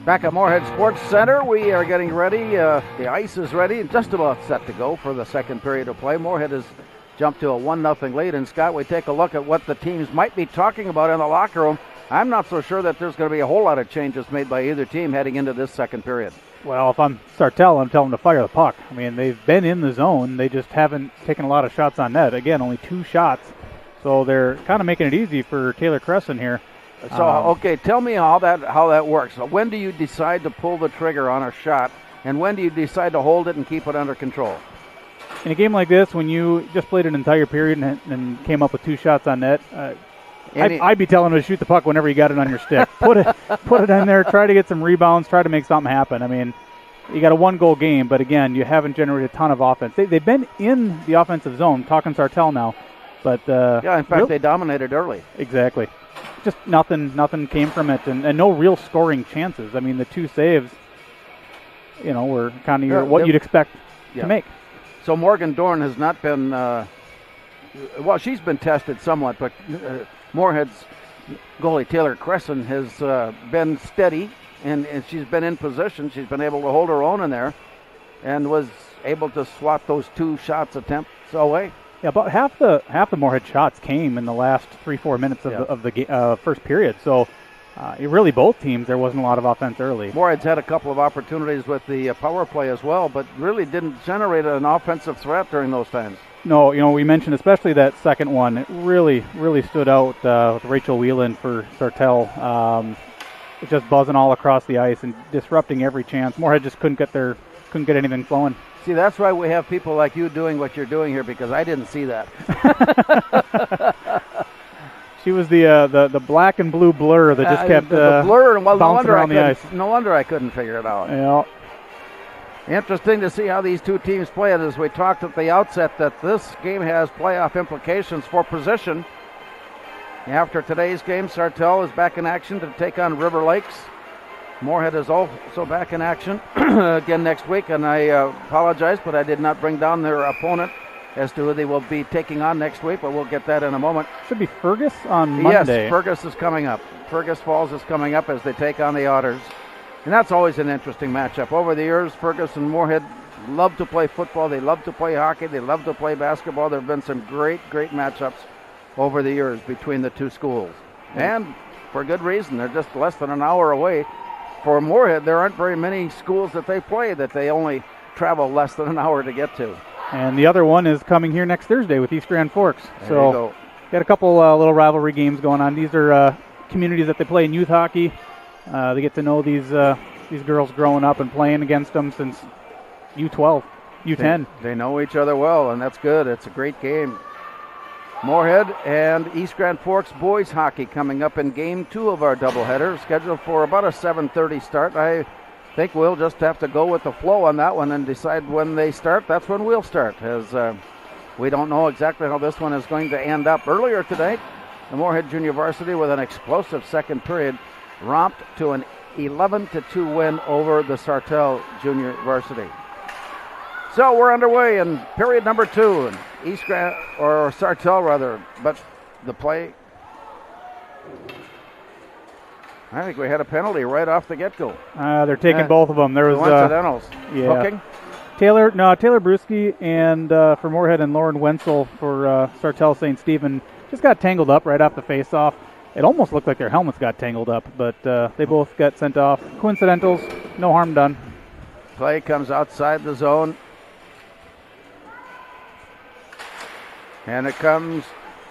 Back at Moorhead Sports Center, we are getting ready. The ice is ready and just about set to go for the second period of play. Moorhead has jumped to a 1-0 lead. And, Scott, we take a look at what the teams might be talking about in the locker room. I'm not so sure that there's going to be a whole lot of changes made by either team heading into this second period. Well, if I'm Sartell, I'm telling them to fire the puck. I mean, they've been in the zone. They just haven't taken a lot of shots on net. Again, only 2 shots. So they're kind of making it easy for Taylor Crescent here. So, okay, tell me how that works. So when do you decide to pull the trigger on a shot, and when do you decide to hold it and keep it under control? In a game like this, when you just played an entire period and came up with 2 shots on net, I'd be telling him to shoot the puck whenever you got it on your stick. Put it in there, try to get some rebounds, try to make something happen. I mean, you got a 1-goal game, but again, you haven't generated a ton of offense. They've been in the offensive zone, talking Sartell now. But in fact, they dominated early. Exactly. Just nothing came from it, and no real scoring chances. I mean, the 2 saves, were kind of what you'd expect to make. So Morgan Dorn has not been, she's been tested somewhat, but Moorhead's goalie Taylor Crescent has been steady, and she's been in position. She's been able to hold her own in there, and was able to swat those 2 shots attempts away. Yeah, about half the Moorhead shots came in the last 3-4 minutes of the first period. So, really, both teams, there wasn't a lot of offense early. Moorhead's had a couple of opportunities with the power play as well, but really didn't generate an offensive threat during those times. No, we mentioned especially that second one. It really, really stood out with Rachel Whelan for Sartell. Just buzzing all across the ice and disrupting every chance. Moorhead just couldn't get anything flowing. See, that's why we have people like you doing what you're doing here, because I didn't see that. She was the black and blue blur that just kept the blur. Well, bouncing around the ice. No wonder I couldn't figure it out. Yeah. Interesting to see how these 2 teams play it. As we talked at the outset, that this game has playoff implications for position. After today's game, Sartell is back in action to take on River Lakes. Moorhead is also back in action again next week, and I apologize, but I did not bring down their opponent as to who they will be taking on next week, but we'll get that in a moment. Should be Fergus on Monday. Yes, Fergus is coming up. Fergus Falls is coming up as they take on the Otters, and that's always an interesting matchup. Over the years, Fergus and Moorhead love to play football. They love to play hockey. They love to play basketball. There have been some great matchups over the years between the 2 schools, and for good reason. They're just less than an hour away. For Moorhead, there aren't very many schools that they play that they only travel less than an hour to get to. And the other one is coming here next Thursday with East Grand Forks. There you go. Got a couple little rivalry games going on. These are communities that they play in youth hockey. They get to know these girls growing up and playing against them since U12, U10. They know each other well, and that's good. It's a great game. Moorhead and East Grand Forks boys hockey coming up in Game 2 of our doubleheader, scheduled for about a 7:30 start. I think we'll just have to go with the flow on that one and decide when they start. That's when we'll start, as we don't know exactly how this one is going to end up. Earlier today, the Moorhead Junior Varsity, with an explosive second period, romped to an 11-2 win over the Sartell Junior Varsity. So we're underway in period number 2, and Sartell rather, but the play, I think we had a penalty right off the get-go. They're taking both of them. There was coincidentals. Hooking? Taylor Brewski and for Moorhead, and Lauren Wenzel for Sartell St. Stephen just got tangled up right off the face-off. It almost looked like their helmets got tangled up, but they both got sent off. Coincidentals, no harm done. Play comes outside the zone. And it comes.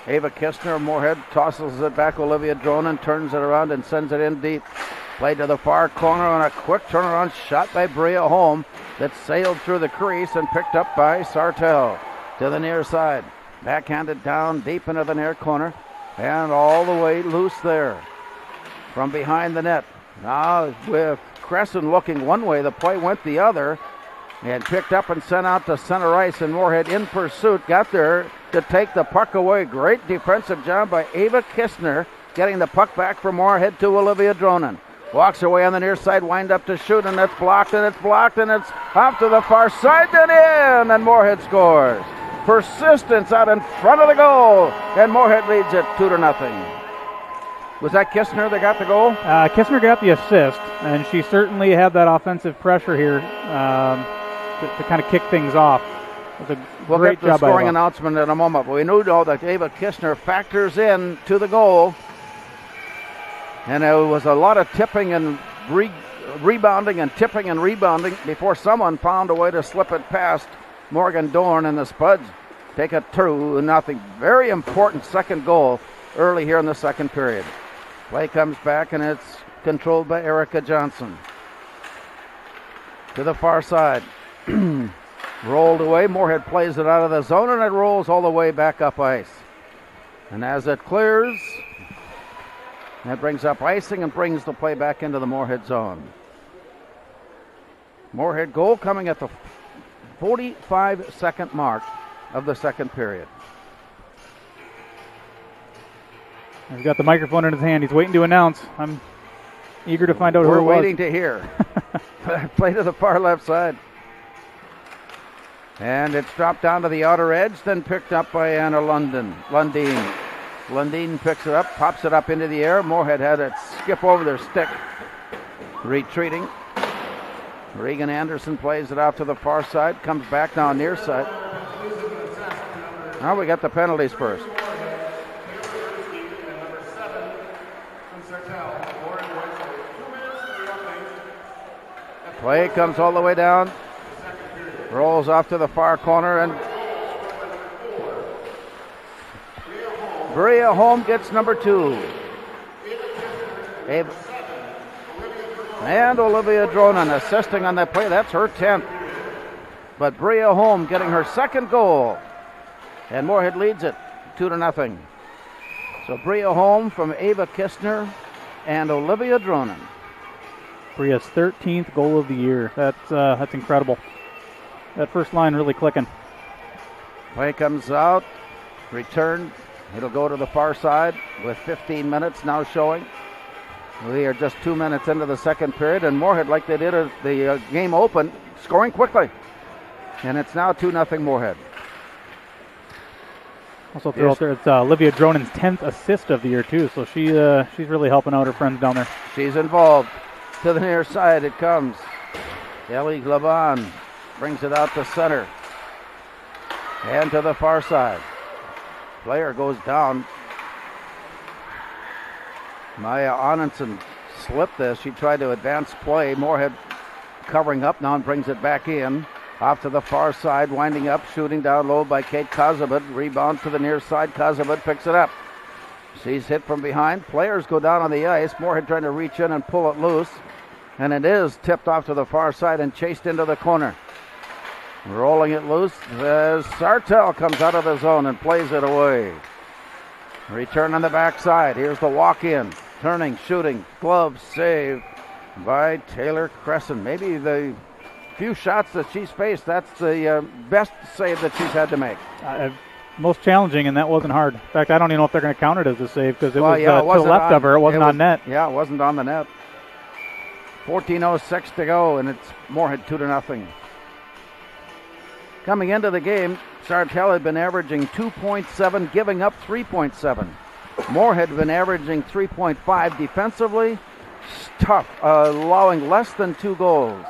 Ava Kistner of Moorhead tosses it back. Olivia Dronen turns it around and sends it in deep. Play to the far corner on a quick turnaround shot by Bria Holm that sailed through the crease and picked up by Sartell. To the near side. Backhanded down deep into the near corner. And all the way loose there. From behind the net. Now with Crescent looking one way, the play went the other. And picked up and sent out to center ice, and Moorhead in pursuit. Got there to take the puck away. Great defensive job by Ava Kistner, getting the puck back for Moorhead to Olivia Dronen. Walks away on the near side, wind up to shoot, and it's blocked, and it's blocked, and it's off to the far side and in, and Moorhead scores. Persistence out in front of the goal, and Moorhead leads it 2-0. Was that Kistner that got the goal? Kistner got the assist, and she certainly had that offensive pressure here to kind of kick things off. It was a great get the job by scoring Ava. announcement in a moment, but we know that Ava Kistner factors in to the goal. And there was a lot of tipping and rebounding and tipping and rebounding before someone found a way to slip it past Morgan Dorn, and the Spuds take a 2-0. Very important second goal early here in the second period. Play comes back, and it's controlled by Erica Johnson. To the far side. Rolled away. Moorhead plays it out of the zone, and it rolls all the way back up ice. And as it clears, that brings up icing and brings the play back into the Moorhead zone. Moorhead goal coming at the 45-second mark of the second period. He's got the microphone in his hand. He's waiting to announce. I'm eager to find out who it was. We're waiting to hear. Play to the far left side. And it's dropped down to the outer edge, then picked up by Anna Lundin. Lundin picks it up, pops it up into the air. Moorhead had it skip over their stick. Retreating. Regan Anderson plays it out to the far side, comes back now near side. Now we got the penalties first. Play comes all the way down. Rolls off to the far corner, and Bria Holm gets number 2. And Olivia Dronan assisting on that play. That's her 10th. But Bria Holm getting her second goal. And Moorhead leads it 2-0. So Bria Holm from Ava Kistner and Olivia Dronan. Bria's 13th goal of the year. That's incredible. That first line really clicking. Play comes out. Return. It'll go to the far side with 15 minutes now showing. We are just 2 minutes into the second period, and Moorhead, like they did at the game open, scoring quickly. And it's now 2-0 Moorhead. Also throw out there, it's Olivia Dronan's 10th assist of the year too, so she's really helping out her friends down there. She's involved. To the near side it comes. Ellie Glaban brings it out to center. And to the far side. Player goes down. Maya Anundson slipped this. She tried to advance play. Moorhead covering up now and brings it back in. Off to the far side, winding up, shooting down low by Kate Kozabit. Rebound to the near side. Kozabit picks it up. She's hit from behind. Players go down on the ice. Moorhead trying to reach in and pull it loose. And it is tipped off to the far side and chased into the corner. Rolling it loose as Sartell comes out of the zone and plays it away. Return on the backside. Here's the walk-in. Turning, shooting, glove save by Taylor Crescent. Maybe the few shots that she's faced, that's the best save that she's had to make. Most challenging, and that wasn't hard. In fact, I don't even know if they're going to count it as a save because it was to the left of her. It wasn't on net. Yeah, it wasn't on the net. 14:06 to go, and it's Moorhead 2-0. Coming into the game, Sartell had been averaging 2.7, giving up 3.7. Moorhead had been averaging 3.5 defensively. Tough, allowing less than 2 goals.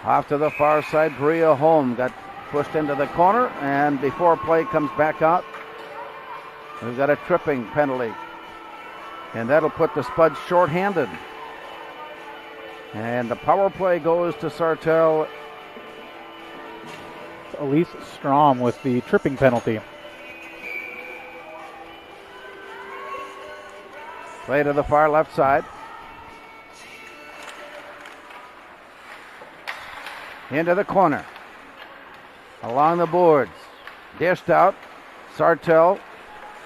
Off to the far side, Bria Holm got pushed into the corner, and before play comes back out, we've got a tripping penalty. And that'll put the Spuds shorthanded. And the power play goes to Sartell. Elise Strom with the tripping penalty. Play to the far left side. Into the corner. Along the boards. Dished out. Sartell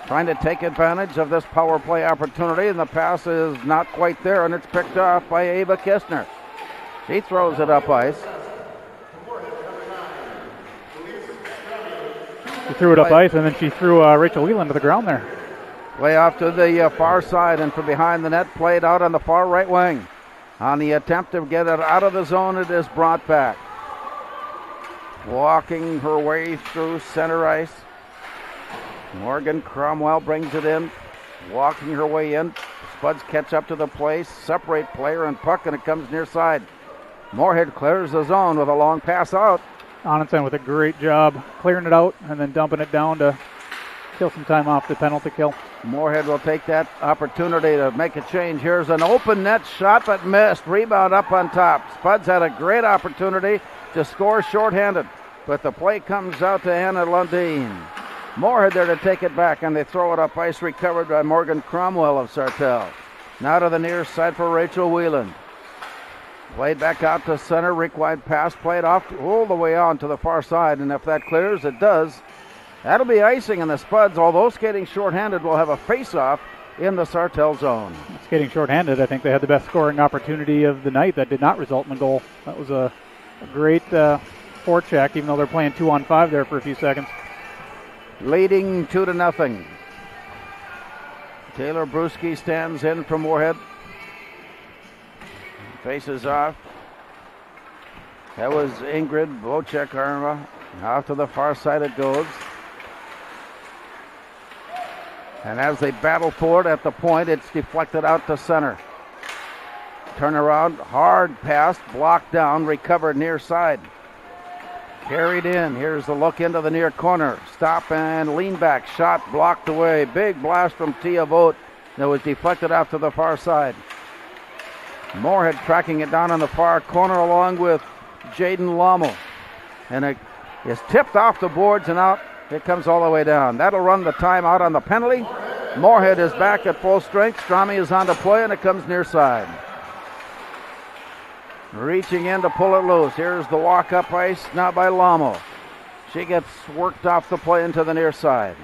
trying to take advantage of this power play opportunity, and the pass is not quite there, and it's picked off by Ava Kistner. She throws it up ice. She threw it up ice, and then she threw Rachel Whelan to the ground there. Play off to the far side, and from behind the net, played out on the far right wing. On the attempt to get it out of the zone, it is brought back. Walking her way through center ice. Morgan Cromwell brings it in. walking her way in. Spuds catch up to the place, separate player and puck, and it comes near side. Moorhead clears the zone with a long pass out. Onenson with a great job clearing it out and then dumping it down to kill some time off the penalty kill. Moorhead will take that opportunity to make a change. Here's an open net shot but missed. Rebound up on top. Spuds had a great opportunity to score shorthanded, but the play comes out to Anna Lundeen. Moorhead there to take it back, and they throw it up ice, recovered by Morgan Cromwell of Sartell. Now to the near side for Rachel Whelan. Played back out to center, wide pass, played off all the way on to the far side, and if that clears, it does. That'll be icing, and the Spuds, although skating shorthanded, will have a face-off in the Sartell zone. Skating shorthanded, I think they had the best scoring opportunity of the night. That did not result in a goal. That was a great forecheck, even though they're playing 2-on-5 there for a few seconds. Leading 2-0. Taylor Bruschi stands in from Moorhead. Faces off. That was Ingrid Bocek-Arma. Off to the far side it goes. And as they battle for it at the point, it's deflected out to center. Turn around, hard pass, blocked down, recovered near side. Carried in. Here's the look into the near corner. Stop and lean back. Shot blocked away. Big blast from Tia Vogt that was deflected out to the far side. Moorhead tracking it down on the far corner along with Jaden Lommel. And it is tipped off the boards and out. It comes all the way down. That'll run the time out on the penalty. Moorhead is back at full strength. Strami is on to play, and it comes near side. Reaching in to pull it loose. Here's the walk-up ice now by Lommel. She gets worked off the play into the near side.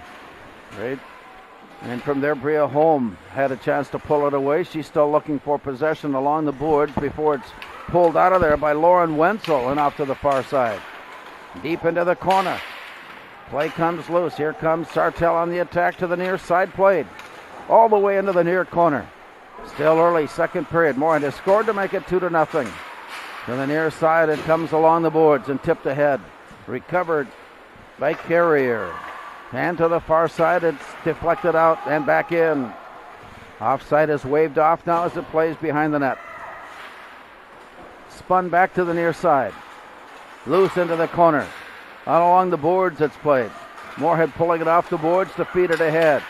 Right. And from there, Bria Holm had a chance to pull it away. She's still looking for possession along the boards before it's pulled out of there by Lauren Wenzel and off to the far side. Deep into the corner. Play comes loose. Here comes Sartell on the attack to the near side plate. All the way into the near corner. Still early, second period. Moorhead has scored to make it 2-0. To the near side, it comes along the boards and tipped ahead. Recovered by Carrier. And to the far side, it's deflected out and back in. Offside is waved off now as it plays behind the net. Spun back to the near side. Loose into the corner. Out along the boards it's played. Moorhead pulling it off the boards to feed it ahead.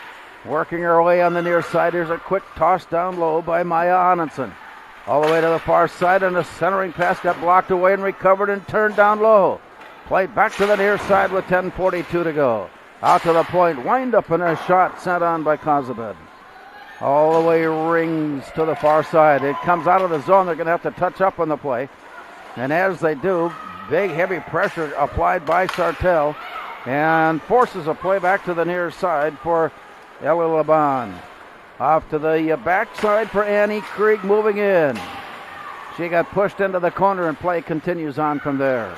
Working her way on the near side. Here's a quick toss down low by Maya Onenson. All the way to the far side, and a centering pass got blocked away and recovered and turned down low. Played back to the near side with 10:42 to go. Out to the point, wind up and a shot sent on by Kozabed. All the way rings to the far side. It comes out of the zone. They're going to have to touch up on the play. And as they do, big heavy pressure applied by Sartell and forces a play back to the near side for Ellie Laban. Off to the backside for Annie Krieg moving in. She got pushed into the corner and play continues on from there.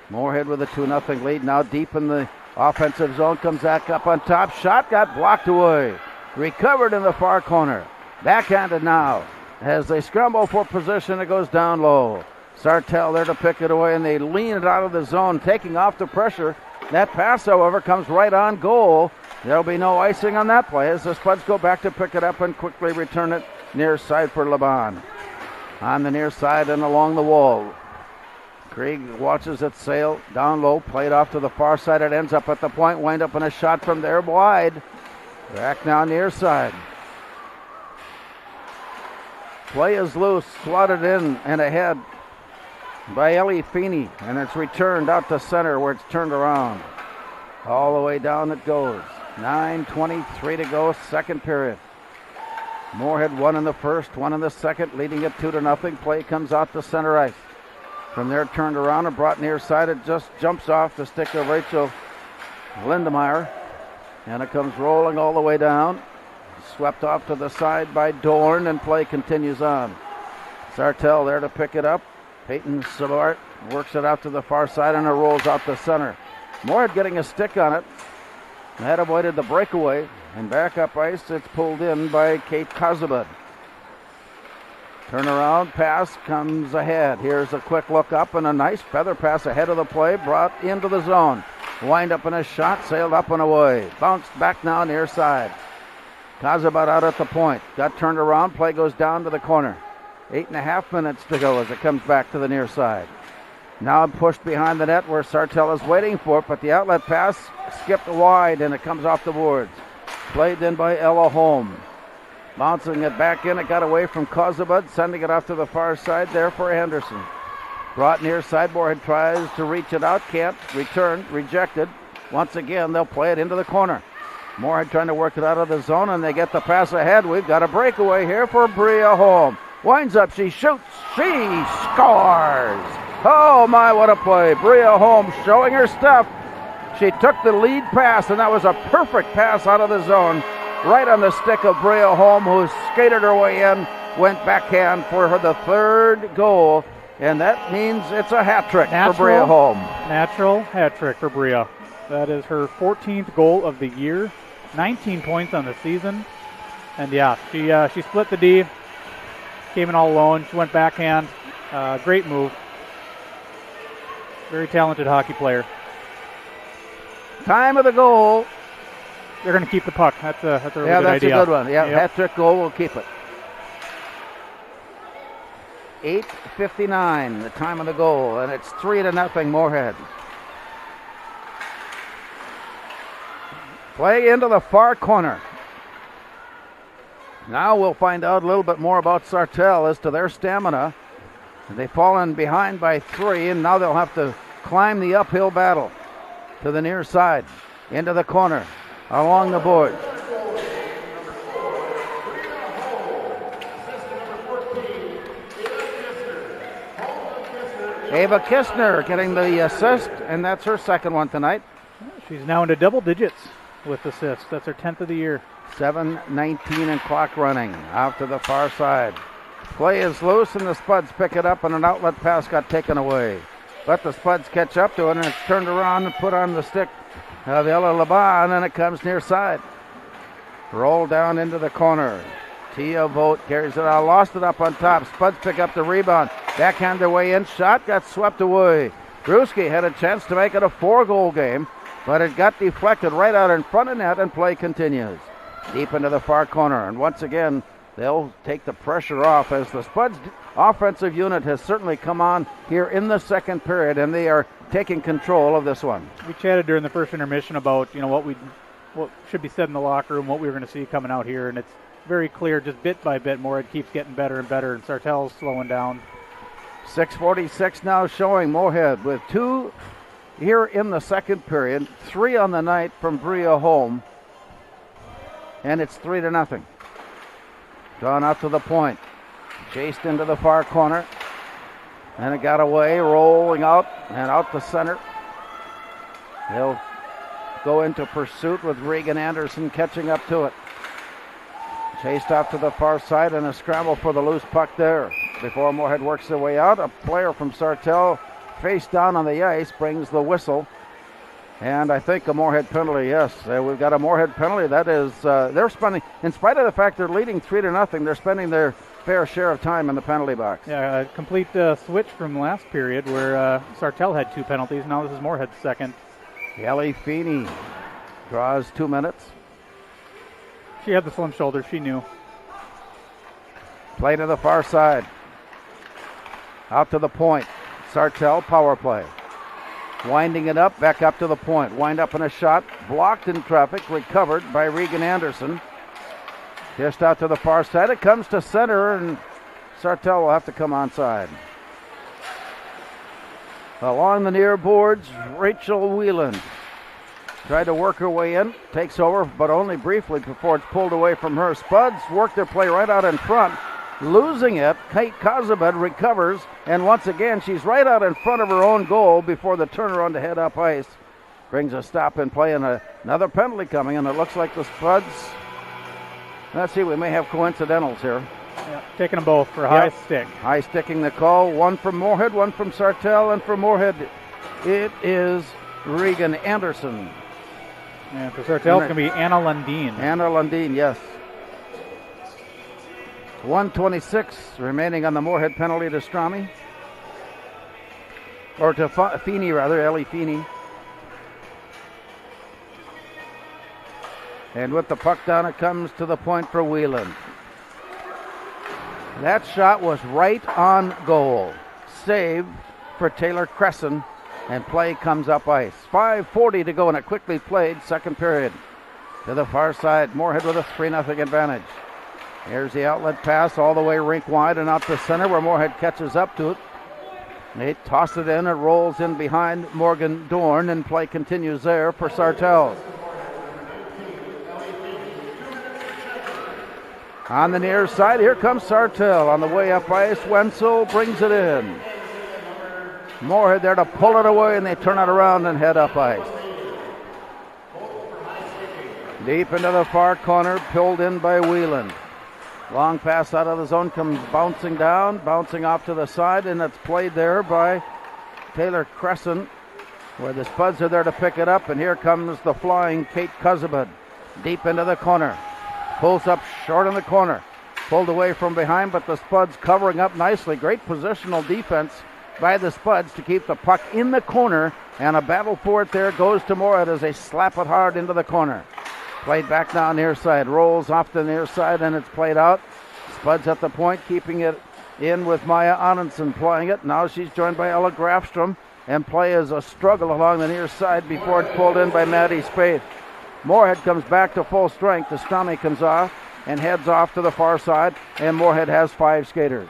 Moorhead with a 2-0 lead now deep in the offensive zone. Comes back up on top. Shot got blocked away. Recovered in the far corner. Backhanded now. As they scramble for position, it goes down low. Sartell there to pick it away, and they lean it out of the zone, taking off the pressure. That pass, however, comes right on goal. There'll be no icing on that play as the Spuds go back to pick it up and quickly return it near side for Laban. On the near side and along the wall. Krieg watches it sail down low, played off to the far side. It ends up at the point, wind up in a shot from there wide. Back now near side. Play is loose, slotted in and ahead by Ellie Feeney, and it's returned out to center where it's turned around. All the way down it goes. 9:23 to go, second period. Moorhead won in the first, one in the second, leading it 2-0. Play comes out to center ice. From there, turned around and brought near side. It just jumps off the stick of Rachel Lindemeyer, and it comes rolling all the way down. Swept off to the side by Dorn, and play continues on. Sartell there to pick it up. Peyton Savart works it out to the far side, and it rolls out the center. Moorhead getting a stick on it. That avoided the breakaway, and back up ice, it's pulled in by Kate Kozabed. Turnaround pass comes ahead. Here's a quick look up and a nice feather pass ahead of the play, brought into the zone. Wind up in a shot, sailed up and away. Bounced back now near side. Kazabad out at the point. Got turned around. Play goes down to the corner. 8.5 minutes to go as it comes back to the near side. Now pushed behind the net where Sartell is waiting for it, but the outlet pass skipped wide and it comes off the boards. Played in by Ella Holm. Bouncing it back in. It got away from Kazabad, sending it off to the far side there for Henderson. Brought near side. Moorhead tries to reach it out. Can't. Returned. Rejected. Once again, they'll play it into the corner. Moorhead trying to work it out of the zone, and they get the pass ahead. We've got a breakaway here for Bria Holm. Winds up, she shoots, she scores! Oh my, what a play. Bria Holm showing her stuff. She took the lead pass, and that was a perfect pass out of the zone, right on the stick of Bria Holm, who skated her way in, went backhand for her the third goal, and that means it's a hat trick for Bria Holm. Natural hat trick for Bria. That is her 14th goal of the year. 19 points on the season. And yeah, she split the D, came in all alone. She went backhand. Great move. Very talented hockey player. Time of the goal. They're going to keep the puck. That's a really good idea. Yeah, that's a good one. Yeah, yep. Hat-trick goal, we'll keep it. 8:59, the time of the goal, and it's 3-0 Moorhead. Play into the far corner. Now we'll find out a little bit more about Sartell as to their stamina. They've fallen behind by 3, and now they'll have to climb the uphill battle to the near side, into the corner, along the board. Ava Kistner getting the assist, and that's her second one tonight. She's now into double digits with assists. That's her 10th of the year. 7:19 and clock running out to the far side. Play is loose, and the Spuds pick it up, and an outlet pass got taken away. But the Spuds catch up to it, and it's turned around and put on the stick of Ella Laban, and it comes near side. Roll down into the corner. Tia Vogt carries it out, lost it up on top. Spuds pick up the rebound. Backhand their way in. Shot got swept away. Gruski had a chance to make it a 4-goal game, but it got deflected right out in front of net, and play continues. Deep into the far corner, and once again, they'll take the pressure off as the Spuds offensive unit has certainly come on here in the second period, and they are taking control of this one. We chatted during the first intermission about what should be said in the locker room, what we were going to see coming out here, and it's very clear just bit by bit. Moorhead keeps getting better and better, and Sartell's slowing down. 6:46 now showing Moorhead with 2 here in the second period, 3 on the night from Bria Holm, and it's 3-0. Drawn out to the point, chased into the far corner, and it got away, rolling out and out the center. They'll go into pursuit with Regan Anderson catching up to it. Chased off to the far side, and a scramble for the loose puck there. Before Moorhead works their way out, a player from Sartell face down on the ice brings the whistle. And I think a Moorhead penalty, yes. We've got a Moorhead penalty. That is, they're spending, in spite of the fact they're leading 3-0, they're spending their fair share of time in the penalty box. Yeah, a complete switch from last period where Sartell had 2 penalties. Now this is Moorhead's second. Ellie Feeney draws 2 minutes. She had the slim shoulders. She knew. Play to the far side. Out to the point. Sartell, power play. Winding it up, back up to the point. Wind up in a shot, blocked in traffic, recovered by Regan Anderson. Just out to the far side. It comes to center, and Sartell will have to come onside. Along the near boards, Rachel Whelan tried to work her way in, takes over, but only briefly before it's pulled away from her. Spuds work their play right out in front, losing it. Kate Kozabed recovers, and once again, she's right out in front of her own goal before the turnaround to head up ice. Brings a stop in play, and another penalty coming, and it looks like the Spuds, let's see, we may have coincidentals here. Yeah, taking them both for high stick. High sticking the call, one from Moorhead, one from Sartell, and for Moorhead, it is Regan Anderson. And for Sartell, it's going to be Anna Lundin. Anna Lundin, yes. 1:26 remaining on the Moorhead penalty to Strami. Or to Feeney, rather, Ellie Feeney. And with the puck down, it comes to the point for Whelan. That shot was right on goal. Save for Taylor Crescent, and play comes up ice. 5:40 to go, and it quickly played second period. To the far side, Moorhead with a 3-0 advantage. Here's the outlet pass all the way rink wide and out to center where Moorhead catches up to it. They toss it in, it rolls in behind Morgan Dorn, and play continues there for Sartell. On the near side, here comes Sartell. On the way up ice, Wenzel brings it in. Moorhead there to pull it away, and they turn it around and head up ice. Deep into the far corner, pulled in by Whelan. Long pass out of the zone, comes bouncing down, bouncing off to the side, and it's played there by Taylor Crescent, where the Spuds are there to pick it up, and here comes the flying Kate Kuzabud. Deep into the corner. Pulls up short in the corner. Pulled away from behind, but the Spuds covering up nicely. Great positional defense by the Spuds to keep the puck in the corner, and a battle for it there goes to Moorhead as they slap it hard into the corner. Played back now near side, rolls off the near side, and it's played out. Spuds at the point, keeping it in with Maya Anundson playing it. Now she's joined by Ella Grafstrom, and play is a struggle along the near side before it's pulled in by Maddie Spade. Moorhead comes back to full strength. The Stommy comes off and heads off to the far side, and Moorhead has 5 skaters.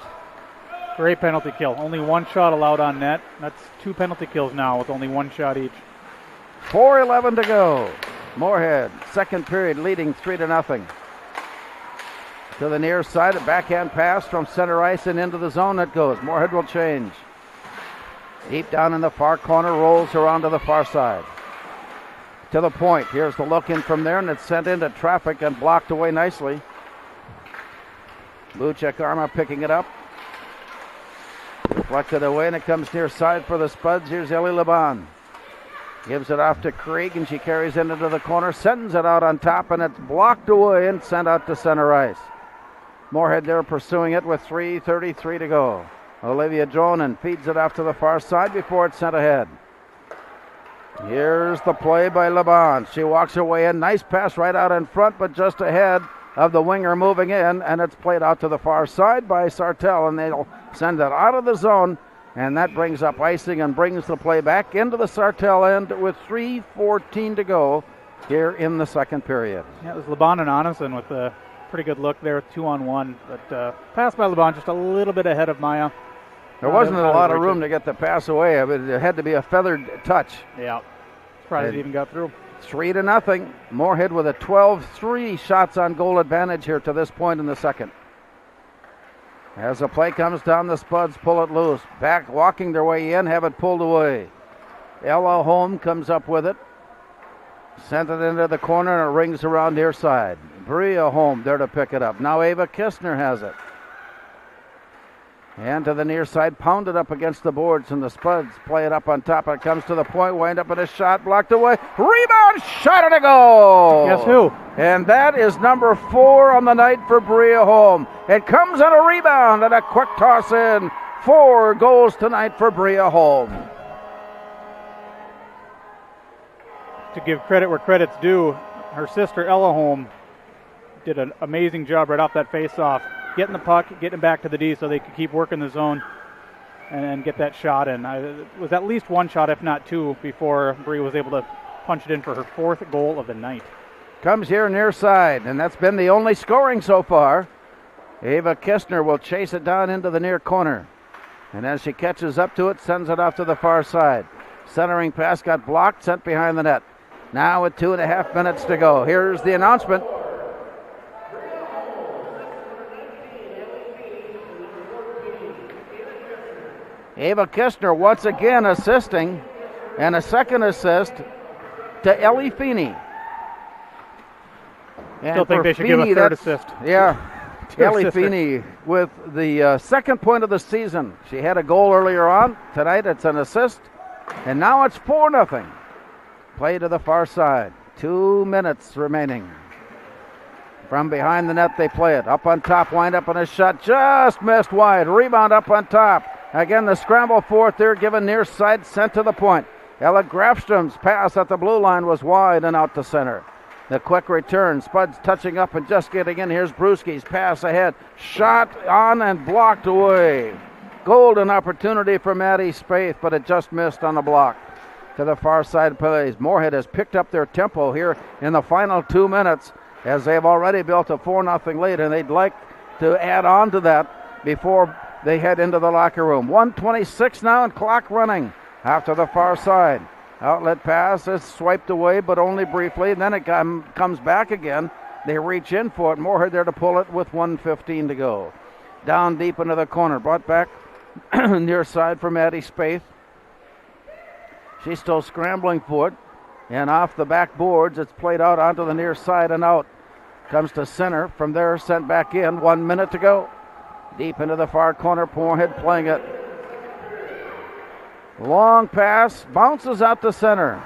Great penalty kill. Only 1 shot allowed on net. That's 2 penalty kills now with only 1 shot each. 4:11 to go. Moorhead, second period, leading 3-0. To the near side, a backhand pass from center ice and into the zone it goes. Moorhead will change. Deep down in the far corner, rolls around to the far side. To the point. Here's the look in from there, and it's sent into traffic and blocked away nicely. Buchek Arma picking it up. Deflected away, and it comes near side for the Spuds. Here's Ellie Laban. Gives it off to Krieg, and she carries it into the corner, sends it out on top, and it's blocked away and sent out to center ice. Moorhead there pursuing it with 3:33 to go. Olivia Dronen feeds it off to the far side before it's sent ahead. Here's the play by Laban. She walks her way in. Nice pass right out in front, but just ahead of the winger moving in, and it's played out to the far side by Sartell, and they'll send it out of the zone. And that brings up icing and brings the play back into the Sartell end with 3:14 to go here in the second period. Yeah, it was Laban and Anundson with a pretty good look there, 2-on-1. But pass by Laban just a little bit ahead of Maya. There wasn't a lot of room to get the pass away. I mean, it had to be a feathered touch. Yeah, surprised it even got through. 3-0. Moorhead with a 12-3 shots on goal advantage here to this point in the second. As the play comes down, the Spuds pull it loose. Back, walking their way in, have it pulled away. Ella Holm comes up with it. Sent it into the corner, and it rings around near side. Bria Holm there to pick it up. Now Ava Kistner has it. And to the near side, pounded up against the boards, and the Spuds play it up on top. It comes to the point, wind up in a shot, blocked away. Rebound, shot and a goal! Guess who? And that is number 4 on the night for Bria Holm. It comes on a rebound and a quick toss in. 4 goals tonight for Bria Holm. To give credit where credit's due, her sister Ella Holm did an amazing job right off that face-off. Getting the puck, getting it back to the D so they could keep working the zone and get that shot in. It was at least 1 shot, if not 2, before Bria was able to punch it in for her 4th goal of the night. Comes here near side, and that's been the only scoring so far. Ava Kistner will chase it down into the near corner. And as she catches up to it, sends it off to the far side. Centering pass got blocked, sent behind the net. Now with 2.5 minutes to go. Here's the announcement. Ava Kistner once again assisting, and a second assist to Ellie Feeney. Still think they should give a third assist. Yeah, Ellie Feeney with the second point of the season. She had a goal earlier on. Tonight it's an assist, and now it's 4-0. Play to the far side. 2 minutes remaining. From behind the net they play it. Up on top, wind up on a shot. Just missed wide. Rebound up on top. Again, the scramble fourth there, given near side, sent to the point. Ella Grafstrom's pass at the blue line was wide and out to center. The quick return. Spuds touching up and just getting in. Here's Brewski's pass ahead. Shot on and blocked away. Golden opportunity for Maddie Spaeth, but it just missed on the block. To the far side plays. Moorhead has picked up their tempo here in the final 2 minutes as they've already built a 4-0 lead, and they'd like to add on to that before they head into the locker room. 1:26 now and clock running after the far side. Outlet pass is swiped away, but only briefly, and then it comes back again. They reach in for it. Moorhead there to pull it with 1:15 to go. Down deep into the corner. Brought back near side for Maddie Spaeth. She's still scrambling for it. And off the back boards, it's played out onto the near side and out. Comes to center. From there, sent back in. 1 minute to go. Deep into the far corner. Moorhead playing it. Long pass. Bounces out to center.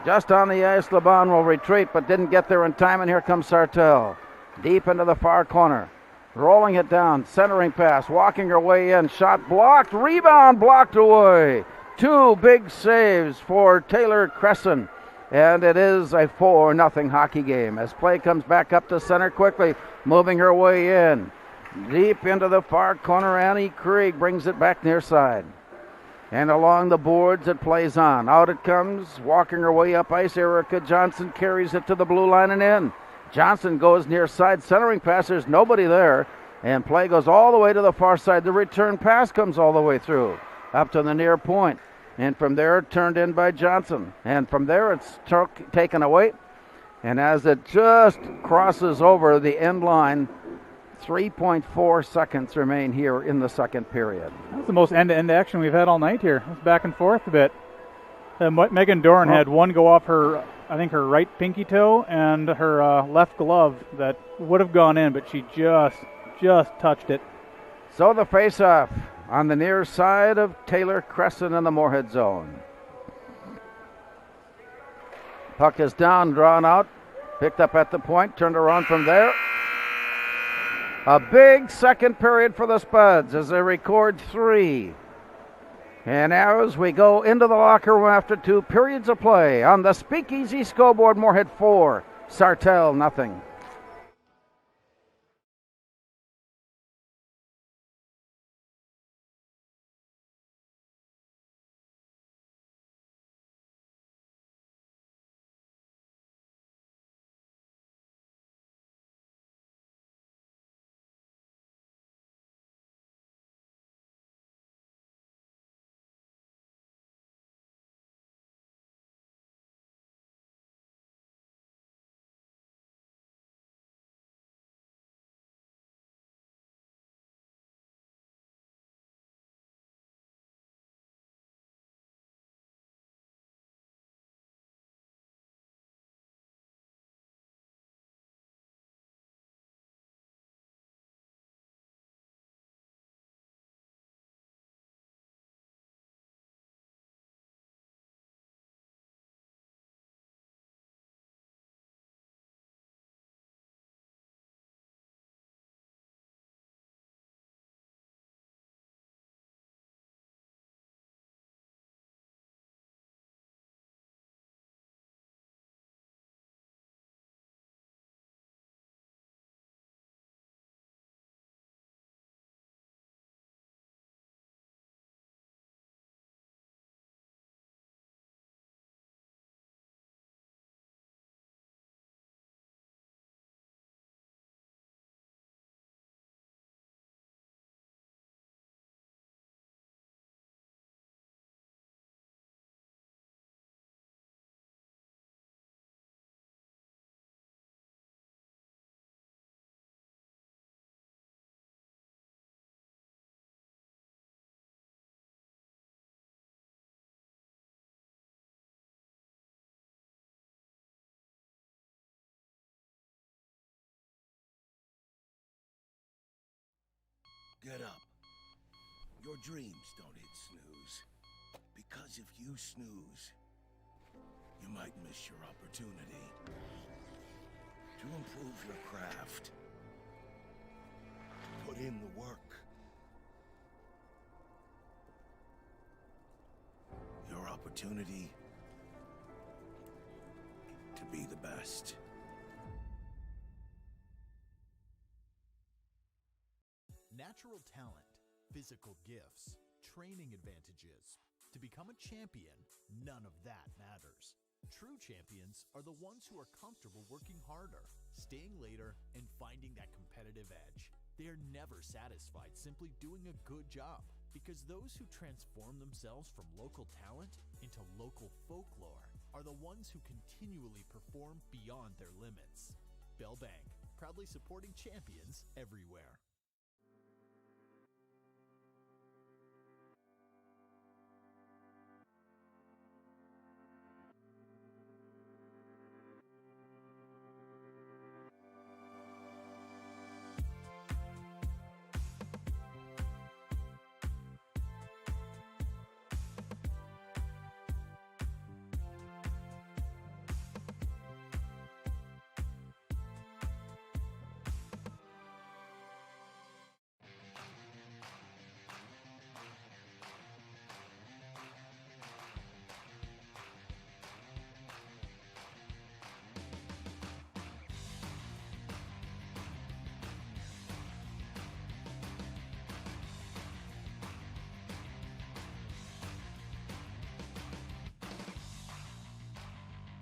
Just on the ice, Laban will retreat, but didn't get there in time, and here comes Sartell. Deep into the far corner. Rolling it down. Centering pass. Walking her way in. Shot blocked. Rebound blocked away. 2 big saves for Taylor Crescent. And it is a 4-0 hockey game as play comes back up to center quickly, moving her way in. Deep into the far corner, Annie Krieg brings it back near side. And along the boards, it plays on. Out it comes, walking her way up ice. Erica Johnson carries it to the blue line and in. Johnson goes near side, centering pass. There's nobody there. And play goes all the way to the far side. The return pass comes all the way through, up to the near point. And from there, turned in by Johnson. And from there, it's taken away. And as it just crosses over the end line, 3.4 seconds remain here in the second period. That's the most end-to-end action we've had all night here. It's back and forth a bit. Megan Doran had one go off her, I think her right pinky toe and her left glove that would have gone in, but she just touched it. So the face-off on the near side of Taylor Crescent in the Moorhead zone. Puck is down, drawn out, picked up at the point, turned around from there. A big second period for the Spuds as they record 3. And as we go into the locker room after 2 periods of play on the Speakeasy scoreboard, Moorhead 4, Sartell nothing. Get up. Your dreams don't hit snooze. Because if you snooze, you might miss your opportunity to improve your craft. To put in the work. Your opportunity to be the best. natural talent, physical gifts, training advantages. To become a champion, none of that matters. True champions are the ones who are comfortable working harder, staying later, and finding that competitive edge. They are never satisfied simply doing a good job, because those who transform themselves from local talent into local folklore are the ones who continually perform beyond their limits. Bell Bank, proudly supporting champions everywhere.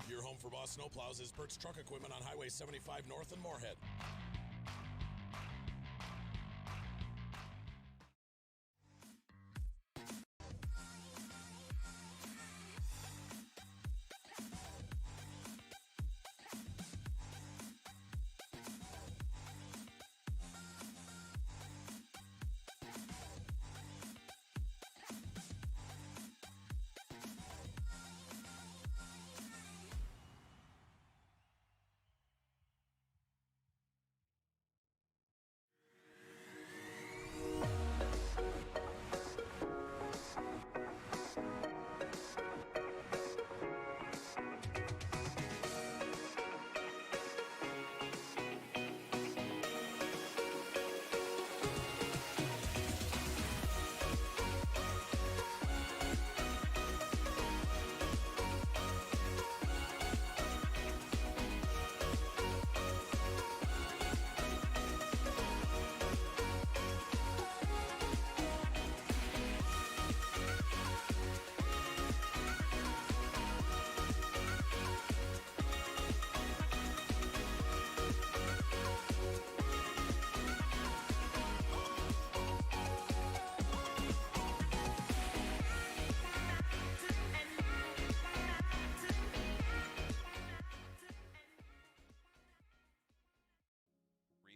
Your home for Boss Snowplows is Burt's Truck Equipment on Highway 75 North in Moorhead.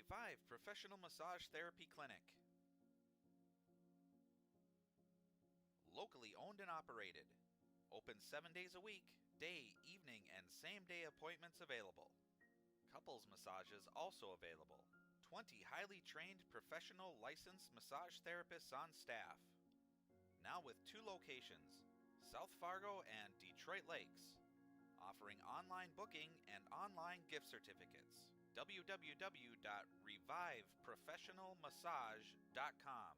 Revive Professional Massage Therapy Clinic. Locally owned and operated. Open 7 days a week, day, evening, and same-day appointments available. Couples massages also available. 20 highly trained professional licensed massage therapists on staff. Now with 2 locations, South Fargo and Detroit Lakes. Offering online booking and online gift certificates. www.reviveprofessionalmassage.com.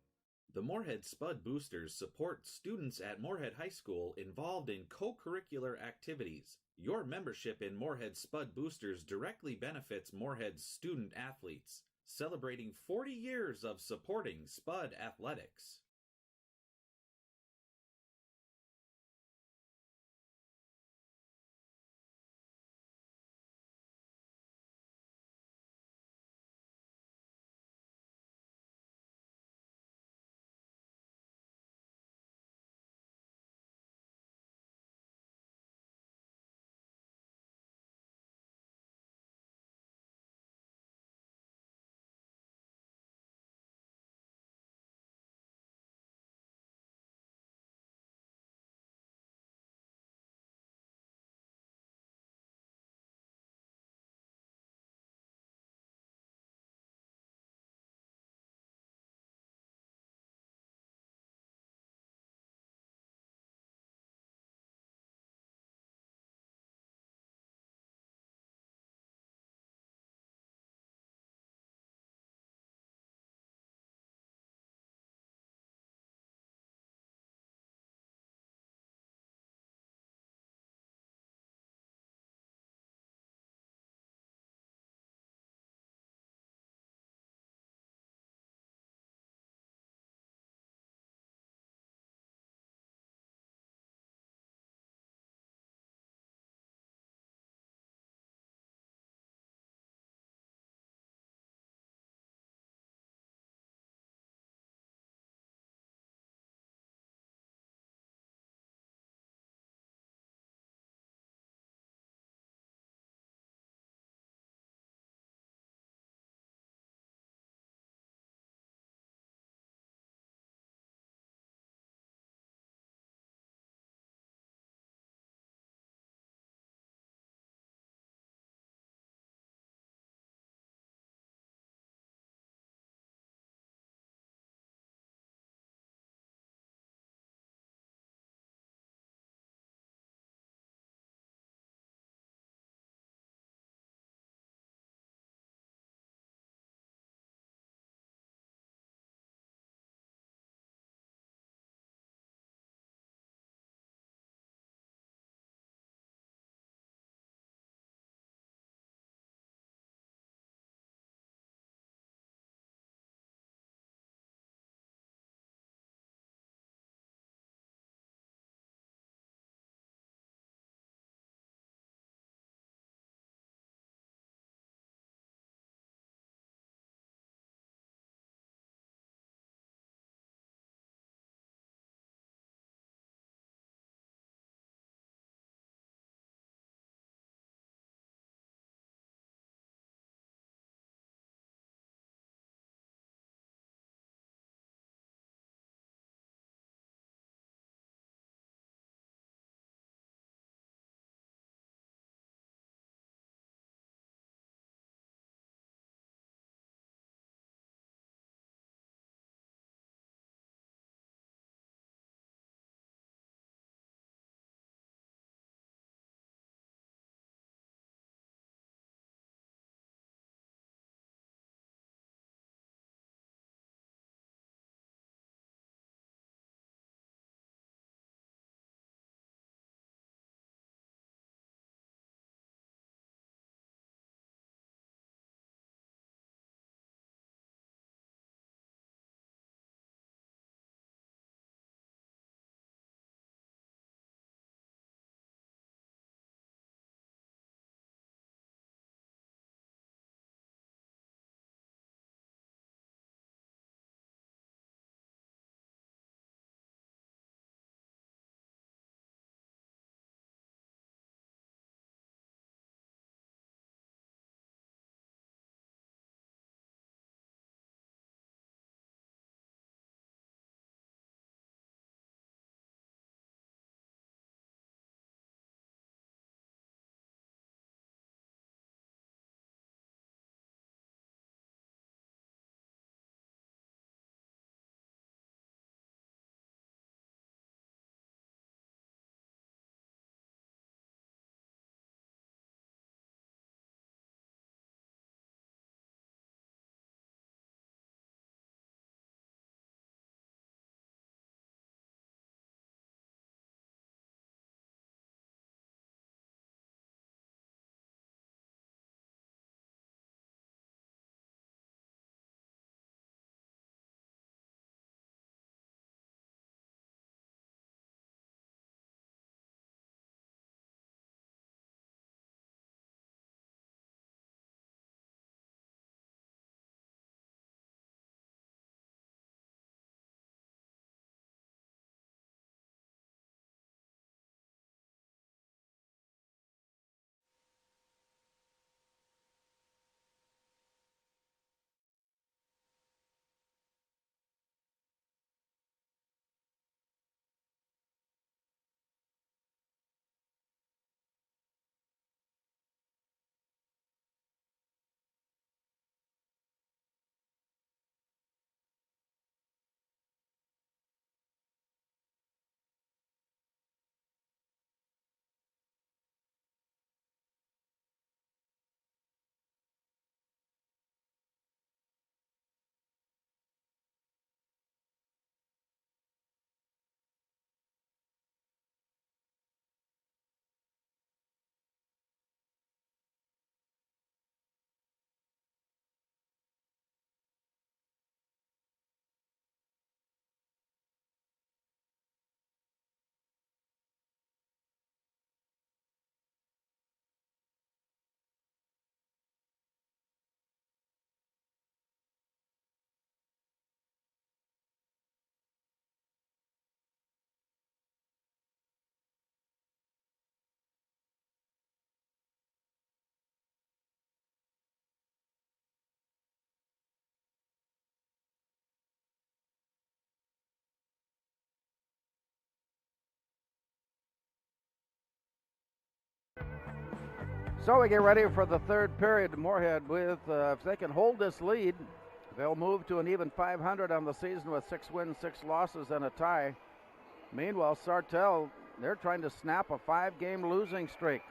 The Moorhead Spud Boosters support students at Moorhead High School involved in co-curricular activities. Your membership in Moorhead Spud Boosters directly benefits Moorhead's student athletes, celebrating 40 years of supporting Spud athletics. So we get ready for the third period. Moorhead with, if they can hold this lead, they'll move to an even 500 on the season with 6 wins, 6 losses, and a tie. Meanwhile, Sartell, they're trying to snap a 5-game losing streak.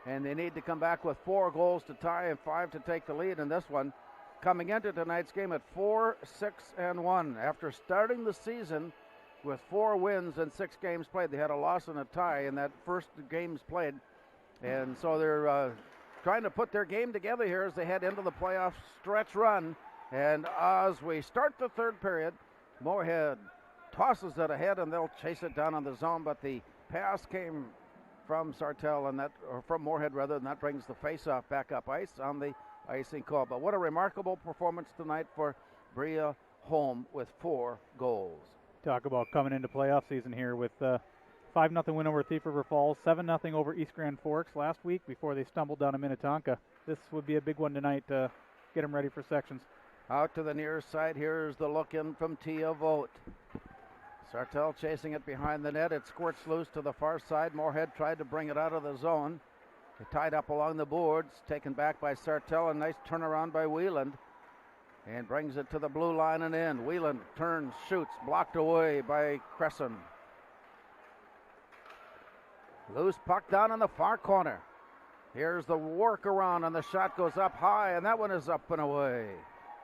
And they need to come back with 4 goals to tie and 5 to take the lead in this one. Coming into tonight's game at 4-6-1. After starting the season with 4 wins and 6 games played, they had a loss and a tie in that first games played. And so they're trying to put their game together here as they head into the playoff stretch run. And as we start the third period, Moorhead tosses it ahead and they'll chase it down on the zone, but the pass came from Sartell, and that, or from Moorhead rather, and that brings the face-off back up ice on the icing call. But what a remarkable performance tonight for Bria Holm with 4 goals. Talk about coming into playoff season here with 5-0 win over Thief River Falls, 7-0 over East Grand Forks last week before they stumbled down to Minnetonka. This would be a big one tonight to get them ready for sections. Out to the near side, here's the look in from Tia Vogt. Sartell chasing it behind the net. It squirts loose to the far side. Moorhead tried to bring it out of the zone. It tied up along the boards, taken back by Sartell. A nice turnaround by Wieland. And brings it to the blue line and in. Wieland turns, shoots, blocked away by Cresson. Loose puck down in the far corner. Here's the workaround, and the shot goes up high, and that one is up and away.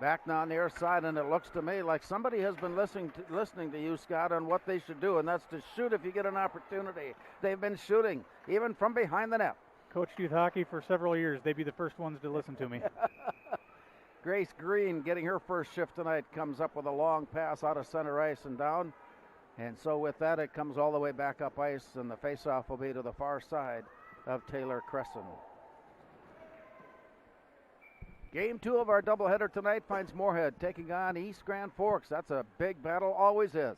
Back now near side, and it looks to me like somebody has been listening to you, Scott, on what they should do, and that's to shoot if you get an opportunity. They've been shooting, even from behind the net. Coached youth hockey for several years. They'd be the first ones to listen to me. Grace Green, getting her first shift tonight, comes up with a long pass out of center ice and down. And so with that, it comes all the way back up ice, and the faceoff will be to the far side of Taylor Cresson. Game 2 of our doubleheader tonight finds Moorhead taking on East Grand Forks. That's a big battle, always is.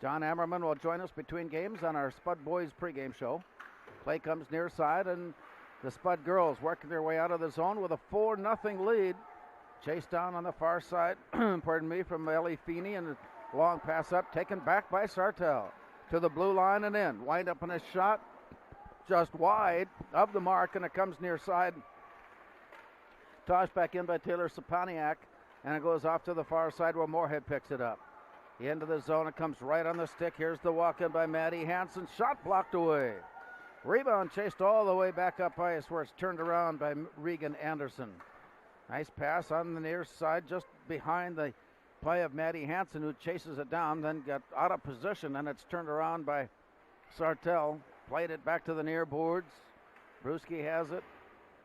John Ammerman will join us between games on our Spud Boys pregame show. Play comes near side, and the Spud girls working their way out of the zone with a 4-0 lead. Chased down on the far side, pardon me, from Ellie Feeney, and a long pass up, taken back by Sartell. To the blue line and in. Wind up in a shot just wide of the mark, and it comes near side. Tossed back in by Taylor Sapaniak, and it goes off to the far side where Moorhead picks it up. Into the zone, it comes right on the stick. Here's the walk-in by Maddie Hansen. Shot blocked away. Rebound chased all the way back up ice where it's turned around by Regan Anderson. Nice pass on the near side just behind the play of Maddie Hansen, who chases it down, then got out of position, and it's turned around by Sartell. Played it back to the near boards. Brewski has it.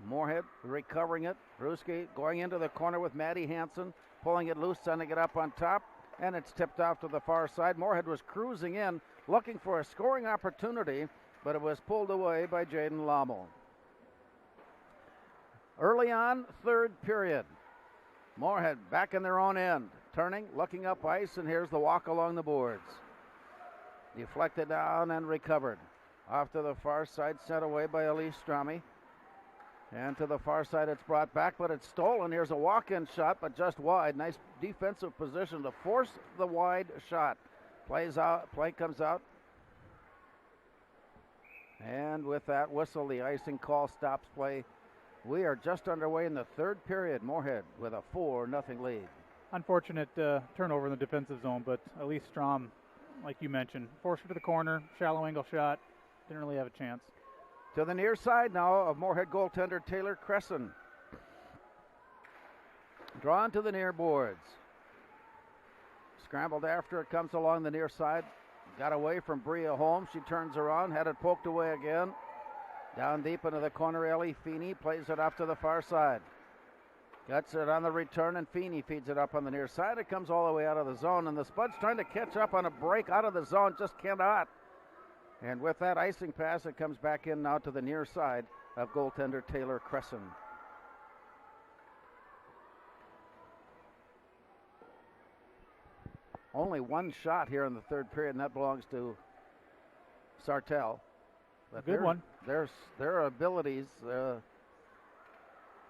Moorhead recovering it. Brewski going into the corner with Maddie Hansen, pulling it loose, sending it up on top, and it's tipped off to the far side. Moorhead was cruising in, looking for a scoring opportunity, but it was pulled away by Jaden Lommel. Early on, third period. Moorhead back in their own end, turning, looking up ice, and here's the walk along the boards. Deflected down and recovered. Off to the far side, sent away by Elise Strami. And to the far side, it's brought back, but it's stolen. Here's a walk-in shot, but just wide. Nice defensive position to force the wide shot. Play comes out. And with that whistle, the icing call stops play. We are just underway in the third period. Moorhead with a 4-0 lead. Unfortunate turnover in the defensive zone, but Elise Strom, like you mentioned, forced her to the corner, shallow angle shot. Didn't really have a chance. To the near side now of Moorhead goaltender Taylor Cresson. Drawn to the near boards. Scrambled after it comes along the near side. Got away from Bria Holmes. She turns around, had it poked away again. Down deep into the corner, Ellie Feeney plays it off to the far side. Gets it on the return, and Feeney feeds it up on the near side. It comes all the way out of the zone, and the Spuds trying to catch up on a break out of the zone, just cannot. And with that icing pass, it comes back in now to the near side of goaltender Taylor Cresson. Only one shot here in the third period, and that belongs to Sartell. But good one. Their abilities,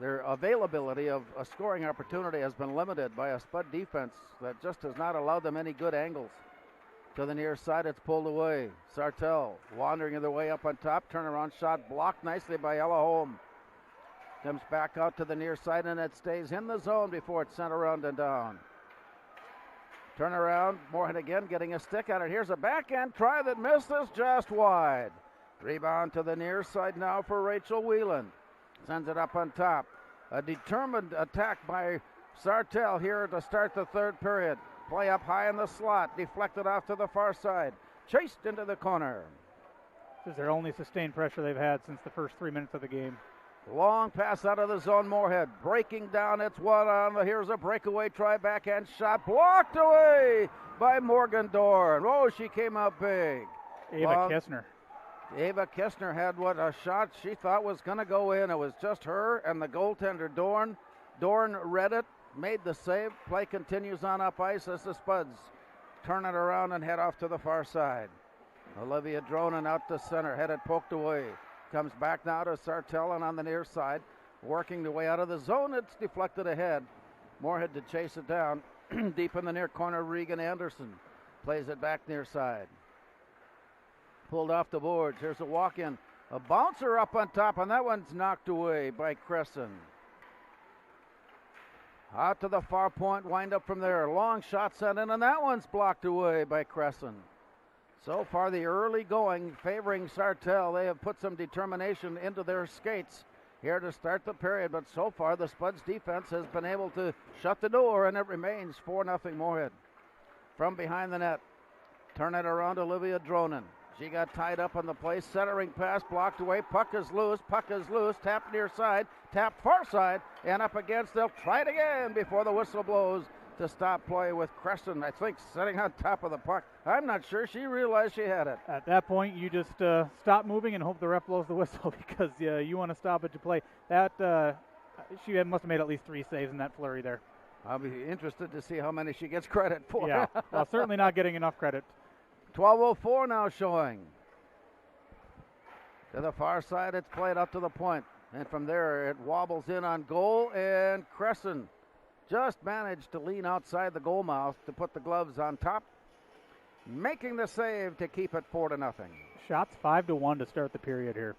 their availability of a scoring opportunity has been limited by a Spud defense that just has not allowed them any good angles. To the near side, it's pulled away. Sartell wandering their way up on top. Turnaround shot blocked nicely by Ella Holm. Comes back out to the near side, and it stays in the zone before it's sent around and down. Turn around, Moorhead again getting a stick at it. Here's a backhand try that misses just wide. Rebound to the near side now for Rachel Whelan. Sends it up on top. A determined attack by Sartell here to start the third period. Play up high in the slot, deflected off to the far side. Chased into the corner. This is their only sustained pressure they've had since the first 3 minutes of the game. Long pass out of the zone, Moorhead. Breaking down, it's one on the, here's a breakaway try, backhand shot, blocked away by Morgan Dorn. Oh, she came out big. Ava Kistner. Ava Kistner had what a shot she thought was going to go in. It was just her and the goaltender Dorn. Dorn read it, made the save. Play continues on up ice as the Spuds turn it around and head off to the far side. Olivia Dronen out to center, headed poked away. Comes back now to Sartell and on the near side. Working the way out of the zone, it's deflected ahead. Moorhead to chase it down. Deep in the near corner, Regan Anderson plays it back near side. Pulled off the boards. Here's a walk-in. A bouncer up on top, and that one's knocked away by Crescent. Out to the far point, wind up from there. Long shot sent in, and that one's blocked away by Crescent. So far, the early going favoring Sartell. They have put some determination into their skates here to start the period, but so far the Spuds defense has been able to shut the door, and it remains 4-0 Moorhead. From behind the net, turn it around, Olivia Dronen. She got tied up on the play. Centering pass blocked away. Puck is loose. Tapped near side. Tapped far side. And up against. They'll try it again before the whistle blows to stop play with Crescent, I think, sitting on top of the puck. I'm not sure she realized she had it. At that point, you just stop moving and hope the ref blows the whistle because you want to stop it to play. That she must have made at least 3 saves in that flurry there. I'll be interested to see how many she gets credit for. Yeah, well, certainly not getting enough credit. 12:04 now showing. To the far side, it's played up to the point. And from there, it wobbles in on goal, and Crescent just managed to lean outside the goal mouth to put the gloves on top, making the save to keep it 4-0. Shots 5-1 to start the period here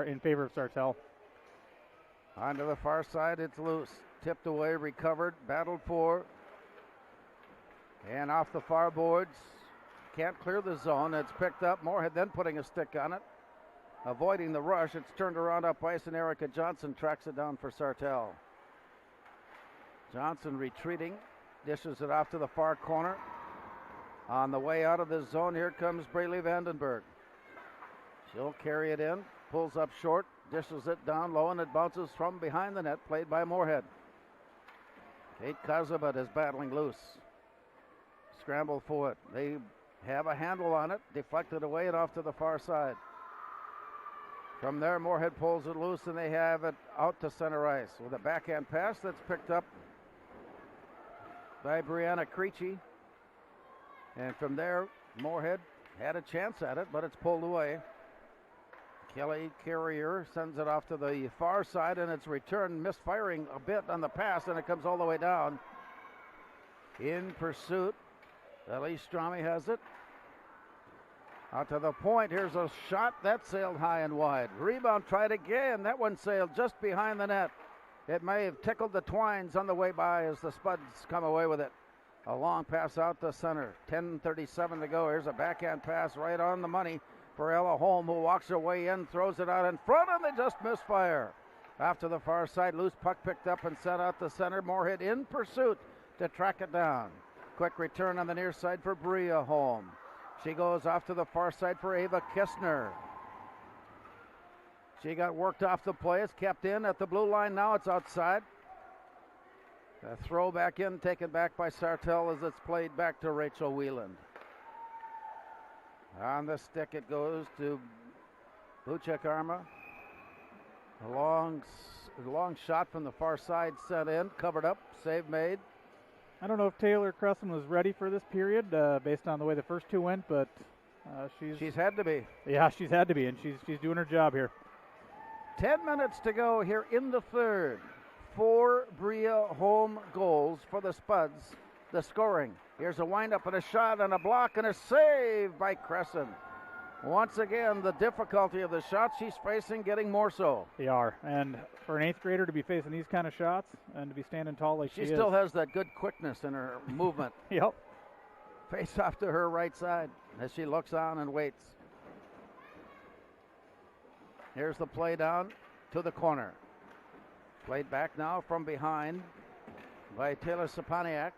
in favor of Sartell. On to the far side, it's loose. Tipped away, recovered, battled for. And off the far boards. Can't clear the zone. It's picked up. Moorhead then putting a stick on it. Avoiding the rush. It's turned around up ice, and Erica Johnson tracks it down for Sartell. Johnson retreating. Dishes it off to the far corner. On the way out of the zone, here comes Braylee Vandenberg. She'll carry it in. Pulls up short. Dishes it down low, and it bounces from behind the net. Played by Moorhead. Kate Kazabat is battling loose. Scramble for it. They have a handle on it. Deflected away and off to the far side. From there, Moorhead pulls it loose, and they have it out to center ice with a backhand pass that's picked up by Brianna Creechy. And from there, Moorhead had a chance at it, but it's pulled away. Kelly Carrier sends it off to the far side, and it's returned, misfiring a bit on the pass, and it comes all the way down. In pursuit, Elise Strami has it. Out to the point, here's a shot that sailed high and wide. Rebound tried again, that one sailed just behind the net. It may have tickled the twines on the way by as the Spuds come away with it. A long pass out to center. 10:37 to go. Here's a backhand pass right on the money for Ella Holm, who walks her way in, throws it out in front, and they just misfire. Off to the far side, loose puck picked up and sent out to center. Moorhead in pursuit to track it down. Quick return on the near side for Bria Holm. She goes off to the far side for Ava Kistner. She got worked off the play. It's kept in at the blue line. Now it's outside. A throw back in, taken back by Sartell as it's played back to Rachel Whelan. On the stick it goes to Buchek Arma. A long shot from the far side sent in, covered up, save made. I don't know if Taylor Crescent was ready for this period based on the way the first two went, but she's had to be. Yeah, she's had to be, and she's doing her job here. 10 minutes to go here in the third. 4 Bria Holm goals for the Spuds. the scoring. Here's a windup and a shot and a block and a save by Crescent. Once again, the difficulty of the shots she's facing getting more so. They are. And for an 8th grader to be facing these kind of shots and to be standing tall like she is. She still has that good quickness in her movement. Yep. Face off to her right side as she looks on and waits. Here's the play down to the corner. Played back now from behind by Taylor Sapaniak.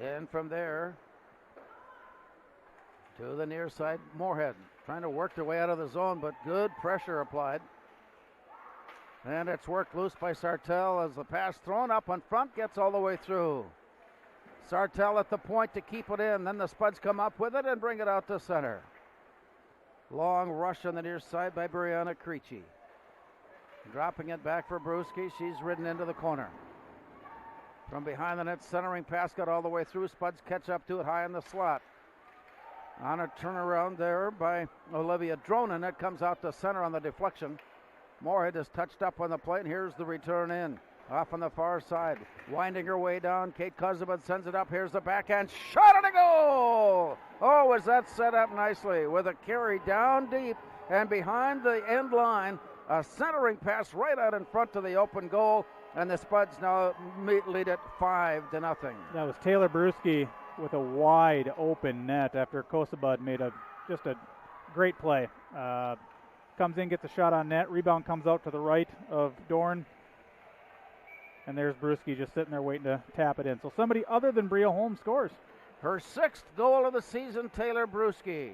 And from there to the near side, Moorhead trying to work their way out of the zone, but good pressure applied. And it's worked loose by Sartell as the pass thrown up in front gets all the way through. Sartell at the point to keep it in. Then the Spuds come up with it and bring it out to center. Long rush on the near side by Brianna Creechy. Dropping it back for Brewski. She's ridden into the corner. From behind the net, centering pass got all the way through. Spuds catch up to it high in the slot. On a turnaround there by Olivia Dronin. It comes out to center on the deflection. Moorhead is touched up on the plate, and here's the return in. Off on the far side. Winding her way down. Kate Kozubad sends it up. Here's the backhand shot and a goal! Oh, was that set up nicely with a carry down deep and behind the end line. A centering pass right out in front to the open goal. And the Spuds now lead it 5-0. That was Taylor Brewski with a wide open net after Kozubad made just a great play. Comes in, gets a shot on net. Rebound comes out to the right of Dorn. And there's Brewski just sitting there waiting to tap it in. So somebody other than Bria Holmes scores. Her 6th goal of the season, Taylor Brewski.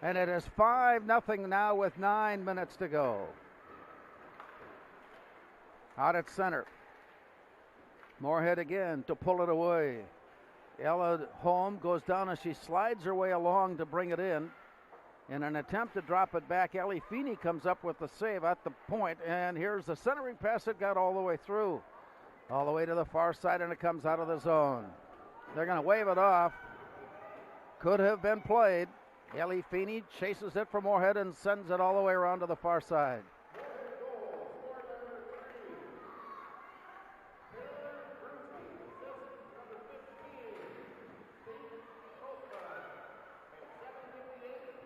And it is 5-0 now with 9 minutes to go. Out at center. Moorhead again to pull it away. Ella Holm goes down as she slides her way along to bring it in. In an attempt to drop it back, Ellie Feeney comes up with the save at the point, and here's the centering pass that got all the way through. All the way to the far side, and it comes out of the zone. They're going to wave it off. Could have been played. Ellie Feeney chases it for Moorhead and sends it all the way around to the far side.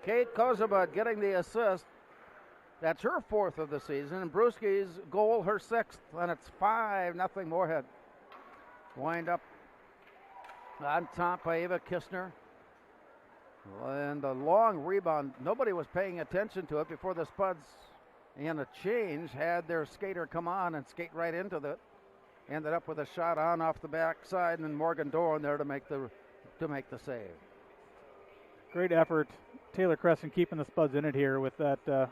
Kate Kozubad getting the assist. That's her 4th of the season. And Brewski's goal, her 6th. And it's 5-0 Moorhead. Wind up on top by Ava Kistner. And the long rebound. Nobody was paying attention to it before the Spuds, in a change, had their skater come on and skate right into it. Ended up with a shot on off the backside, and Morgan Doran there to make the save. Great effort. Taylor Crescent keeping the Spuds in it here with that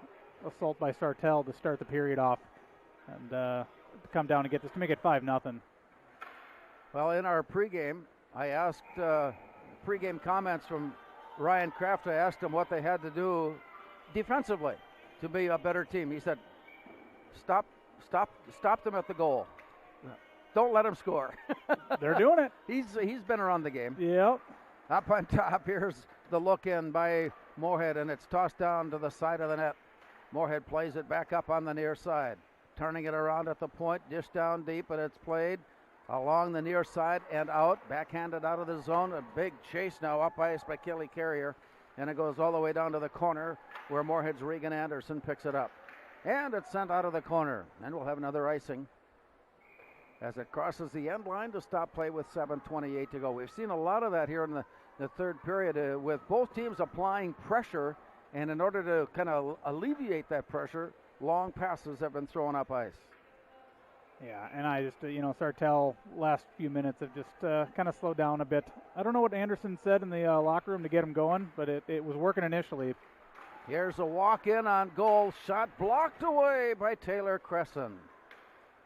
assault by Sartell to start the period off and to come down and get this to make it 5-0. Well, in our pregame, I asked pregame comments from Ryan Kraft. I asked him what they had to do defensively to be a better team. He said, stop them at the goal. Don't let them score. They're doing it. He's been around the game. Yep. Up on top, here's the look in by Moorhead, and it's tossed down to the side of the net. Moorhead plays it back up on the near side, turning it around at the point, dish down deep, and it's played along the near side and out, backhanded out of the zone. A big chase now up ice by Kelly Carrier, and it goes all the way down to the corner where Moorhead's Regan Anderson picks it up. And it's sent out of the corner, and we'll have another icing as it crosses the end line to stop play with 7:28 to go. We've seen a lot of that here in the third period with both teams applying pressure, and in order to kind of alleviate that pressure, long passes have been thrown up ice. Yeah, and I just, Sartell last few minutes have just kind of slowed down a bit. I don't know what Anderson said in the locker room to get him going, but it was working initially. Here's a walk-in on goal, shot blocked away by Taylor Crescent.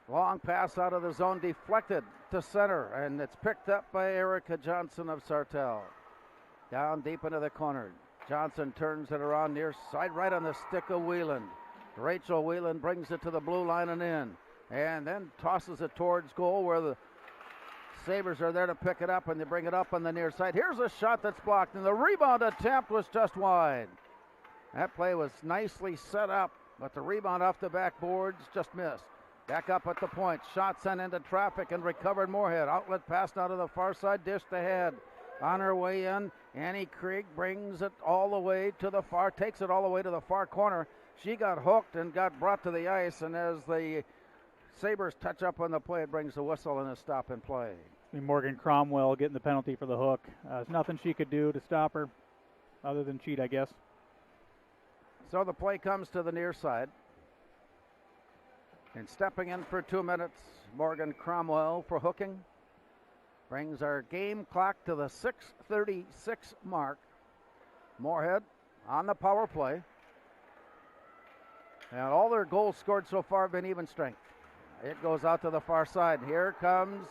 Long pass out of the zone, deflected to center, and it's picked up by Erica Johnson of Sartell. Down deep into the corner. Johnson turns it around near side right on the stick of Whelan. Rachel Whelan brings it to the blue line and in, and then tosses it towards goal where the Sabres are there to pick it up, and they bring it up on the near side. Here's a shot that's blocked, and the rebound attempt was just wide. That play was nicely set up, but the rebound off the backboards just missed. Back up at the point. Shot sent into traffic and recovered Moorhead. Outlet pass now to the far side. Dished ahead. On her way in, Annie Krieg brings it all the way to the far, takes it all the way to the far corner. She got hooked and got brought to the ice, and as the Sabres touch up on the play, it brings the whistle and a stop in play. Morgan Cromwell getting the penalty for the hook. There's nothing she could do to stop her other than cheat, I guess. So the play comes to the near side. And stepping in for 2 minutes, Morgan Cromwell for hooking. Brings our game clock to the 6:36 mark. Moorhead on the power play. And all their goals scored so far have been even strength. It goes out to the far side. Here comes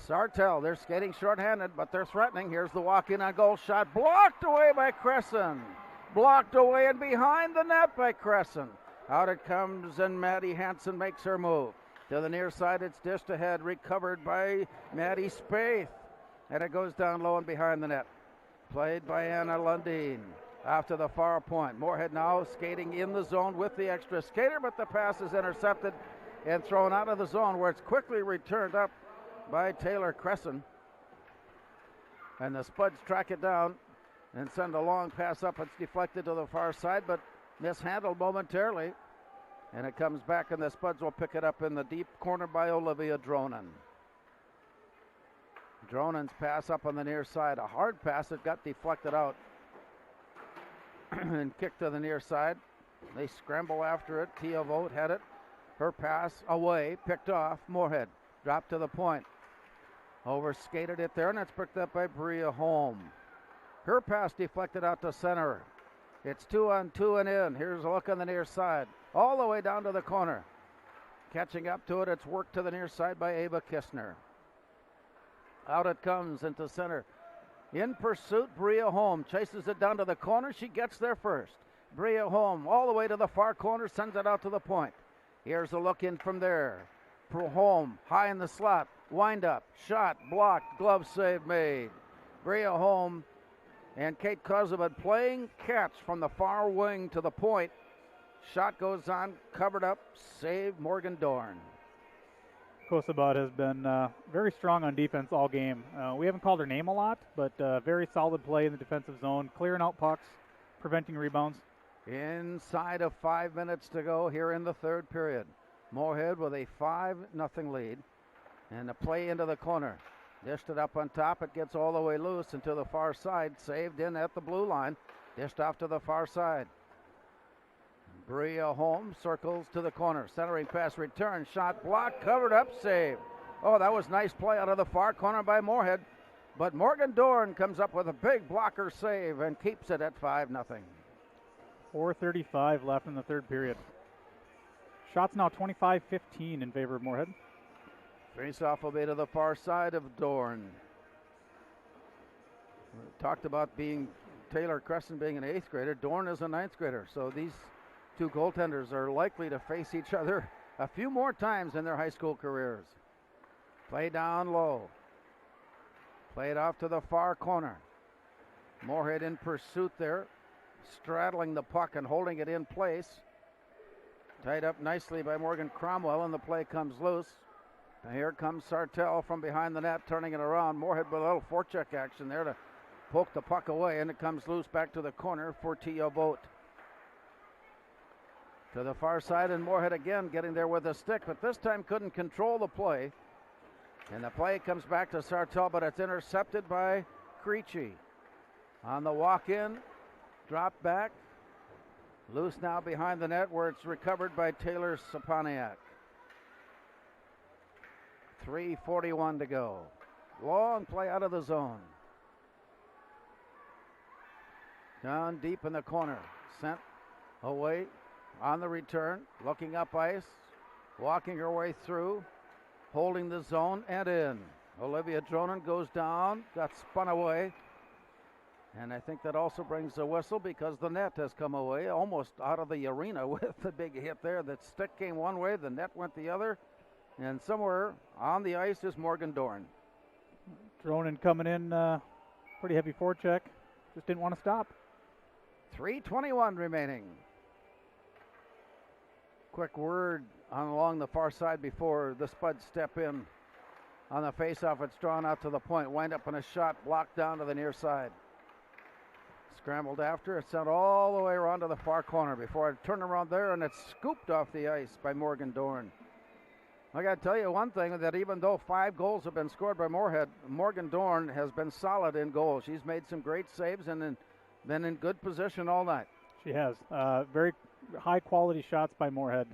Sartell. They're skating shorthanded, but they're threatening. Here's the walk-in on goal shot. Blocked away by Crescent. Blocked away and behind the net by Crescent. Out it comes, and Maddie Hansen makes her move. To the near side, it's dished ahead, recovered by Maddie Spaeth. And it goes down low and behind the net. Played by Anna Lundin. Off to the far point. Moorhead now skating in the zone with the extra skater, but the pass is intercepted and thrown out of the zone, where it's quickly returned up by Taylor Crescent. And the Spuds track it down and send a long pass up. It's deflected to the far side, but mishandled momentarily. And it comes back, and the Spuds will pick it up in the deep corner by Olivia Dronen. Dronen's pass up on the near side. A hard pass that got deflected out and kicked to the near side. They scramble after it. Tia Vogt had it. Her pass away, picked off. Moorhead dropped to the point. Over skated it there, and it's picked up by Bria Holm. Her pass deflected out to center. It's 2-on-2 and in. Here's a look on the near side. All the way down to the corner. Catching up to it, it's worked to the near side by Ava Kistner. Out it comes into center. In pursuit, Bria Holm chases it down to the corner. She gets there first. Bria Holm all the way to the far corner, sends it out to the point. Here's a look in from there. Holm high in the slot. Wind up. Shot blocked. Glove save made. Bria Holm and Kate Kozubad playing catch from the far wing to the point. Shot goes on, covered up, save Morgan Dorn. Kozubad has been very strong on defense all game. We haven't called her name a lot, but very solid play in the defensive zone, clearing out pucks, preventing rebounds. Inside of 5 minutes to go here in the third period. Moorhead with a 5-0 lead. And the play into the corner. Dished it up on top. It gets all the way loose and to the far side. Saved in at the blue line. Dished off to the far side. Bria Holm circles to the corner. Centering pass return. Shot blocked. Covered up. Save. Oh, that was nice play out of the far corner by Moorhead. But Morgan Dorn comes up with a big blocker save and keeps it at 5-0. 4:35 left in the third period. Shots now 25-15 in favor of Moorhead. Face-off will be to the far side of Dorn. We talked about Taylor Crescent being an 8th grader. Dorn is a 9th grader. So these two goaltenders are likely to face each other a few more times in their high school careers. Play down low. Play it off to the far corner. Moorhead in pursuit there. Straddling the puck and holding it in place. Tied up nicely by Morgan Cromwell, and the play comes loose. And here comes Sartell from behind the net, turning it around. Moorhead with a little forecheck action there to poke the puck away, and it comes loose back to the corner for Tia Vogt. To the far side, and Moorhead again getting there with a stick, but this time couldn't control the play. And the play comes back to Sartell, but it's intercepted by Creechy. On the walk-in, drop back. Loose now behind the net, where it's recovered by Taylor Saponiak. 3:41 to go. Long play out of the zone. Down deep in the corner. Sent away on the return. Looking up ice. Walking her way through. Holding the zone and in. Olivia Dronen goes down. Got spun away. And I think that also brings the whistle because the net has come away almost out of the arena with the big hit there. The stick came one way, the net went the other. And somewhere on the ice is Morgan Dorn. Dronen coming in, pretty heavy forecheck. Just didn't want to stop. 3:21 remaining. Quick word along the far side before the Spuds step in on the faceoff. It's drawn out to the point. Wind up in a shot blocked down to the near side. Scrambled after. It's sent all the way around to the far corner before it turned around there, and it's scooped off the ice by Morgan Dorn. I got to tell you one thing, that even though 5 goals have been scored by Moorhead, Morgan Dorn has been solid in goal. She's made some great saves and been in good position all night. She has. Very high-quality shots by Moorhead,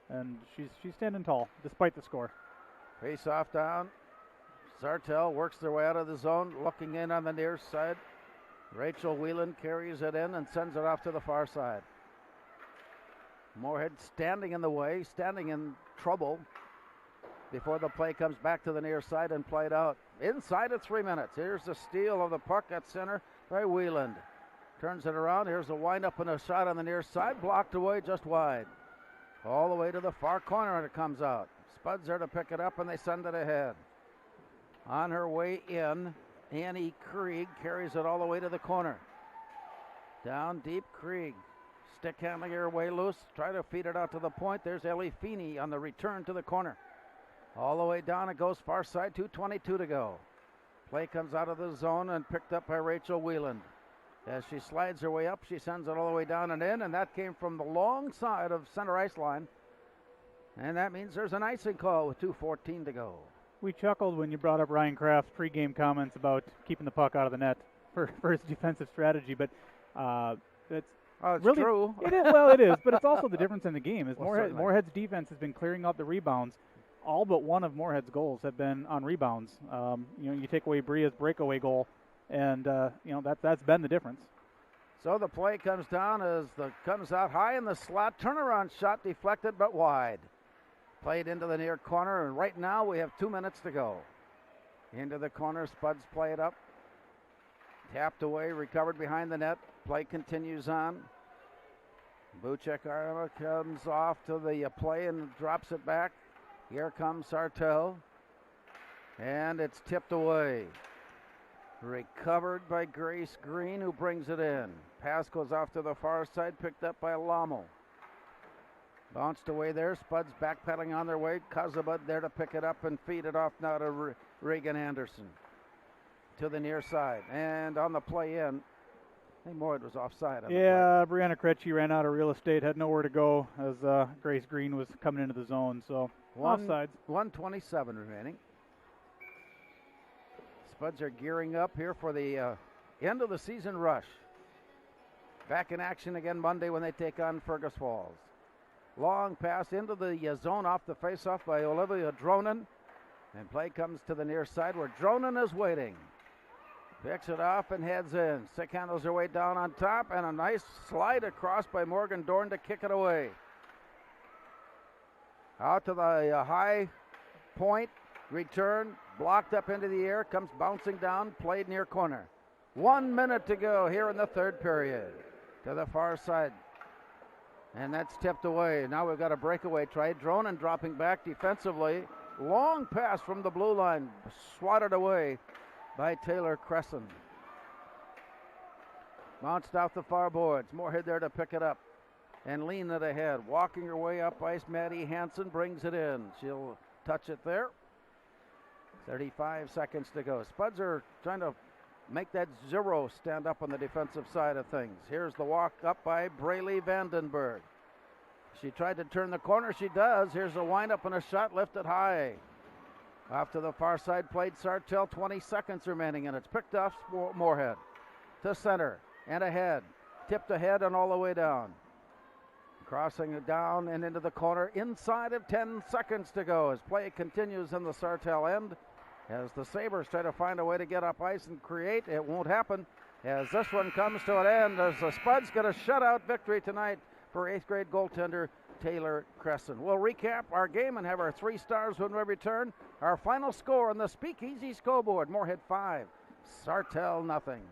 and she's standing tall despite the score. Face off down. Sartell works their way out of the zone, looking in on the near side. Rachel Whelan carries it in and sends it off to the far side. Moorhead standing in the way, standing in trouble before the play comes back to the near side and played out. Inside of 3 minutes. Here's the steal of the puck at center by Whelan. Turns it around. Here's a wind-up and a shot on the near side. Blocked away just wide. All the way to the far corner and it comes out. Spuds there to pick it up and they send it ahead. On her way in, Annie Krieg carries it all the way to the corner. Down deep, Krieg. Stick handling her way loose. Try to feed it out to the point. There's Ellie Feeney on the return to the corner. All the way down it goes far side, 2:22 to go. Play comes out of the zone and picked up by Rachel Whelan. As she slides her way up, she sends it all the way down and in, and that came from the long side of center ice line. And that means there's an icing call with 2:14 to go. We chuckled when you brought up Ryan Kraft's pregame comments about keeping the puck out of the net for his defensive strategy, but it's really true. It is, well, it is, but it's also the difference in the game. Is Well, Moorhead's defense has been clearing out the rebounds. All but one of Moorhead's goals have been on rebounds. You take away Bria's breakaway goal, and that's been the difference. So the play comes down comes out high in the slot. Turnaround shot deflected but wide. Played into the near corner, and right now we have 2 minutes to go. Into the corner, Spuds play it up. Tapped away, recovered behind the net. Play continues on. Buchek Arma comes off to the play and drops it back. Here comes Sartell. And it's tipped away. Recovered by Grace Green, who brings it in. Pass goes off to the far side, picked up by Lommel. Bounced away there. Spuds backpedaling on their way. Kazabud there to pick it up and feed it off now to Regan Anderson. To the near side. And on the play in, I think Moorhead was offside. Yeah, Brianna Krejci ran out of real estate, had nowhere to go as Grace Green was coming into the zone. So offsides. 1:27 remaining. Spuds are gearing up here for the end of the season rush. Back in action again Monday when they take on Fergus Falls. Long pass into the zone off the faceoff by Olivia Dronen. And play comes to the near side where Dronen is waiting. Picks it off and heads in. Stick handles her way down on top, and a nice slide across by Morgan Dorn to kick it away. Out to the high point. Return. Blocked up into the air. Comes bouncing down. Played near corner. 1 minute to go here in the third period. To the far side. And that's tipped away. Now we've got a breakaway try. Dronen dropping back defensively. Long pass from the blue line. Swatted away by Taylor Cresson. Bounced off the far boards. Moorhead there to pick it up and lean it ahead. Walking her way up ice, Maddie Hansen brings it in. She'll touch it there. 35 seconds to go. Spuds are trying to make that zero stand up on the defensive side of things. Here's the walk up by Braylee Vandenberg. She tried to turn the corner. She does. Here's a windup and a shot lifted high. Off to the far side played Sartell. 20 seconds remaining, and it's picked off Moorhead. To center and ahead. Tipped ahead and all the way down. Crossing it down and into the corner. Inside of 10 seconds to go as play continues in the Sartell end. As the Sabres try to find a way to get up ice and create, it won't happen as this one comes to an end as the Spuds get a shutout victory tonight for 8th grade goaltender Taylor Cresson. We'll recap our game and have our 3 stars when we return. Our final score on the Speakeasy scoreboard, Moorhead 5, Sartell nothing.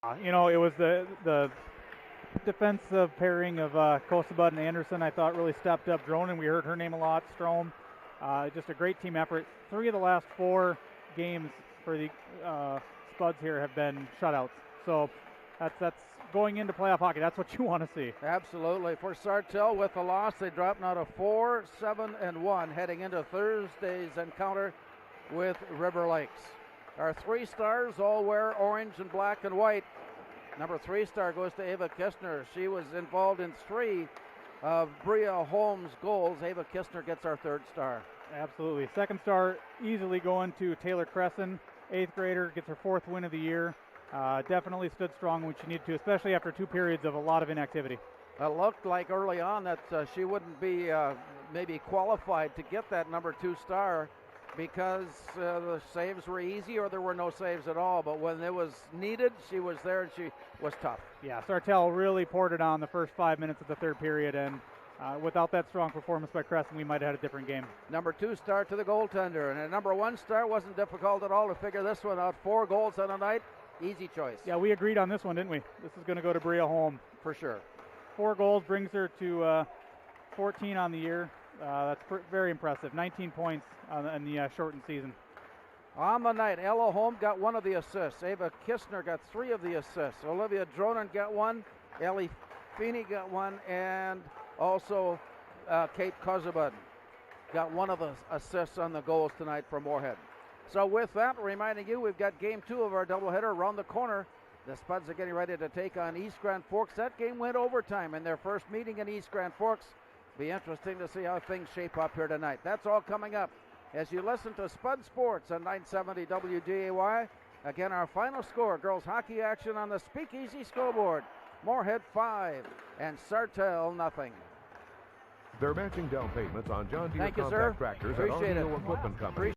It was the defensive pairing of Kosabud and Anderson, I thought, really stepped up. Dronen, we heard her name a lot. Strom, just a great team effort. 3 of the last 4 games for the Spuds here have been shutouts. So that's going into playoff hockey. That's what you want to see. Absolutely. For Sartell, with the loss, they dropped now to 4-7-1 heading into Thursday's encounter with River Lakes. Our 3 stars all wear orange and black and white. Number 3 star goes to Ava Kistner. She was involved in 3 of Bria Holmes' goals. Ava Kistner gets our 3rd star. Absolutely. 2nd star easily going to Taylor Cresson, 8th grader, gets her 4th win of the year. Definitely stood strong when she needed to, especially after 2 periods of a lot of inactivity. It looked like early on that she wouldn't be maybe qualified to get that number 2 star because the saves were easy or there were no saves at all. But when it was needed, she was there and she was tough. Yeah, Sartell really poured it on the first 5 minutes of the 3rd period, and without that strong performance by Crescent, we might have had a different game. Number 2 star to the goaltender, and a number 1 star wasn't difficult at all to figure this one out. 4 goals on a night, easy choice. Yeah, we agreed on this one, didn't we? This is going to go to Bria Holm. For sure. 4 goals brings her to 14 on the year. That's very impressive. 19 points in the shortened season. On the night, Ella Holm got 1 of the assists. Ava Kistner got 3 of the assists. Olivia Dronen got 1. Ellie Feeney got 1. And also Kate Kozabud got 1 of the assists on the goals tonight for Moorhead. So with that, reminding you, we've got game 2 of our doubleheader around the corner. The Spuds are getting ready to take on East Grand Forks. That game went overtime in their first meeting in East Grand Forks. Be interesting to see how things shape up here tonight. That's all coming up as you listen to Spud Sports on 970 WJAY. Again, our final score, girls hockey action on the Speakeasy scoreboard. Moorhead 5 and Sartell nothing. They're matching down payments on John Deere Thank you, compact sir. tractors Appreciate at it. RDO Equipment Company.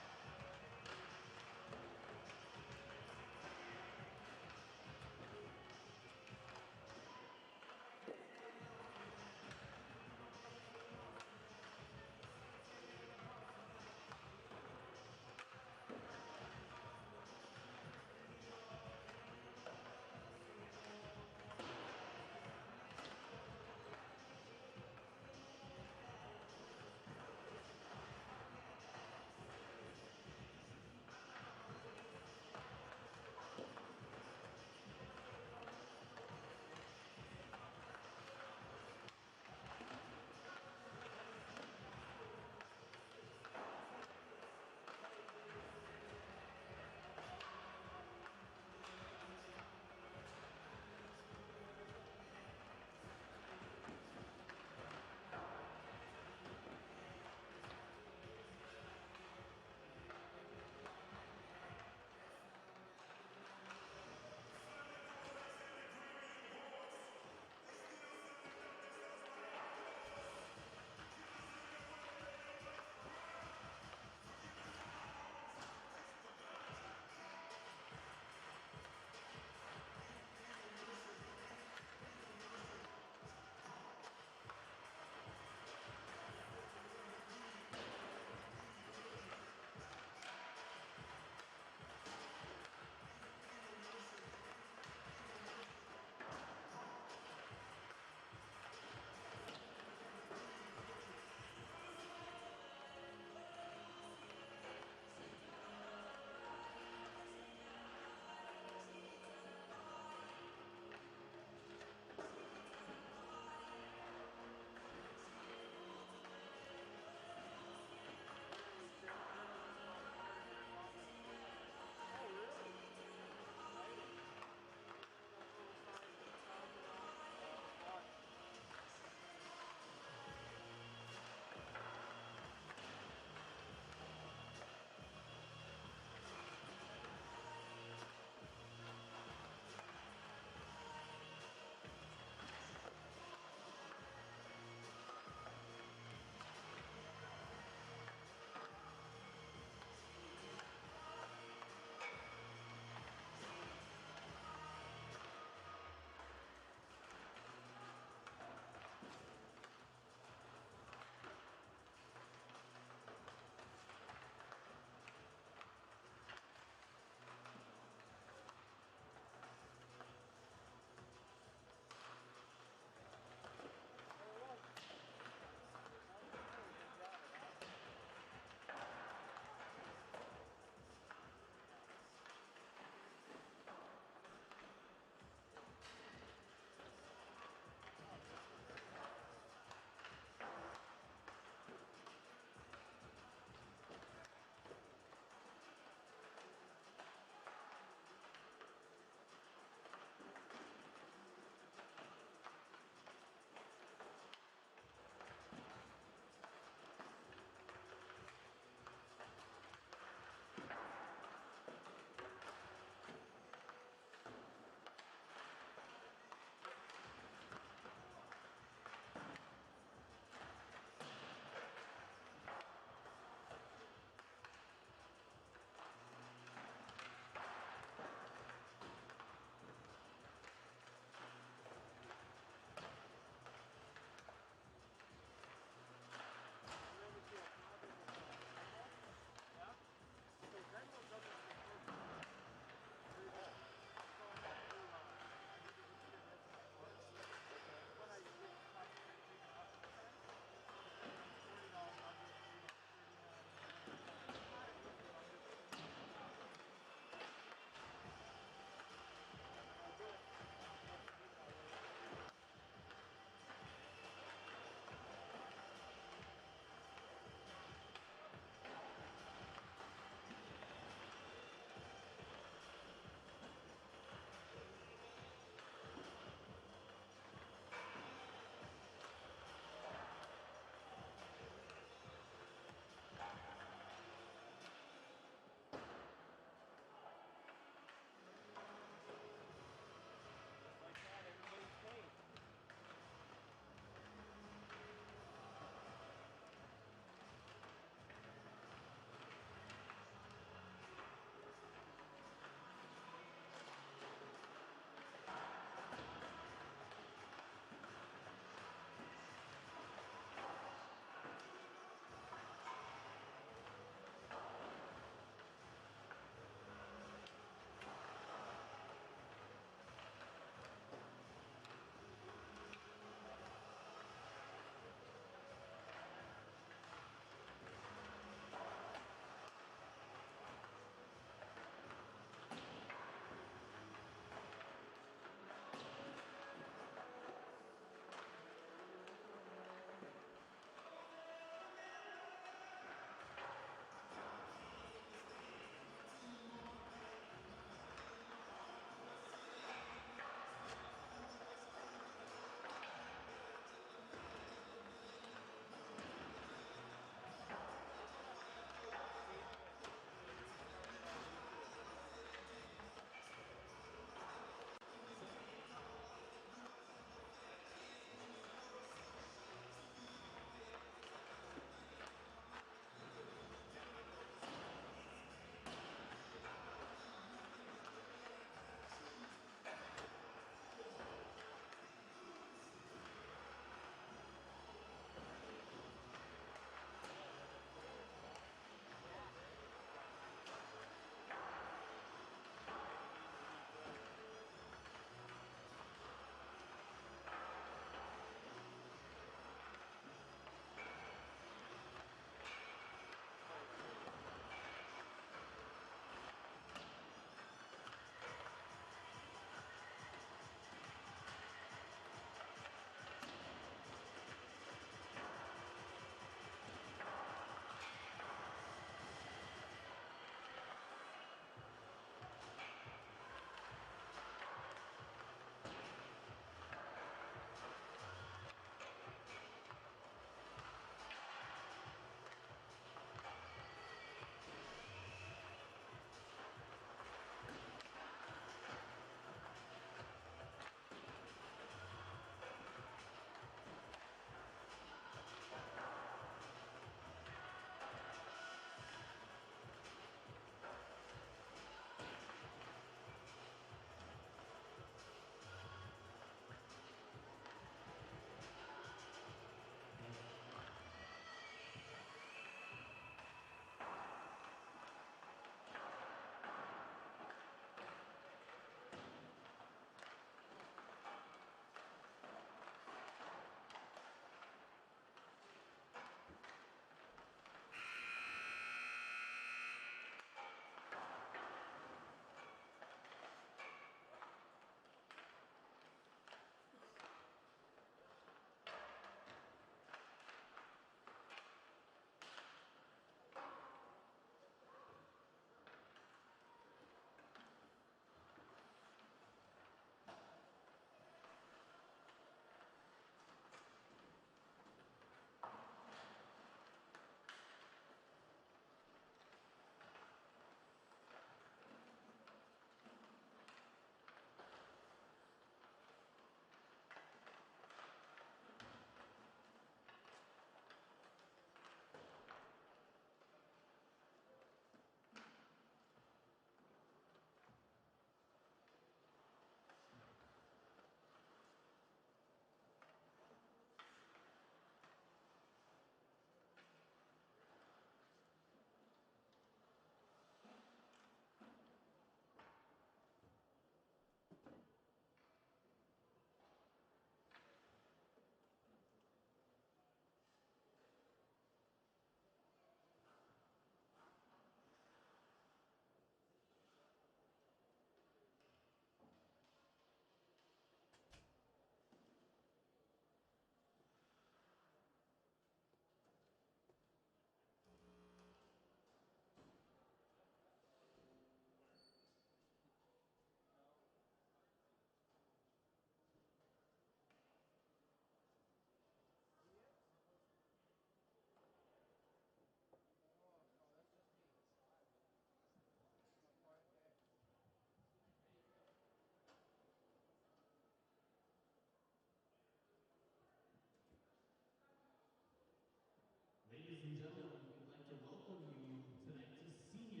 Ladies and gentlemen, we'd like to welcome you tonight to Senior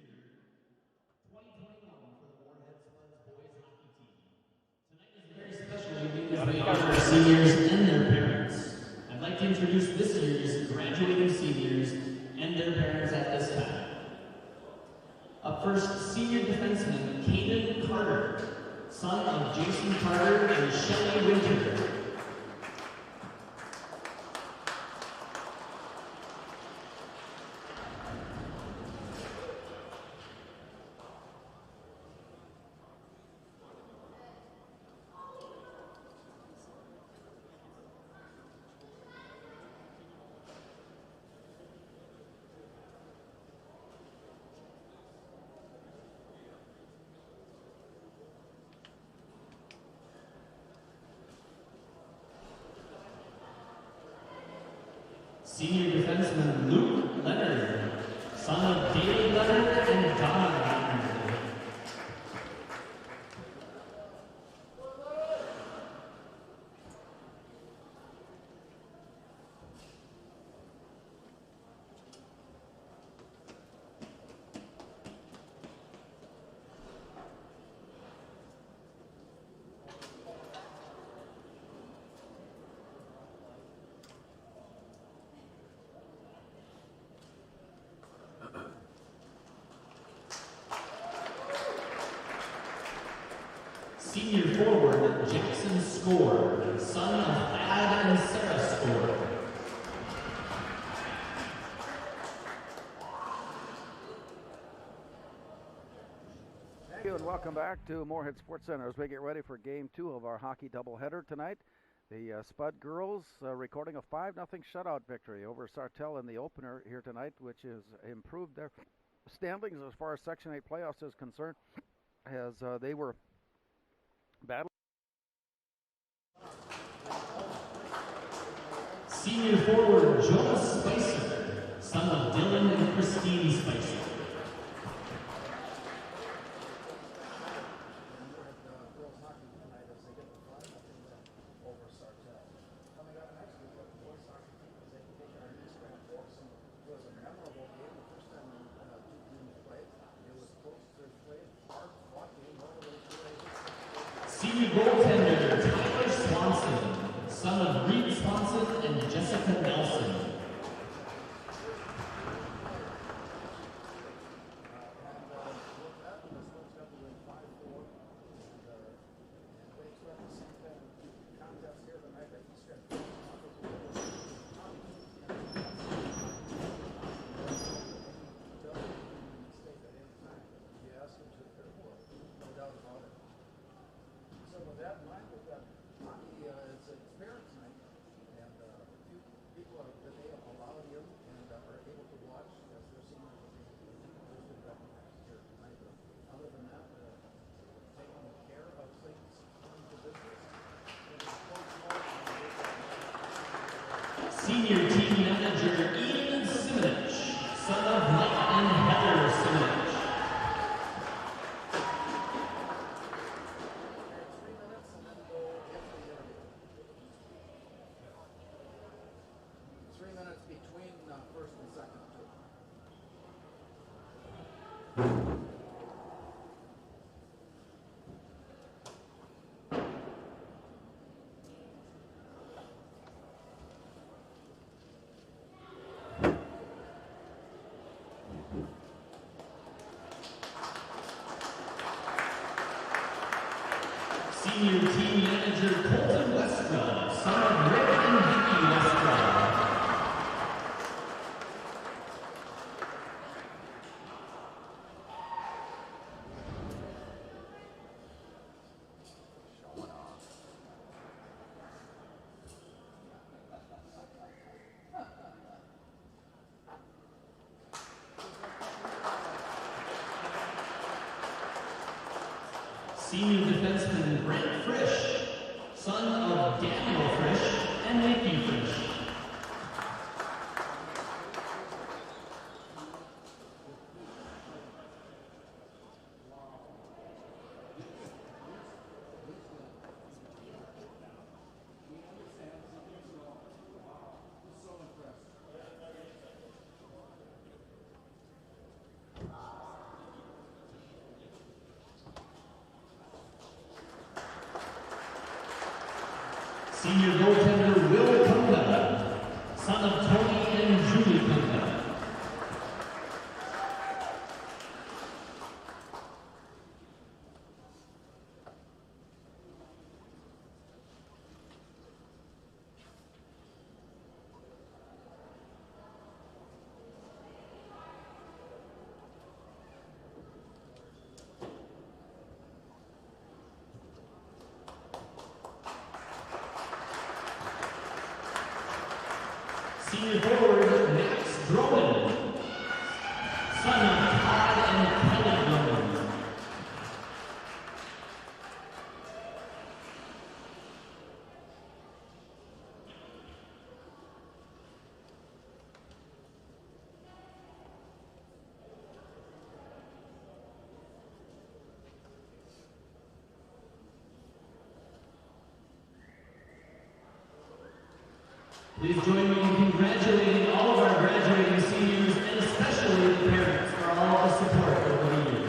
2021 for the Moorhead Spuds boys hockey team. Tonight is a very special evening as we honor our seniors and their parents. I'd like to introduce this year's graduating seniors and their parents at this time. Up first, senior defenseman Caden Carter, son of Jason Carter and Shelley Winter. Senior defenseman Luke Leonard, son of David Leonard and Donna Leonard. Senior forward Jackson Score, son of Thad and Sarah Score. Thank you and welcome back to Moorhead Sports Center as we get ready for Game 2 of our hockey doubleheader tonight. The Spud girls recording a 5-0 shutout victory over Sartell in the opener here tonight, which has improved their standings as far as Section 8 playoffs is concerned, as they were battling. Senior forward Jonas Spicer, son of Dylan and Christine Spicer. Senior goaltender Tyler Swanson, son of Reed Swanson and Jessica Nelson. Senior team manager Ian Simonich, son of Mike and Heather Simonich. Senior team manager Colton Westra, son of Rick and Vicky Westra. Senior defenseman Brent Frisch, son of Daniel Frisch and Nikki Frisch. Senior goaltender Will Kunga, son of Tony and Julie Kunga. Senior forward Max Drummond, son of Todd and Kelly Drummond. Please join me in congratulating all of our graduating seniors and especially the parents for all the support over the years.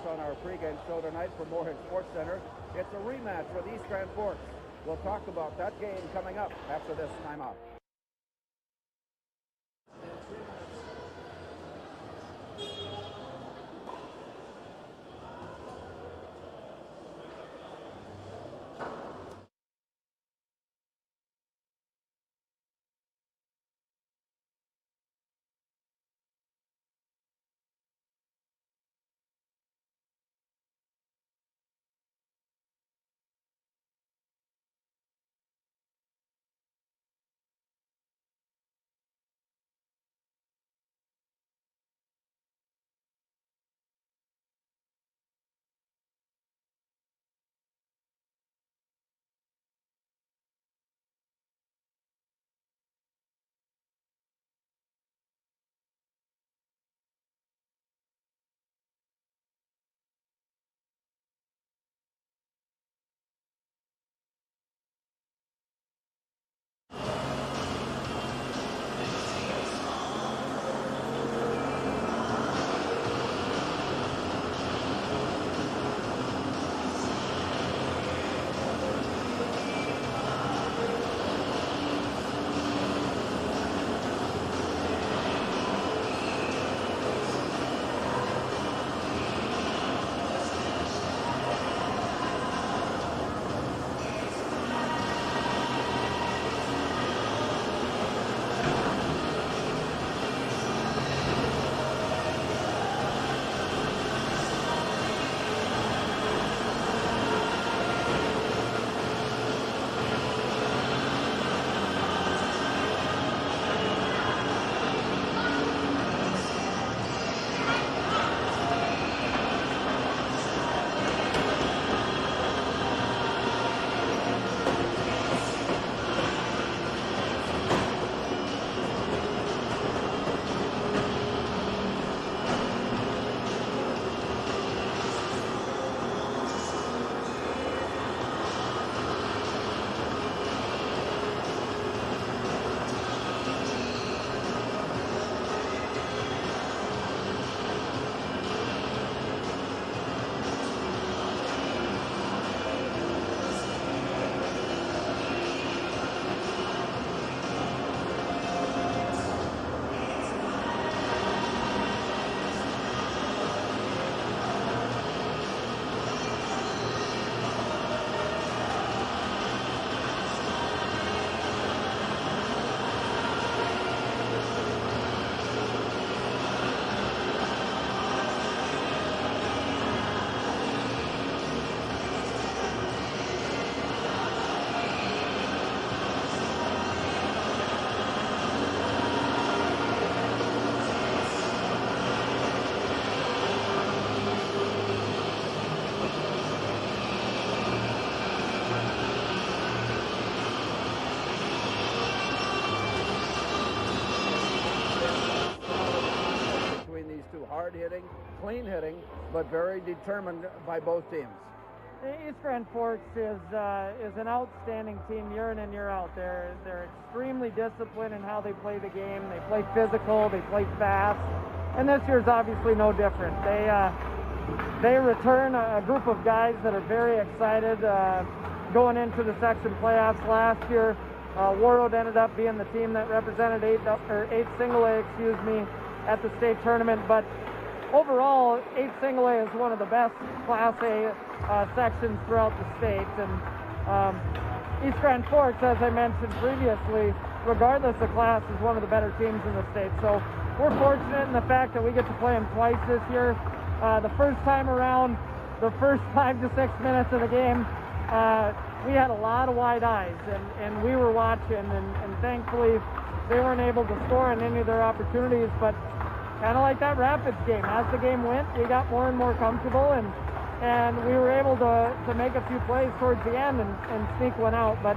On our pregame show tonight from Moorhead Sports Center. It's a rematch with East Grand Forks. We'll talk about that game coming up after this timeout. hitting, clean hitting, but very determined by both teams. East Grand Forks is an outstanding team year in and year out. They're extremely disciplined in how they play the game. They play physical, they play fast, and this year's obviously no different. They return a group of guys that are very excited going into the section playoffs last year. Warroad ended up being the team that represented 8 single A, at the state tournament, but overall, 8 single A is one of the best Class A sections throughout the state, and East Grand Forks, as I mentioned previously, regardless of class, is one of the better teams in the state. So we're fortunate in the fact that we get to play them twice this year. The first time around, the first 5 to 6 minutes of the game, we had a lot of wide eyes, and we were watching, and thankfully they weren't able to score in any of their opportunities, but kind of like that Rapids game. As the game went, we got more and more comfortable, and we were able to make a few plays towards the end and sneak one out. But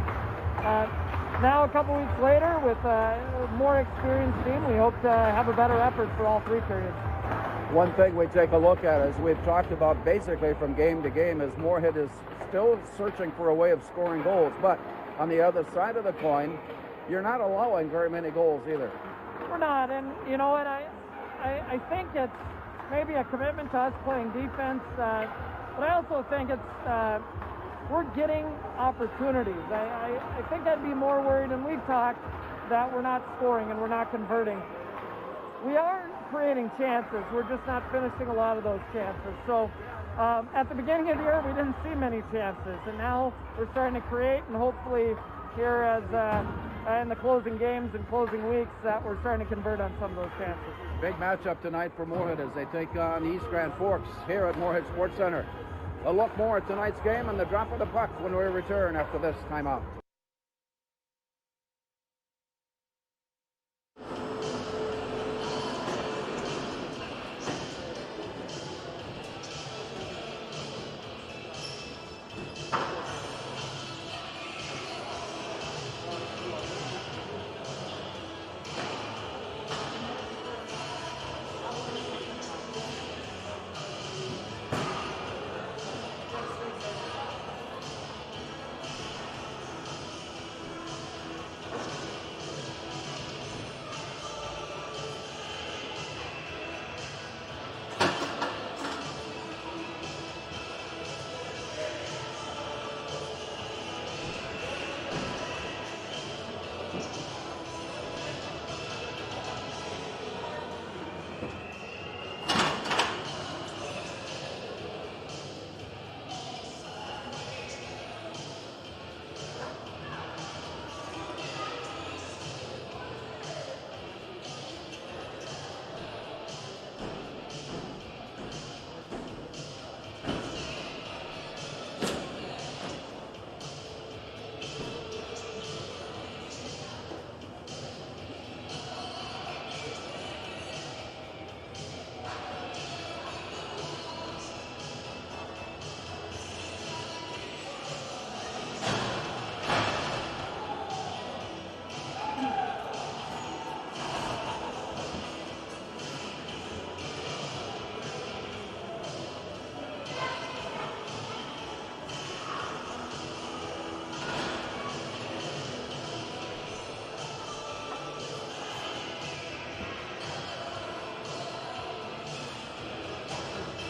now, a couple weeks later, with a more experienced team, we hope to have a better effort for all 3 periods. One thing we take a look at, as we've talked about basically from game to game, is Moorhead is still searching for a way of scoring goals. But on the other side of the coin, you're not allowing very many goals either. We're not, and you know what, I think it's maybe a commitment to us playing defense, but I also think it's we're getting opportunities. I think I'd be more worried, and we've talked, that we're not scoring and we're not converting. We are creating chances. We're just not finishing a lot of those chances. So at the beginning of the year, we didn't see many chances, and now we're starting to create, and hopefully here as in the closing games and closing weeks that we're starting to convert on some of those chances. Big matchup tonight for Moorhead as they take on East Grand Forks here at Moorhead Sports Center. A look more at tonight's game and the drop of the puck when we return after this timeout.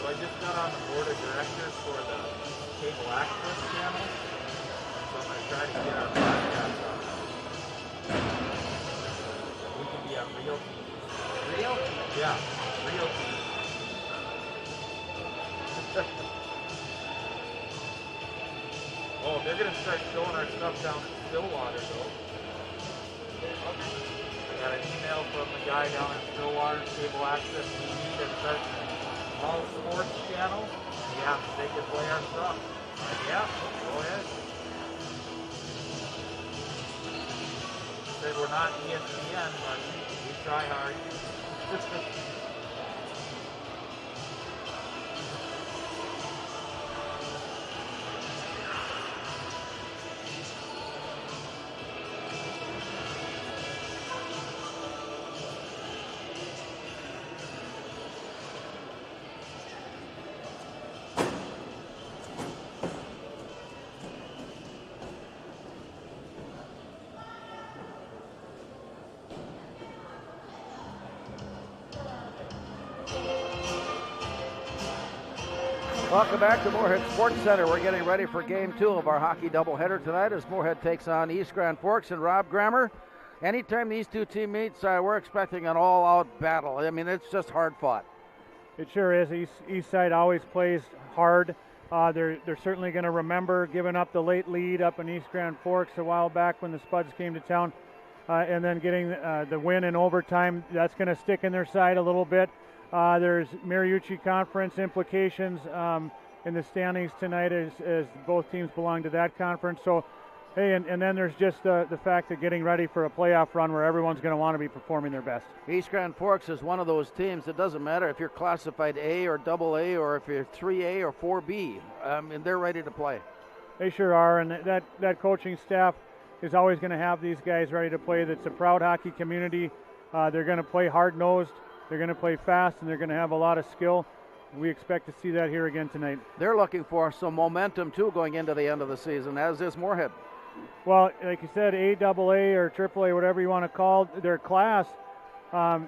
I just got on the board of directors for the cable access channel, so I'm going to try to get our podcast on. We can be on Real TV. Real? Yeah, Real TV. Oh, they're going to start showing our stuff down in Stillwater, though. I got an email from the guy down in Stillwater, cable access TV, that starts all sports channel. Yeah, they can play our stuff. Yeah, go ahead. Said we're not ESPN, but we try hard. Welcome back to Moorhead Sports Center. We're getting ready for Game 2 of our hockey doubleheader tonight as Moorhead takes on East Grand Forks and Rob Grammer. Anytime these two teams meet, we're expecting an all-out battle. I mean, it's just hard fought. It sure is. East Side always plays hard. They're certainly going to remember giving up the late lead up in East Grand Forks a while back when the Spuds came to town, and then getting the win in overtime. That's going to stick in their side a little bit. There's Mariucci Conference implications in the standings tonight as both teams belong to that conference. So, hey, and then there's just the fact of getting ready for a playoff run where everyone's going to want to be performing their best. East Grand Forks is one of those teams. It doesn't matter if you're classified A or double A or if you're 3A or 4B. And they're ready to play. They sure are, and that coaching staff is always going to have these guys ready to play. That's a proud hockey community. They're going to play hard-nosed. They're going to play fast, and they're going to have a lot of skill. We expect to see that here again tonight. They're looking for some momentum, too, going into the end of the season, as is Moorhead. Well, like you said, AA or AAA, whatever you want to call their class,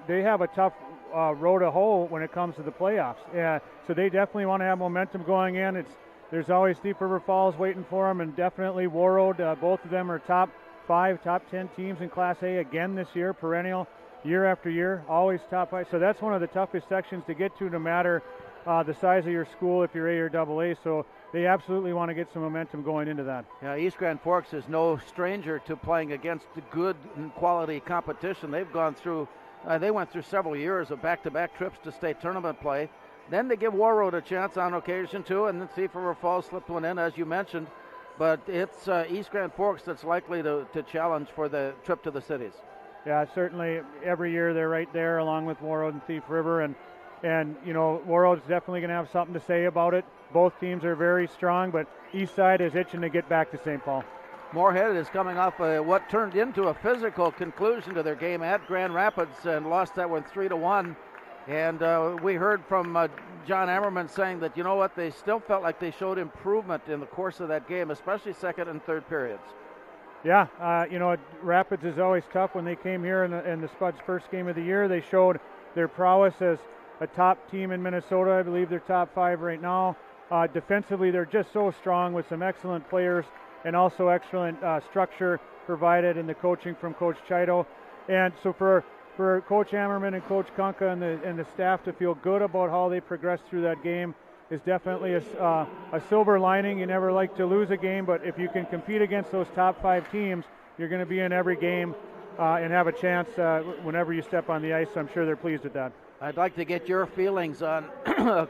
they have a tough road to hoe when it comes to the playoffs. Yeah, so they definitely want to have momentum going in. There's always Thief River Falls waiting for them, and definitely Warroad. Both of them are top 5, top 10 teams in Class A again this year, perennial. Year after year, always top 5. So that's one of the toughest sections to get to, no matter the size of your school, if you're A or AA. So they absolutely want to get some momentum going into that. Yeah, East Grand Forks is no stranger to playing against good and quality competition. They've gone through, they went through several years of back-to-back trips to state tournament play. Then they give Warroad a chance on occasion too, and then Thief River Falls slipped one in, as you mentioned. But it's East Grand Forks that's likely to challenge for the trip to the cities. Yeah, certainly every year they're right there along with Warroad and Thief River, and you know, Warroad's definitely going to have something to say about it. Both teams are very strong, but East Side is itching to get back to St. Paul. Moorhead is coming off what turned into a physical conclusion to their game at Grand Rapids and lost that one 3-1. And we heard from John Ammerman saying that, you know what, they still felt like they showed improvement in the course of that game, especially second and third periods. Yeah, you know, Rapids is always tough. When they came here in the Spuds' first game of the year, they showed their prowess as a top team in Minnesota. I believe they're top 5 right now. Defensively, they're just so strong with some excellent players and also excellent structure provided in the coaching from Coach Chido. And so for Coach Ammerman and Coach Kunka and the staff to feel good about how they progressed through that game is definitely a silver lining. You never like to lose a game, but if you can compete against those top 5 teams, you're going to be in every game and have a chance whenever you step on the ice. So I'm sure they're pleased with that. I'd like to get your feelings on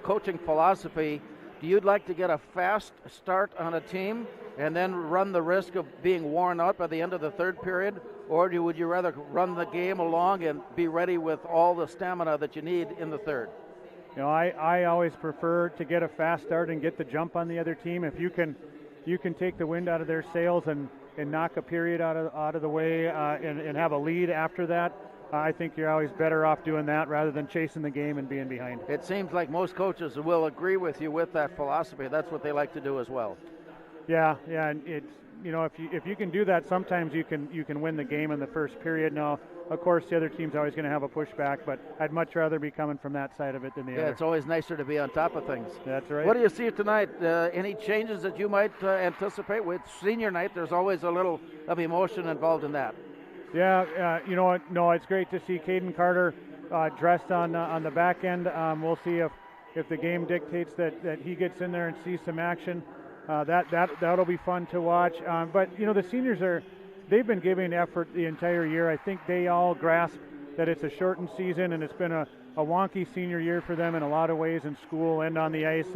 coaching philosophy. Do you like to get a fast start on a team and then run the risk of being worn out by the end of the third period? Or would you rather run the game along and be ready with all the stamina that you need in the third? You know, I always prefer to get a fast start and get the jump on the other team. If you can take the wind out of their sails and knock a period out of the way and have a lead after that, I think you're always better off doing that rather than chasing the game and being behind. It seems like most coaches will agree with you with that philosophy. That's what they like to do as well. Yeah, and it's, you know, if you can do that, sometimes you can win the game in the first period. Now, of course, the other team's always going to have a pushback, but I'd much rather be coming from that side of it than the other. Yeah, it's always nicer to be on top of things. That's right. What do you see tonight? Any changes that you might anticipate? With senior night, there's always a little of emotion involved in that. Yeah, you know what? No, it's great to see Caden Carter dressed on the back end. We'll see if the game dictates that he gets in there and sees some action. That'll be fun to watch. But you know, the seniors they've been giving effort the entire year. I think they all grasp that it's a shortened season and it's been a wonky senior year for them in a lot of ways in school and on the ice.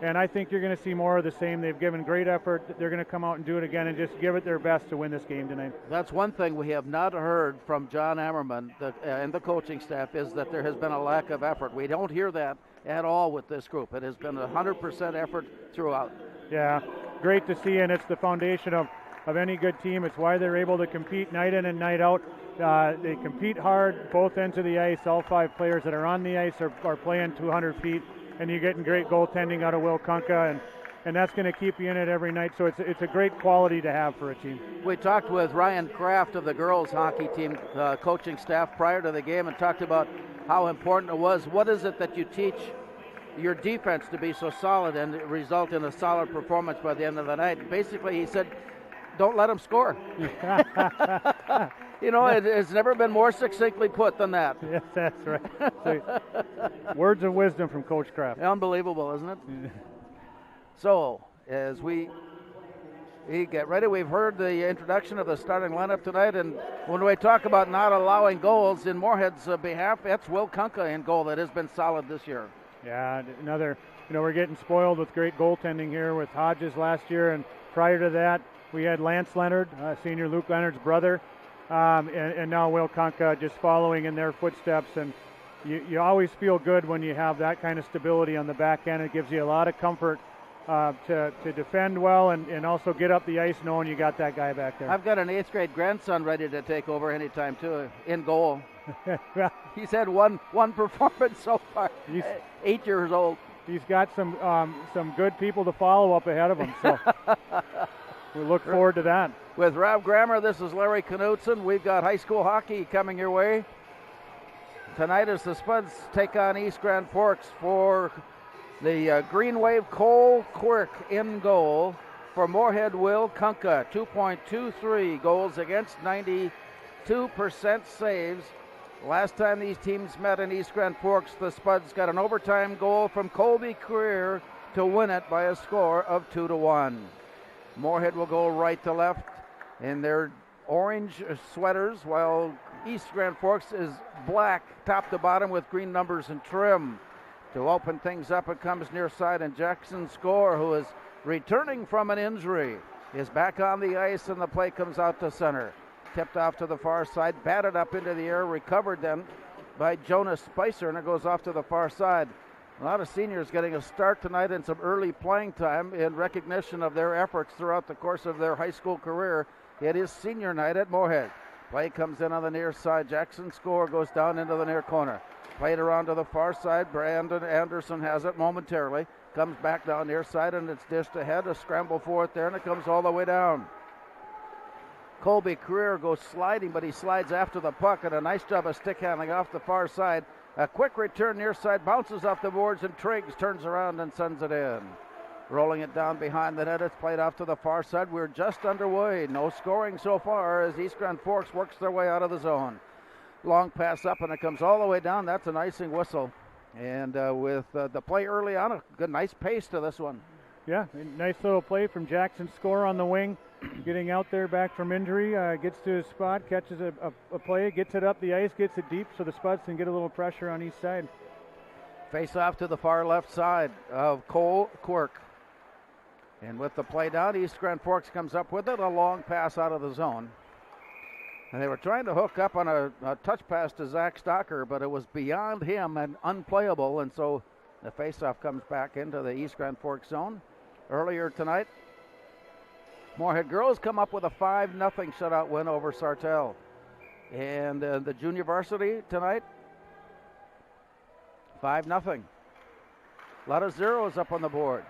And I think you're going to see more of the same. They've given great effort. They're going to come out and do it again and just give it their best to win this game tonight. That's one thing we have not heard from John Ammerman and the coaching staff is that there has been a lack of effort. We don't hear that at all with this group. It has been 100% effort throughout. Yeah, great to see, and it's the foundation of any good team. It's why they're able to compete night in and night out. They compete hard, both ends of the ice. All 5 players that are on the ice are playing 200 feet. And you're getting great goaltending out of Will Kunka, and that's going to keep you in it every night. So it's a great quality to have for a team. We talked with Ryan Kraft of the girls hockey team coaching staff prior to the game and talked about how important it was. What is it that you teach your defense to be so solid and result in a solid performance by the end of the night. Basically, he said, don't let them score. You know, it's never been more succinctly put than that. Yes, that's right. So, words of wisdom from Coach Kraft. Unbelievable, isn't it? So, as we get ready, we've heard the introduction of the starting lineup tonight, and when we talk about not allowing goals in Moorhead's behalf, that's Will Kunka in goal that has been solid this year. Yeah, another, we're getting spoiled with great goaltending here with Hodges last year, and prior to that, we had Lance Leonard, senior Luke Leonard's brother, and now Will Kunka just following in their footsteps. And you always feel good when you have that kind of stability on the back end. It gives you a lot of comfort to defend well and also get up the ice knowing you got that guy back there. I've got an 8th grade grandson ready to take over anytime, too, in goal. He's had one performance so far. He's 8 years old. He's got some good people to follow up ahead of him, so we look forward to that. With Rob Grammer, this is Larry Knutson. We've got high school hockey coming your way. Tonight as the Spuds take on East Grand Forks for the Green Wave. Cole Quirk in goal. For Moorhead, Will Kunka, 2.23 goals against, 92% saves. Last time these teams met in East Grand Forks, the Spuds got an overtime goal from Colby Creer to win it by a score of 2-1. Moorhead will go right to left in their orange sweaters, while East Grand Forks is black top to bottom with green numbers and trim. To open things up, it comes near side, and Jackson Score, who is returning from an injury, is back on the ice, and the play comes out to center. Tipped off to the far side, batted up into the air, recovered then by Jonas Spicer, and it goes off to the far side. A lot of seniors getting a start tonight and some early playing time in recognition of their efforts throughout the course of their high school career. It is senior night at Moorhead. Play comes in on the near side. Jackson Score goes down into the near corner. Played around to the far side. Brandon Anderson has it momentarily. Comes back down near side, and it's dished ahead. A scramble for it there, and it comes all the way down. Colby Creer goes sliding, but he slides after the puck, and a nice job of stick handling off the far side. A quick return near side, bounces off the boards, and Triggs turns around and sends it in. Rolling it down behind the net, it's played off to the far side. We're just underway. No scoring so far as East Grand Forks works their way out of the zone. Long pass up, and it comes all the way down. That's an icing whistle. And with the play early on, a good, nice pace to this one. Yeah, nice little play from Jackson Score on the wing. Getting out there back from injury, gets to his spot, catches a play, gets it up the ice, gets it deep so the Spuds can get a little pressure on each side. Face off to the far left side of Cole Quirk. And with the play down, East Grand Forks comes up with it, a long pass out of the zone. And they were trying to hook up on a touch pass to Zach Stocker, but it was beyond him and unplayable, and so the faceoff comes back into the East Grand Forks zone. Earlier tonight, Moorhead girls come up with a 5-0 shutout win over Sartell. And the junior varsity tonight, 5-0. A lot of zeros up on the board.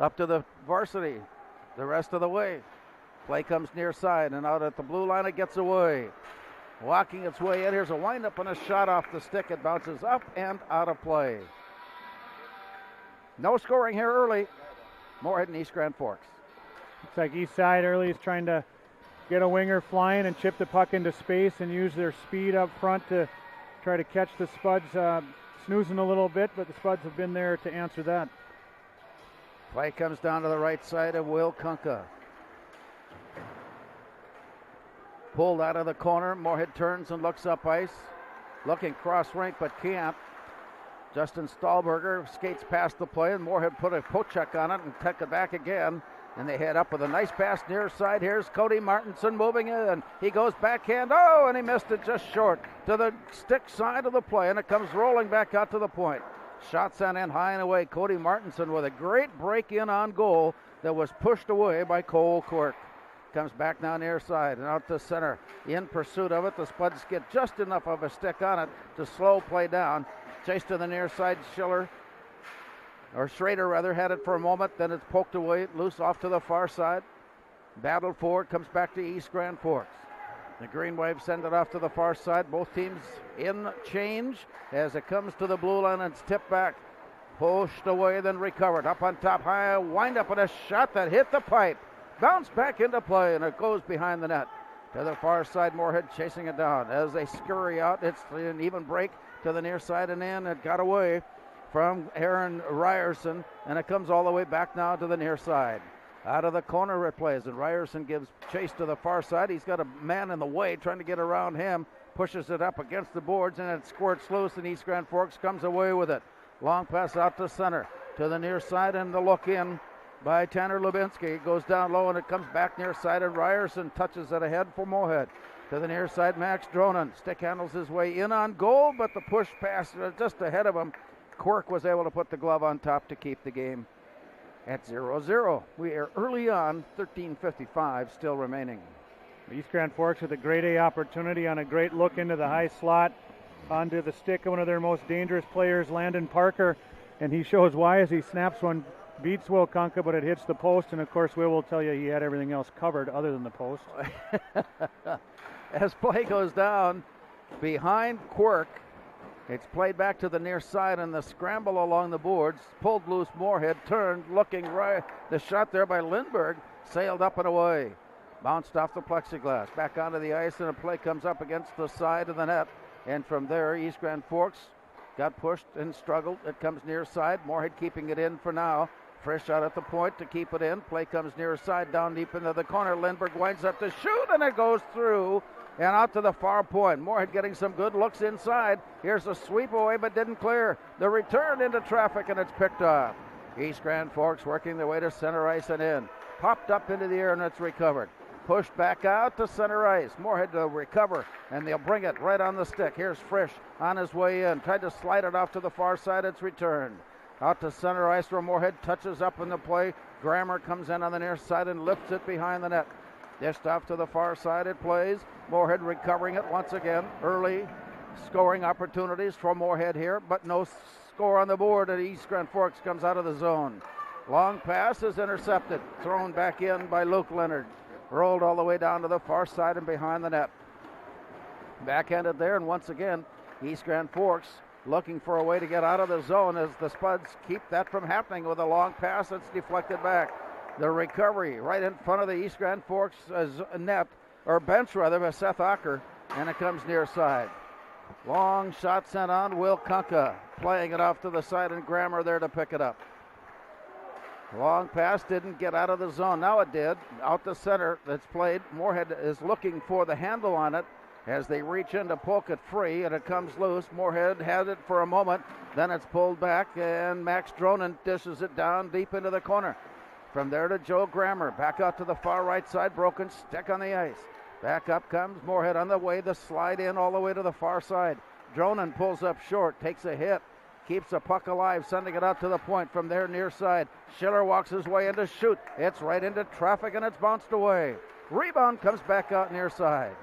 Up to the varsity the rest of the way. Play comes near side, and out at the blue line it gets away. Walking its way in, here's a windup and a shot off the stick. It bounces up and out of play. No scoring here early. Moorhead and East Grand Forks. Looks like East Side early is trying to get a winger flying and chip the puck into space and use their speed up front to try to catch the Spuds snoozing a little bit, but the Spuds have been there to answer that. Play comes down to the right side of Will Kunka. Pulled out of the corner. Moorhead turns and looks up ice. Looking cross rink, but can't. Justin Stahlberger skates past the play, and Moorhead put a poke check on it and took it back again. And they head up with a nice pass near side. Here's Cody Martinson moving in. He goes backhand. Oh, and he missed it just short to the stick side of the play, and it comes rolling back out to the point. Shot sent in high and away. Cody Martinson with a great break in on goal that was pushed away by Cole Quirk. Comes back now near side and out to center. In pursuit of it, the Spuds get just enough of a stick on it to slow play down. Chase to the near side. Schrader had it for a moment, then it's poked away, loose off to the far side. Battled forward, comes back to East Grand Forks. The Green Wave send it off to the far side. Both teams in change as it comes to the blue line and it's tipped back. Pushed away, then recovered. Up on top, high, wind up, and a shot that hit the pipe. Bounced back into play, and it goes behind the net. To the far side, Moorhead chasing it down. As they scurry out, it's an even break to the near side and in. It got away from Aaron Ryerson, and it comes all the way back now to the near side. Out of the corner it plays, and Ryerson gives chase to the far side. He's got a man in the way trying to get around him. Pushes it up against the boards, and it squirts loose, and East Grand Forks comes away with it. Long pass out to center, to the near side, and the look in by Tanner Lubinsky. It goes down low, and it comes back near side, and Ryerson touches it ahead for Moorhead. To the near side, Max Dronen. Stick handles his way in on goal, but the push pass just ahead of him. Quirk was able to put the glove on top to keep the game at 0-0. We are early on, 13:55 still remaining. East Grand Forks with a great A opportunity on a great look into the high slot onto the stick of one of their most dangerous players, Landon Parker, and he shows why as he snaps one, beats Will Kunka, but it hits the post, and of course Will tell you he had everything else covered other than the post. As play goes down behind Quirk, it's played back to the near side, and the scramble along the boards, pulled loose Moorhead, turned, looking right, the shot there by Lindberg, sailed up and away. Bounced off the plexiglass, back onto the ice, and a play comes up against the side of the net. And from there, East Grand Forks got pushed and struggled. It comes near side. Moorhead keeping it in for now. Fresh out at the point to keep it in. Play comes near side, down deep into the corner. Lindberg winds up to shoot, and it goes through and out to the far point. Moorhead getting some good looks inside. Here's a sweep away, but didn't clear. The return into traffic, and it's picked off. East Grand Forks working their way to center ice and in. Popped up into the air, and it's recovered. Pushed back out to center ice. Moorhead to recover, and they'll bring it right on the stick. Here's Frisch on his way in. Tried to slide it off to the far side. It's returned. Out to center ice where Moorhead touches up in the play. Grammer comes in on the near side and lifts it behind the net. Dished off to the far side. It plays. Moorhead recovering it once again. Early scoring opportunities for Moorhead here, but no score on the board, and East Grand Forks comes out of the zone. Long pass is intercepted. Thrown back in by Luke Leonard. Rolled all the way down to the far side and behind the net. Backhanded there, and once again, East Grand Forks looking for a way to get out of the zone as the Spuds keep that from happening with a long pass that's deflected back. The recovery right in front of the East Grand Forks net, or bench rather, by Seth Ocker, and it comes near side. Long shot sent on. Will Kunka playing it off to the side, and Grammer there to pick it up. Long pass didn't get out of the zone. Now it did. Out the center that's played. Moorhead is looking for the handle on it as they reach in to poke it free, and it comes loose. Moorhead has it for a moment. Then it's pulled back, and Max Dronen dishes it down deep into the corner. From there to Joe Grammer. Back out to the far right side. Broken stick on the ice. Back up comes Moorhead on the way. The slide in all the way to the far side. Dronen pulls up short. Takes a hit. Keeps the puck alive, sending it out to the point from there near side. Schiller walks his way in to shoot. It's right into traffic, and it's bounced away. Rebound comes back out near side.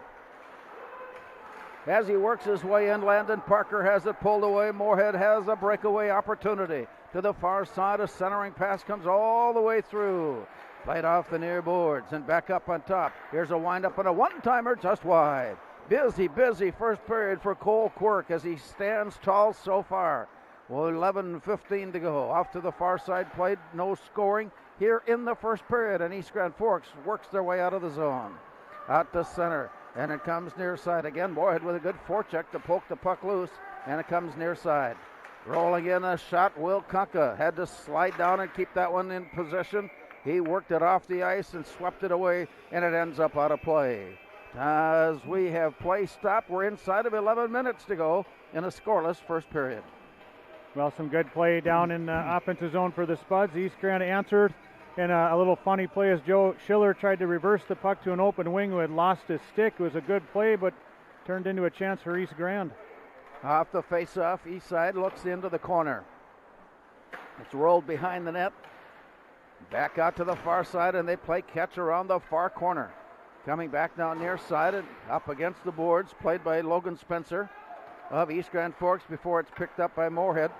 As he works his way in, Landon Parker has it pulled away. Moorhead has a breakaway opportunity. To the far side, a centering pass comes all the way through. Played off the near boards and back up on top. Here's a windup and a one-timer just wide. Busy first period for Cole Quirk as he stands tall so far. Well, 11:15 to go. Off to the far side, played, no scoring here in the first period, and East Grand Forks works their way out of the zone. Out to center, and it comes near side again. Moorhead with a good forecheck to poke the puck loose, and it comes near side. Rolling in a shot, Will Kunka had to slide down and keep that one in position. He worked it off the ice and swept it away, and it ends up out of play. As we have play stopped, we're inside of 11 minutes to go in a scoreless first period. Well, some good play down in the offensive zone for the Spuds. East Grand answered, and a little funny play as Joe Schiller tried to reverse the puck to an open wing who had lost his stick. It was a good play, but turned into a chance for East Grand. Off the face-off, east side looks into the corner. It's rolled behind the net. Back out to the far side, and they play catch around the far corner. Coming back now near side and up against the boards, played by Logan Spencer of East Grand Forks before it's picked up by Moorhead.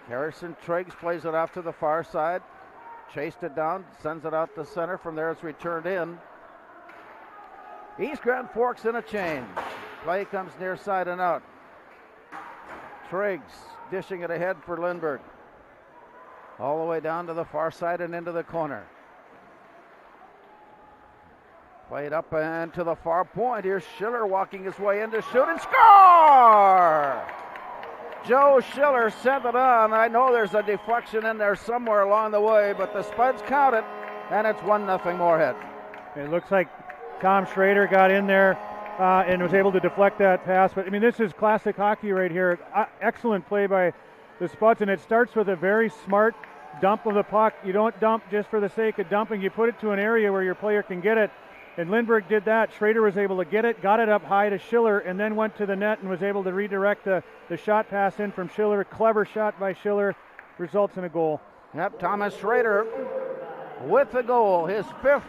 Harrison Triggs plays it off to the far side. Chased it down, sends it out to center. From there it's returned in. East Grand Forks in a change. Play comes near side and out. Triggs dishing it ahead for Lindberg. all the way down to the far side and into the corner. Played up and to the far point. Here's Schiller walking his way in to shoot and score! Joe Schiller sent it on. I know there's a deflection in there somewhere along the way, but the Spuds count it, and it's 1-0 Moorhead. It looks like Tom Schrader got in there and was able to deflect that pass. But, I mean, this is classic hockey right here. Excellent play by the Spuds, and it starts with a very smart dump of the puck. You don't dump just for the sake of dumping. You put it to an area where your player can get it. And Lindbergh did that. Schrader was able to get it, got it up high to Schiller, and then went to the net and was able to redirect the shot pass in from Schiller. Clever shot by Schiller, results in a goal. Yep, Thomas Schrader with the goal, his 5th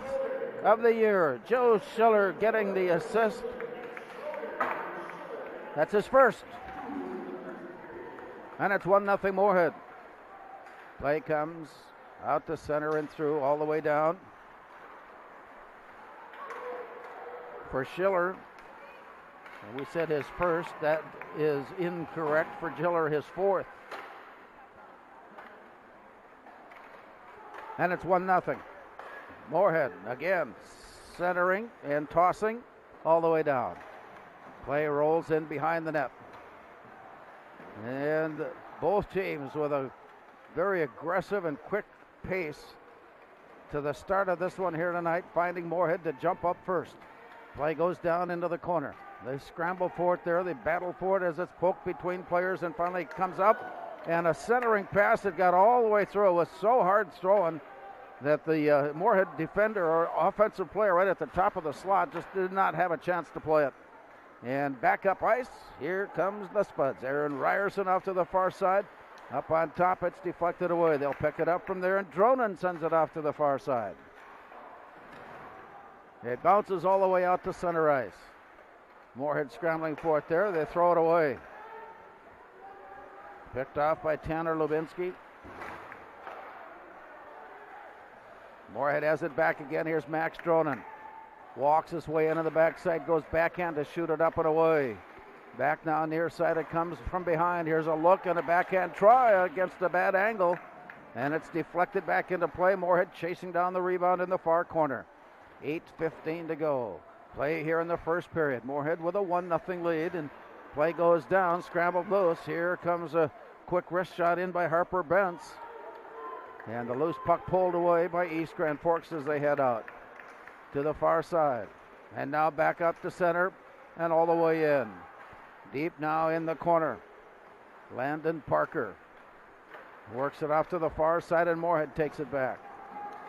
of the year. Joe Schiller getting the assist. That's his first. And it's 1-0 Moorhead. Play comes out to center and through all the way down. For Schiller, we said his first. That is incorrect. For Schiller, his 4th. And it's 1-0. Moorhead again centering and tossing all the way down. Play rolls in behind the net. And both teams with a very aggressive and quick pace to the start of this one here tonight, finding Moorhead to jump up first. Play goes down into the corner. They scramble for it there. They battle for it as it's poked between players and finally comes up. And a centering pass that got all the way through. It was so hard throwing that the Moorhead defender or offensive player right at the top of the slot just did not have a chance to play it. And back up ice, here comes the Spuds. Aaron Ryerson off to the far side. Up on top, it's deflected away. They'll pick it up from there, and Dronen sends it off to the far side. It bounces all the way out to center ice. Moorhead scrambling for it there. They throw it away. Picked off by Tanner Lubinsky. Moorhead has it back again. Here's Max Dronen. Walks his way into the backside, goes backhand to shoot it up and away. Back now near side, it comes from behind. Here's a look and a backhand try against a bad angle. And it's deflected back into play. Moorhead chasing down the rebound in the far corner. 8:15 to go. Play here in the first period. Moorhead with a 1-0 lead, and play goes down, scrambled loose. Here comes a quick wrist shot in by Harper Bentz. And the loose puck pulled away by East Grand Forks as they head out to the far side. And now back up to center and all the way in. Deep now in the corner. Landon Parker works it off to the far side, and Moorhead takes it back.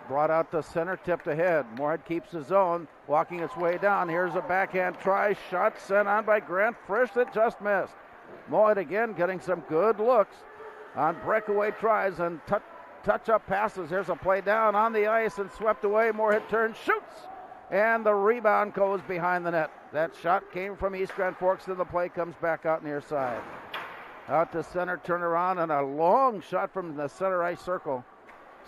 Brought out to center, tipped ahead. Moorhead keeps his own, walking its way down. Here's a backhand try, shot sent on by Grant Frisch that just missed. Moorhead again getting some good looks on breakaway tries and touch-up passes. Here's a play down on the ice and swept away. Moorhead turns, shoots, and the rebound goes behind the net. That shot came from East Grand Forks, and the play comes back out near side. Out to center, turn around, and a long shot from the center ice circle.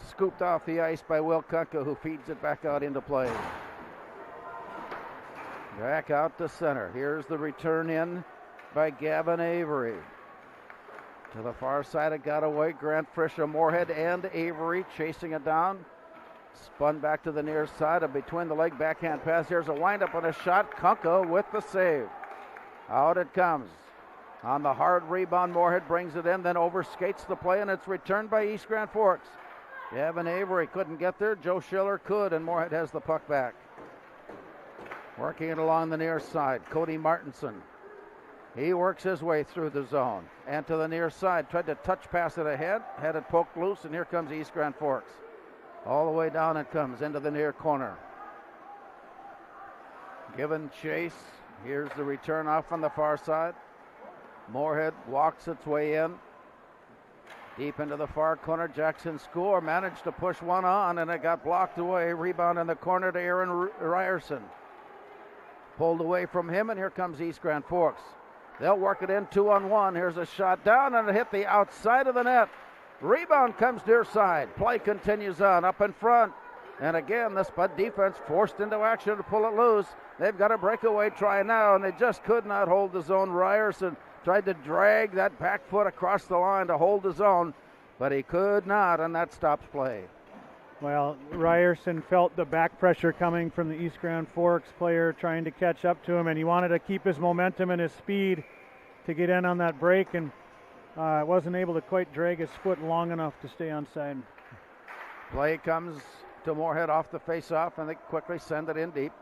Scooped off the ice by Will Kunka, who feeds it back out into play. Back out to center. Here's the return in by Gavin Avery. To the far side, it got away. Grant Frisch, Moorhead, and Avery chasing it down. Spun back to the near side. A between the leg backhand pass. Here's a windup and a shot. Kunka with the save. Out it comes. On the hard rebound, Moorhead brings it in, then overskates the play, and it's returned by East Grand Forks. Gavin Avery couldn't get there. Joe Schiller could, and Moorhead has the puck back. Working it along the near side. Cody Martinson. He works his way through the zone. And to the near side. Tried to touch pass it ahead. Had it poked loose, and here comes East Grand Forks. All the way down it comes into the near corner. Given chase. Here's the return off on the far side. Moorhead walks its way in. Deep into the far corner, Jackson School managed to push one on, and it got blocked away. Rebound in the corner to Aaron Ryerson. Pulled away from him, and here comes East Grand Forks. They'll work it in 2-on-1. Here's a shot down, and it hit the outside of the net. Rebound comes near side. Play continues on up in front. And again, the Spud defense forced into action to pull it loose. They've got a breakaway try now, and they just could not hold the zone. Ryerson tried to drag that back foot across the line to hold the zone, but he could not, and that stops play. Well, Ryerson felt the back pressure coming from the East Grand Forks player trying to catch up to him, and he wanted to keep his momentum and his speed to get in on that break, and wasn't able to quite drag his foot long enough to stay onside. Play comes to Moorhead off the face-off, and they quickly send it in deep.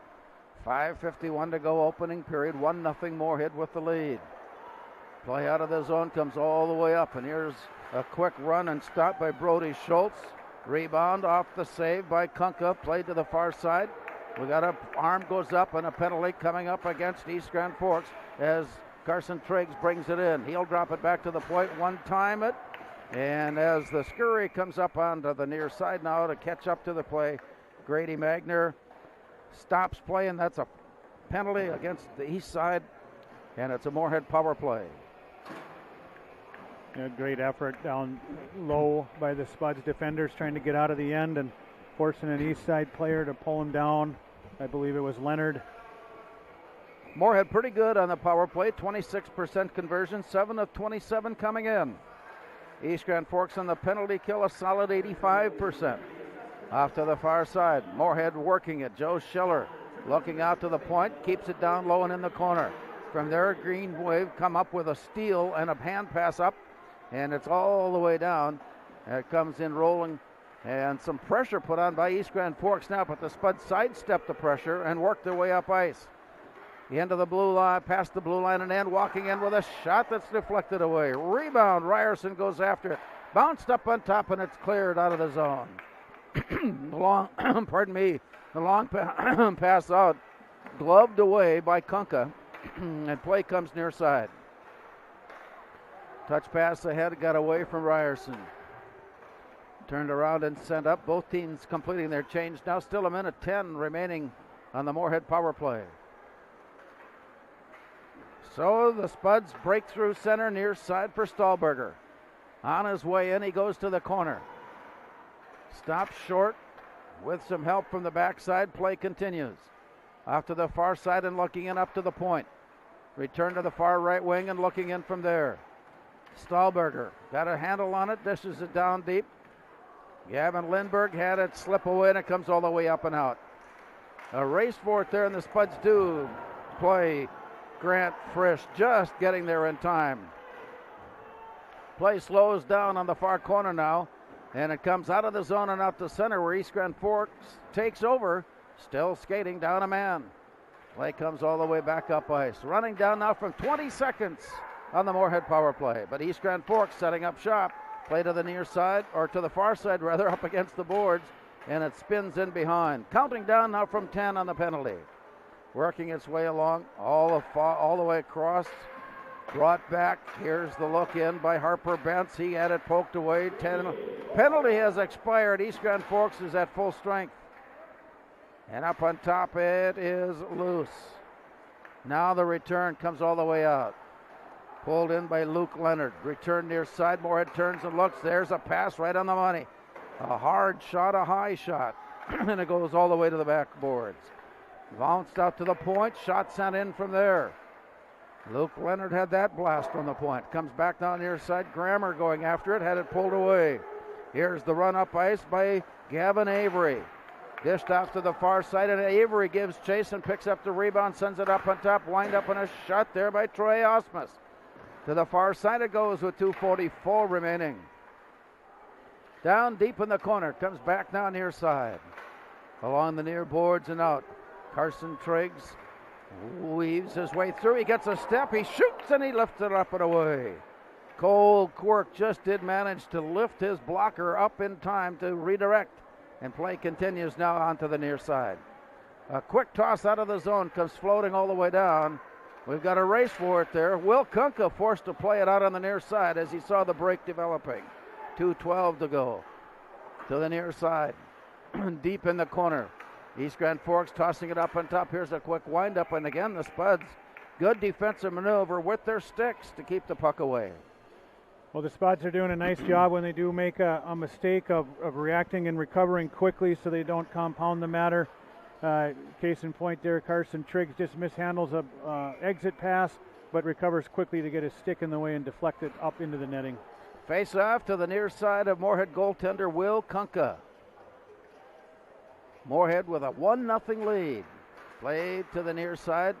5:51 to go, opening period. 1-0 Moorhead with the lead. Play out of the zone comes all the way up, and here's a quick run and stop by Brody Schultz. Rebound off the save by Kunka. Played to the far side. We got a arm goes up and a penalty coming up against East Grand Forks as Carson Triggs brings it in. He'll drop it back to the point, one-time it. And as the scurry comes up onto the near side now to catch up to the play, Grady Magner stops play, and that's a penalty against the east side, and it's a Moorhead power play. A great effort down low by the Spuds defenders trying to get out of the end and forcing an east side player to pull him down. I believe it was Leonard. Moorhead pretty good on the power play, 26% conversion, 7 of 27 coming in. East Grand Forks on the penalty kill, a solid 85%. Off to the far side, Moorhead working it. Joe Schiller looking out to the point, keeps it down low and in the corner. From there, Green Wave come up with a steal and a hand pass up, and it's all the way down. It comes in rolling, and some pressure put on by East Grand Forks now, but the Spuds sidestepped the pressure and worked their way up ice. The end of the blue line, past the blue line and in, walking in with a shot that's deflected away. Rebound, Ryerson goes after it. Bounced up on top, and it's cleared out of the zone. The long pass out, gloved away by Kunka, and play comes near side. Touch pass ahead, got away from Ryerson. Turned around and sent up. Both teams completing their change. Now still a minute 10 remaining on the Moorhead power play. So the Spuds break through center, near side for Stahlberger. On his way in, he goes to the corner. Stops short with some help from the backside. Play continues. Off to the far side and looking in up to the point. Return to the far right wing and looking in from there. Stahlberger got a handle on it, dishes it down deep. Gavin Lindberg had it slip away, and it comes all the way up and out. A race for it there, and the Spuds do play Grant Frisch, just getting there in time. Play slows down on the far corner now, and it comes out of the zone and out to center where East Grand Forks takes over, still skating down a man. Play comes all the way back up ice. Running down now from 20 seconds on the Moorhead power play, but East Grand Forks setting up shop. Play to the near side, or to the far side rather, up against the boards, and it spins in behind. Counting down now from 10 on the penalty. Working its way along all the way across. Brought back. Here's the look in by Harper Bentz. He had it poked away. Penalty has expired. East Grand Forks is at full strength. And up on top it is loose. Now the return comes all the way out. Pulled in by Luke Leonard. Return near side. Moorhead turns and looks. There's a pass right on the money. A hard shot, a high shot. And it goes all the way to the backboards. Bounced out to the point. Shot sent in from there. Luke Leonard had that blast from the point. Comes back down near side. Grammer going after it. Had it pulled away. Here's the run up ice by Gavin Avery. Dished out to the far side, and Avery gives chase and picks up the rebound. Sends it up on top. Wind up on a shot there by Troy Osmus. To the far side it goes with 2:44 remaining. Down deep in the corner. Comes back now near side. Along the near boards and out. Carson Triggs weaves his way through. He gets a step. He shoots and he lifts it up and away. Cole Quirk just did manage to lift his blocker up in time to redirect. And play continues now onto the near side. A quick toss out of the zone comes floating all the way down. We've got a race for it there. Will Kunka forced to play it out on the near side as he saw the break developing. 2:12 to go. To the near side. Deep in the corner. East Grand Forks tossing it up on top. Here's a quick windup, and again the Spuds. Good defensive maneuver with their sticks to keep the puck away. Well, the Spuds are doing a nice job when they do make a mistake of reacting and recovering quickly so they don't compound the matter. Case in point there, Carson Triggs just mishandles a exit pass, but recovers quickly to get his stick in the way and deflect it up into the netting. Face off to the near side of Moorhead goaltender Will Kunka. Moorhead with a 1-0 lead. Played to the near side.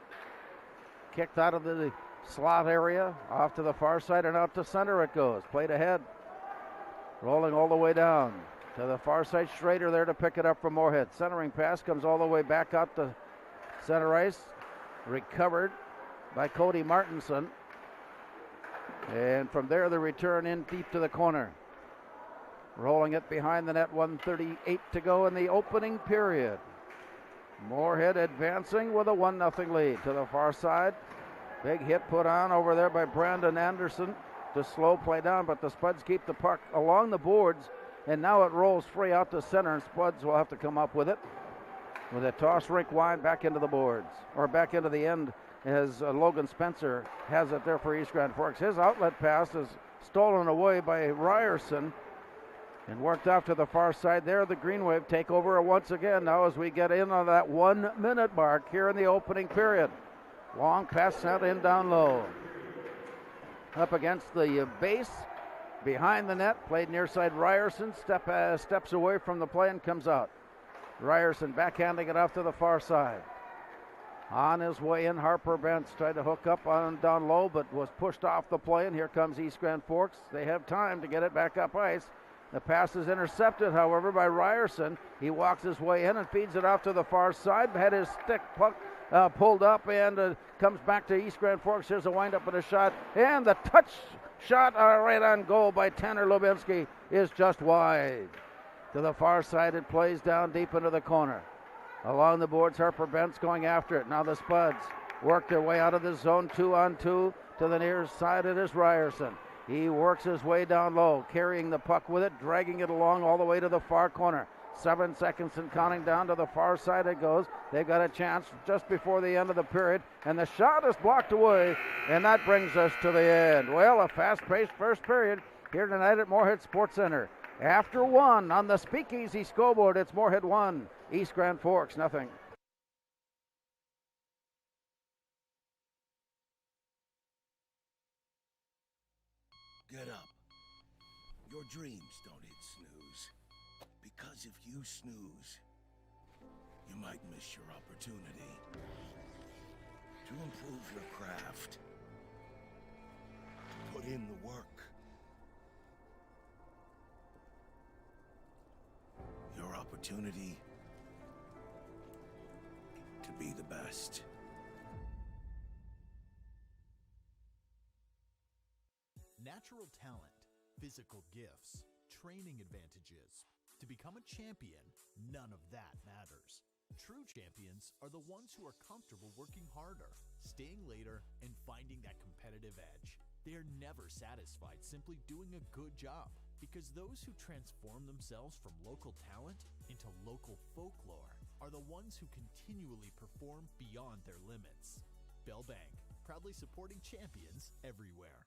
Kicked out of the slot area. Off to the far side and out to center it goes. Played ahead. Rolling all the way down to the far side. Schrader there to pick it up from Moorhead. Centering pass comes all the way back out to center ice. Recovered by Cody Martinson. And from there, the return in deep to the corner. Rolling it behind the net, 1:38 to go in the opening period. Moorhead advancing with a 1-0 lead to the far side. Big hit put on over there by Brandon Anderson to slow play down, but the Spuds keep the puck along the boards, and now it rolls free out to center, and Spuds will have to come up with it. With a toss rink wide back into the boards, or back into the end, as Logan Spencer has it there for East Grand Forks. His outlet pass is stolen away by Ryerson and worked off to the far side there. The Green Wave take over once again now as we get in on that 1 minute mark here in the opening period. Long pass sent in down low. Up against the base, behind the net, played near side. Ryerson steps away from the play and comes out. Ryerson backhanding it off to the far side. On his way in, Harper Bentz tried to hook up on down low, but was pushed off the play, and here comes East Grand Forks. They have time to get it back up ice. The pass is intercepted, however, by Ryerson. He walks his way in and feeds it off to the far side. Had his stick pulled up and comes back to East Grand Forks. Here's a windup and a shot. And the touch shot right on goal by Tanner Lubinsky is just wide. To the far side, it plays down deep into the corner. Along the boards, Harper Bentz going after it. Now the Spuds work their way out of the zone 2-on-2 to the near side. It is Ryerson. He works his way down low, carrying the puck with it, dragging it along all the way to the far corner. 7 seconds and counting down to the far side it goes. They've got a chance just before the end of the period, and the shot is blocked away, and that brings us to the end. Well, a fast-paced first period here tonight at Moorhead Sports Center. After 1 on the Speakeasy scoreboard, it's Moorhead 1, East Grand Forks 0. Get up. Your dreams don't hit snooze. Because if you snooze, you might miss your opportunity to improve your craft, to put in the work. Your opportunity to be the best. Natural talent, physical gifts, training advantages. To become a champion, none of that matters. True champions are the ones who are comfortable working harder, staying later, and finding that competitive edge. They are never satisfied simply doing a good job, because those who transform themselves from local talent into local folklore are the ones who continually perform beyond their limits. Bell Bank, proudly supporting champions everywhere.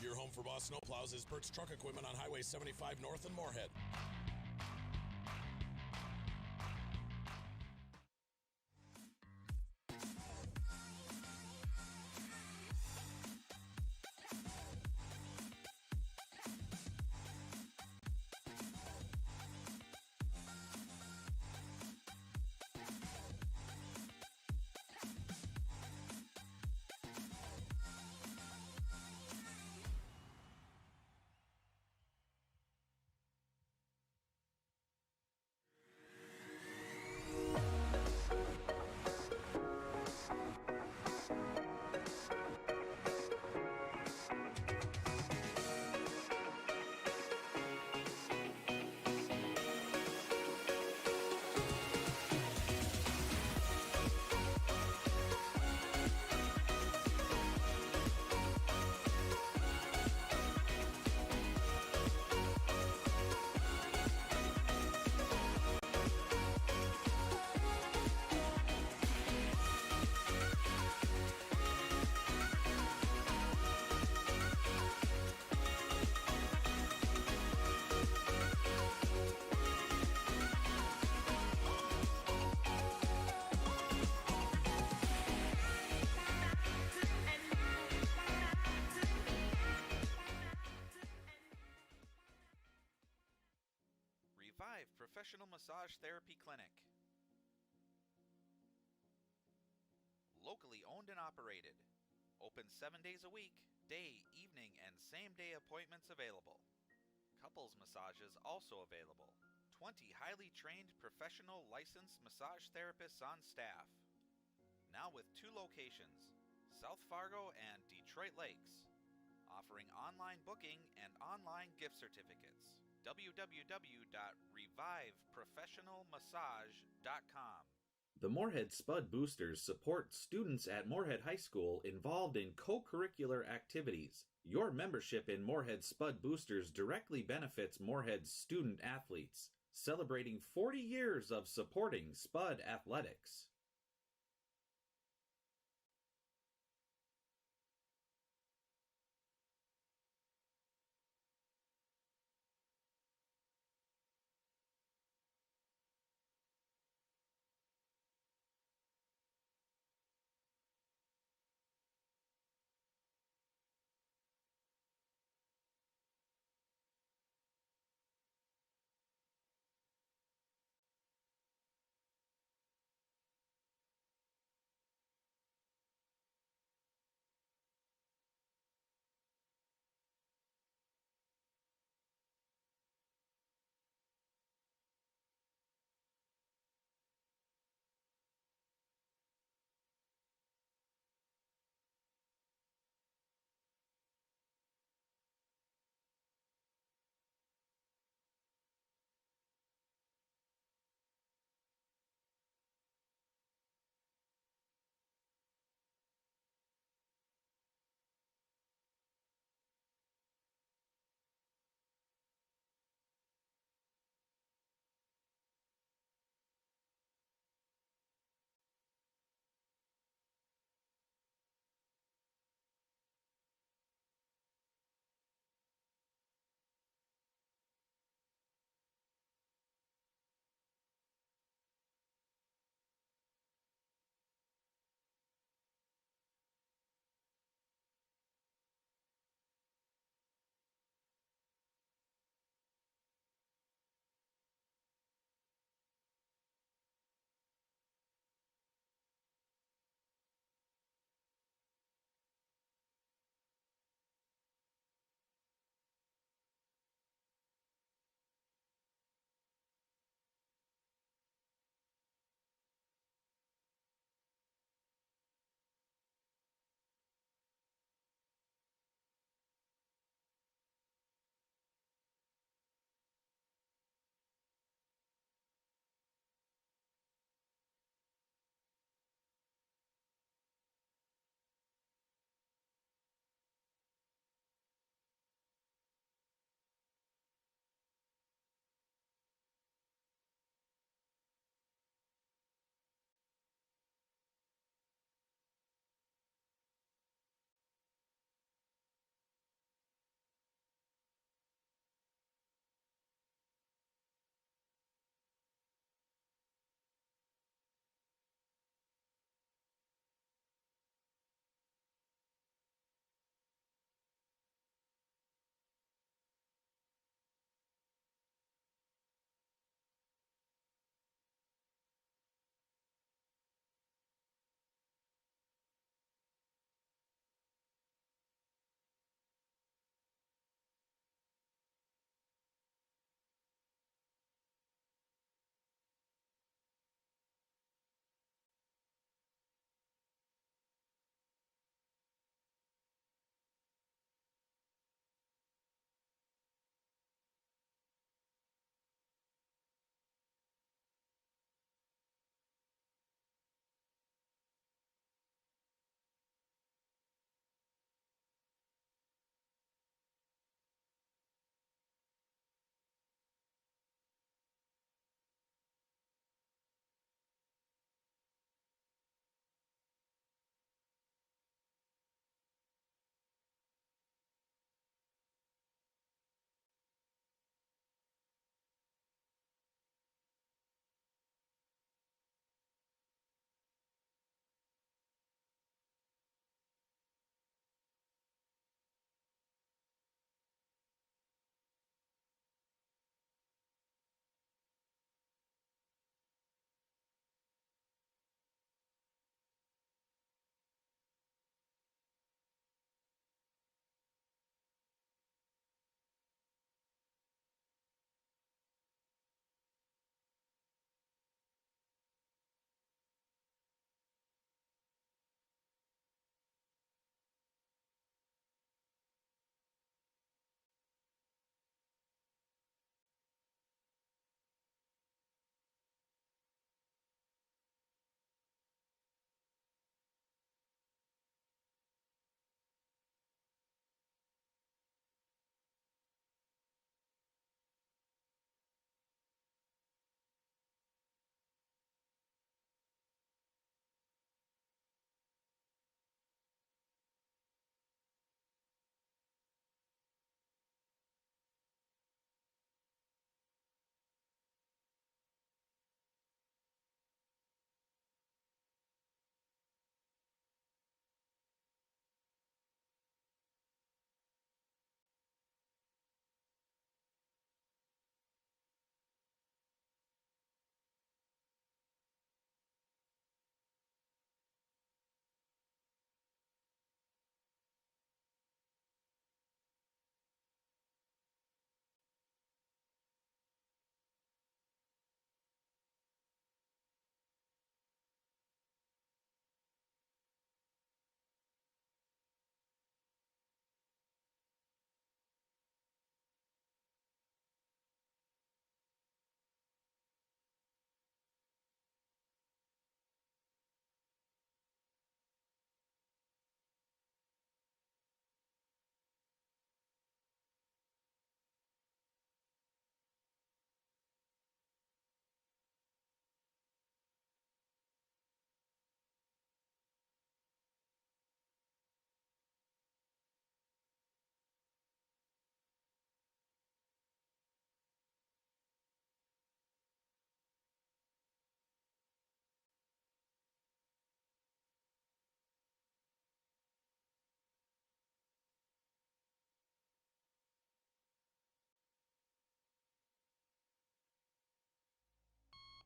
Your home for Boss Snowplows is Burt's Truck Equipment on Highway 75 North in Moorhead. Therapy Clinic. Locally owned and operated. Open 7 days a week, day, evening, and same-day appointments available. Couples massages also available. 20 highly trained professional licensed massage therapists on staff. Now with 2 locations, South Fargo and Detroit Lakes. Offering online booking and online gift certificates. www.reviveprofessionalmassage.com. The Moorhead Spud Boosters support students at Moorhead High School involved in co-curricular activities. Your membership in Moorhead Spud Boosters directly benefits Moorhead's student athletes, celebrating 40 years of supporting Spud athletics.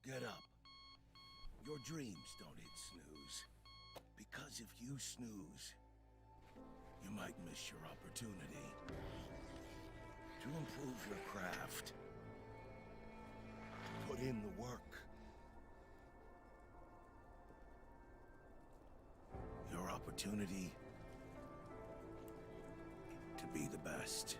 Get up. Your dreams don't hit snooze. Because if you snooze, you might miss your opportunity to improve your craft. Put in the work. Your opportunity to be the best.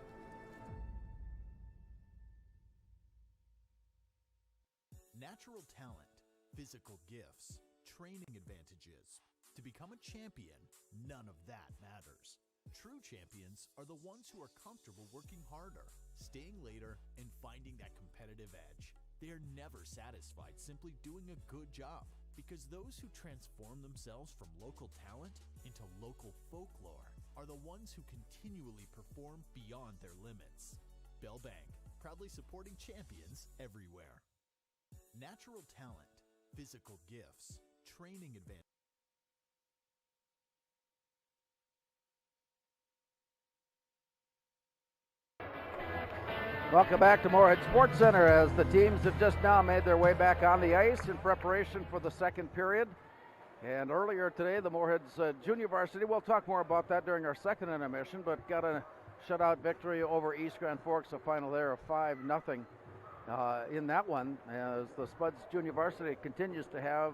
Natural talent, physical gifts, training advantages. To become a champion, none of that matters. True champions are the ones who are comfortable working harder, staying later, and finding that competitive edge. They are never satisfied simply doing a good job, because those who transform themselves from local talent into local folklore are the ones who continually perform beyond their limits. Bell Bank, proudly supporting champions everywhere. Natural talent, physical gifts, training advantage. Welcome back to Moorhead Sports Center as the teams have just now made their way back on the ice in preparation for the second period. And earlier today, the Moorhead's junior varsity, we'll talk more about that during our second intermission, but got a shutout victory over East Grand Forks, a final there of 5-0 in that one, as the Spuds junior varsity continues to have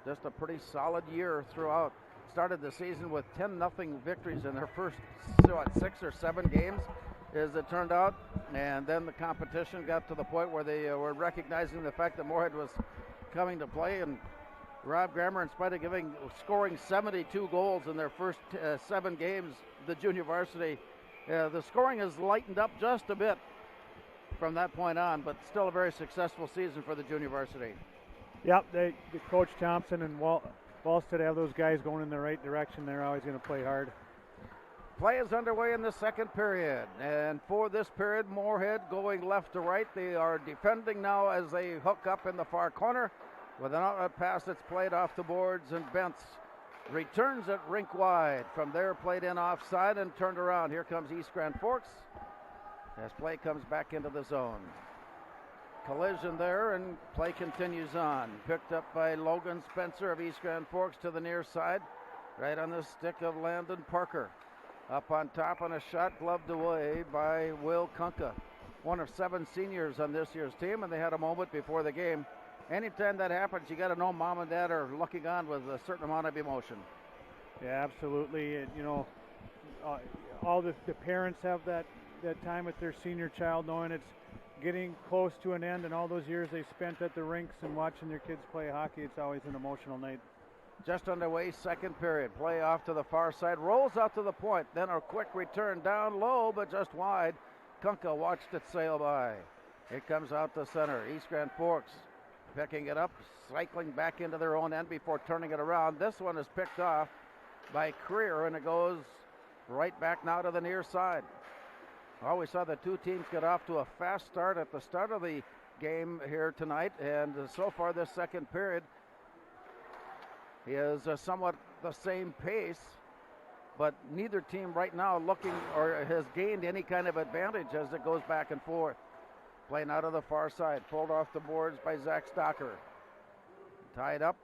just a pretty solid year throughout. Started the season with 10-0 victories in their first 6 or 7 games, as it turned out, and then the competition got to the point where they were recognizing the fact that Moorhead was coming to play, and Rob Grammer, in spite of scoring 72 goals in their first 7 games, the junior varsity, the scoring has lightened up just a bit from that point on, but still a very successful season for the junior varsity. Yep, Coach Thompson and Wallstead have those guys going in the right direction. They're always going to play hard. Play is underway in the second period, and for this period, Moorhead going left to right. They are defending now as they hook up in the far corner with an outlet pass that's played off the boards, and Bentz returns it rink wide. From there, played in offside and turned around. Here comes East Grand Forks as play comes back into the zone. Collision there, and play continues on. Picked up by Logan Spencer of East Grand Forks to the near side, right on the stick of Landon Parker. Up on top on a shot, gloved away by Will Kunka, one of 7 seniors on this year's team, and they had a moment before the game. Anytime that happens, you got to know mom and dad are looking on with a certain amount of emotion. Yeah, absolutely. And, all the parents have that time with their senior child, knowing it's getting close to an end, and all those years they spent at the rinks and watching their kids play hockey, it's always an emotional night. Just underway, second period. Play off to the far side, rolls out to the point, then a quick return down low, but just wide. Kunka watched it sail by. It comes out to center. East Grand Forks picking it up, cycling back into their own end before turning it around. This one is picked off by Creer, and it goes right back now to the near side. Well, we saw the two teams get off to a fast start at the start of the game here tonight, and so far this second period is somewhat the same pace, but neither team right now looking or has gained any kind of advantage as it goes back and forth. Playing out of the far side, pulled off the boards by Zach Stocker. Tied up,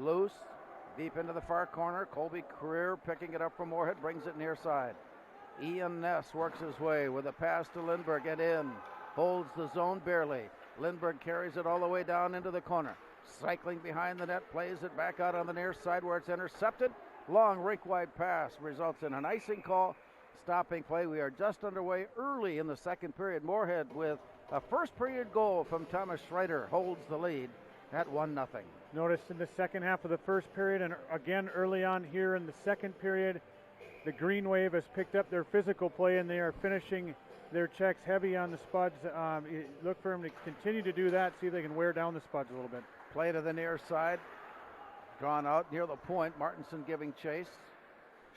loose, deep into the far corner. Colby Creer picking it up from Moorhead, brings it near side. Ian Ness works his way with a pass to Lindbergh and in. Holds the zone barely. Lindbergh carries it all the way down into the corner. Cycling behind the net, plays it back out on the near side where it's intercepted. Long rink-wide pass results in an icing call, stopping play. We are just underway early in the second period. Moorhead with a first period goal from Thomas Schrader holds the lead at 1-0. Notice in the second half of the first period, and again early on here in the second period, the Green Wave has picked up their physical play, and they are finishing their checks heavy on the Spuds. Look for them to continue to do that, see if they can wear down the Spuds a little bit. Play to the near side, drawn out near the point. Martinson giving chase.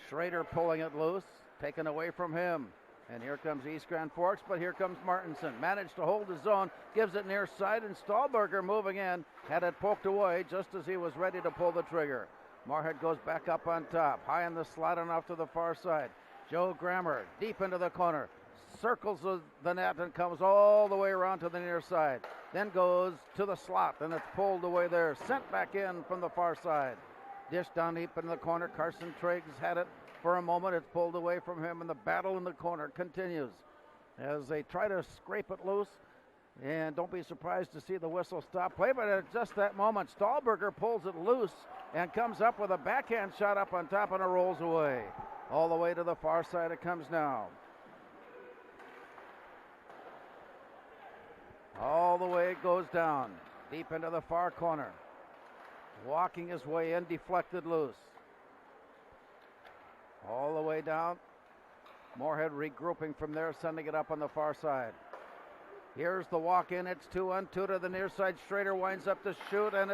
Schrader pulling it loose, taken away from him. And here comes East Grand Forks, but here comes Martinson. Managed to hold his zone, gives it near side, and Stahlberger moving in. Had it poked away just as he was ready to pull the trigger. Moorhead goes back up on top, high in the slot and off to the far side. Joe Grammer deep into the corner. circles the net and comes all the way around to the near side. Then goes to the slot, and it's pulled away there. Sent back in from the far side. Dish down deep in the corner. Carson Triggs had it for a moment. It's pulled away from him, and the battle in the corner continues as they try to scrape it loose. And don't be surprised to see the whistle stop play, but at just that moment, Stahlberger pulls it loose and comes up with a backhand shot up on top, and it rolls away. All the way to the far side it comes now. All the way it goes down, deep into the far corner. Walking his way in, deflected loose. All the way down. Moorhead regrouping from there, sending it up on the far side. Here's the walk in. It's 2-on-2 to the near side. Schrader winds up to shoot, and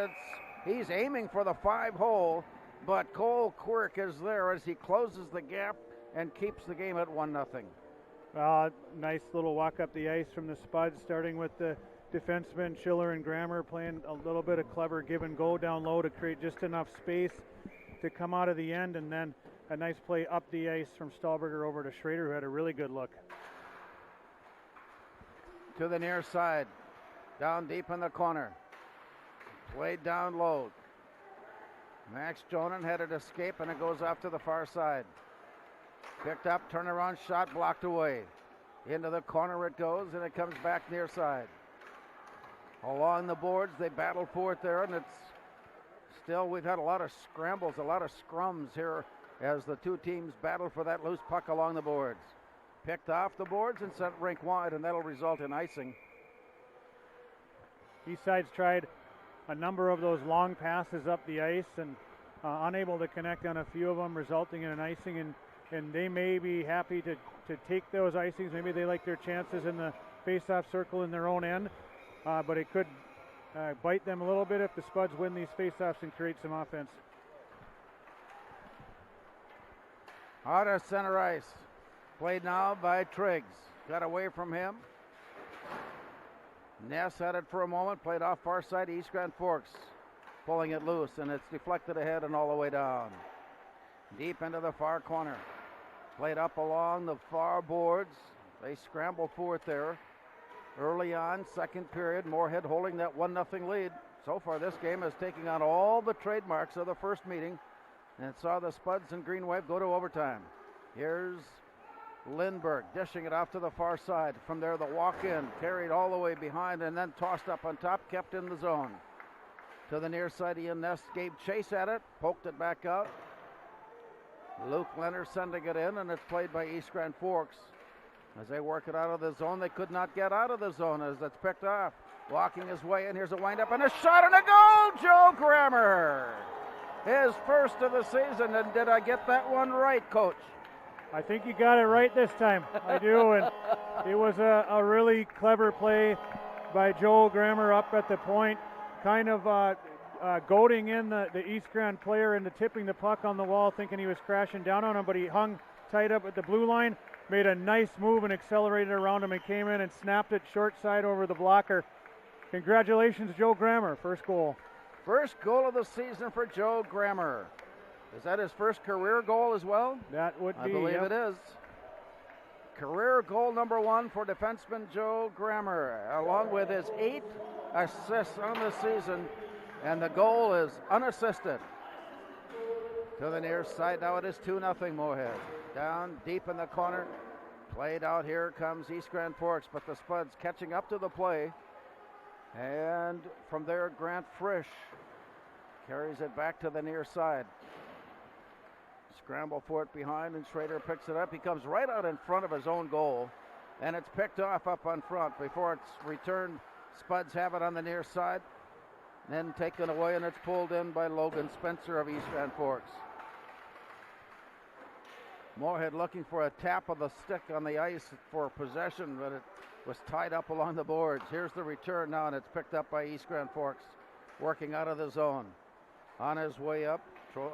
he's aiming for the 5-hole, but Cole Quirk is there as he closes the gap and keeps the game at 1-0. Nice little walk up the ice from the Spuds, starting with the defensemen Schiller and Grammer playing a little bit of clever give and go down low to create just enough space to come out of the end, and then a nice play up the ice from Stahlberger over to Schrader, who had a really good look. To the near side, down deep in the corner. Played down low. Max Jonan had it escape, and it goes off to the far side. Picked up, turnaround shot, blocked away. Into the corner it goes, and it comes back near side. Along the boards, they battle for it there, and it's still, we've had a lot of scrambles, a lot of scrums here as the two teams battle for that loose puck along the boards. Picked off the boards and sent rink wide, and that'll result in icing. Eastside's tried a number of those long passes up the ice and unable to connect on a few of them, resulting in an icing, and they may be happy to take those icings. Maybe they like their chances in the face-off circle in their own end, but it could bite them a little bit if the Spuds win these face-offs and create some offense. Out of center ice. Played now by Triggs. Got away from him. Ness had it for a moment. Played off far side. East Grand Forks pulling it loose, and it's deflected ahead and all the way down. Deep into the far corner. Played up along the far boards. They scramble for it there. Early on, second period, Moorhead holding that 1-0 lead. So far, this game is taking on all the trademarks of the first meeting, and it saw the Spuds and Green Wave go to overtime. Here's Lindbergh dishing it off to the far side. From there, the walk-in, carried all the way behind and then tossed up on top, kept in the zone. To the near side, Ian Ness gave chase at it, poked it back out. Luke Leonard sending it in, and it's played by East Grand Forks. As they work it out of the zone, they could not get out of the zone as it's picked off. Walking his way in, here's a wind-up and a shot and a goal! Joe Grammer! His first of the season, and did I get that one right, Coach? I think you got it right this time. I do, and it was a really clever play by Joel Grammer up at the point, kind of goading in the East Grand player into tipping the puck on the wall, thinking he was crashing down on him, but he hung tight up at the blue line, made a nice move and accelerated around him and came in and snapped it short side over the blocker. Congratulations, Joe Grammer, first goal. First goal of the season for Joe Grammer. Is that his first career goal as well? That would be, I believe it is. Career goal number 1 for defenseman Joe Grammer, along with his 8 assists on the season, and the goal is unassisted. To the near side, now it is 2-0 Moorhead. Down deep in the corner, played out, here comes East Grand Forks, but the Spuds catching up to the play. And from there, Grant Frisch carries it back to the near side. Scramble for it behind, and Schrader picks it up. He comes right out in front of his own goal, and it's picked off up on front. Before it's returned, Spuds have it on the near side, then taken away, and it's pulled in by Logan Spencer of East Grand Forks. Moorhead looking for a tap of the stick on the ice for possession, but it was tied up along the boards. Here's the return now, and it's picked up by East Grand Forks, working out of the zone. On his way up,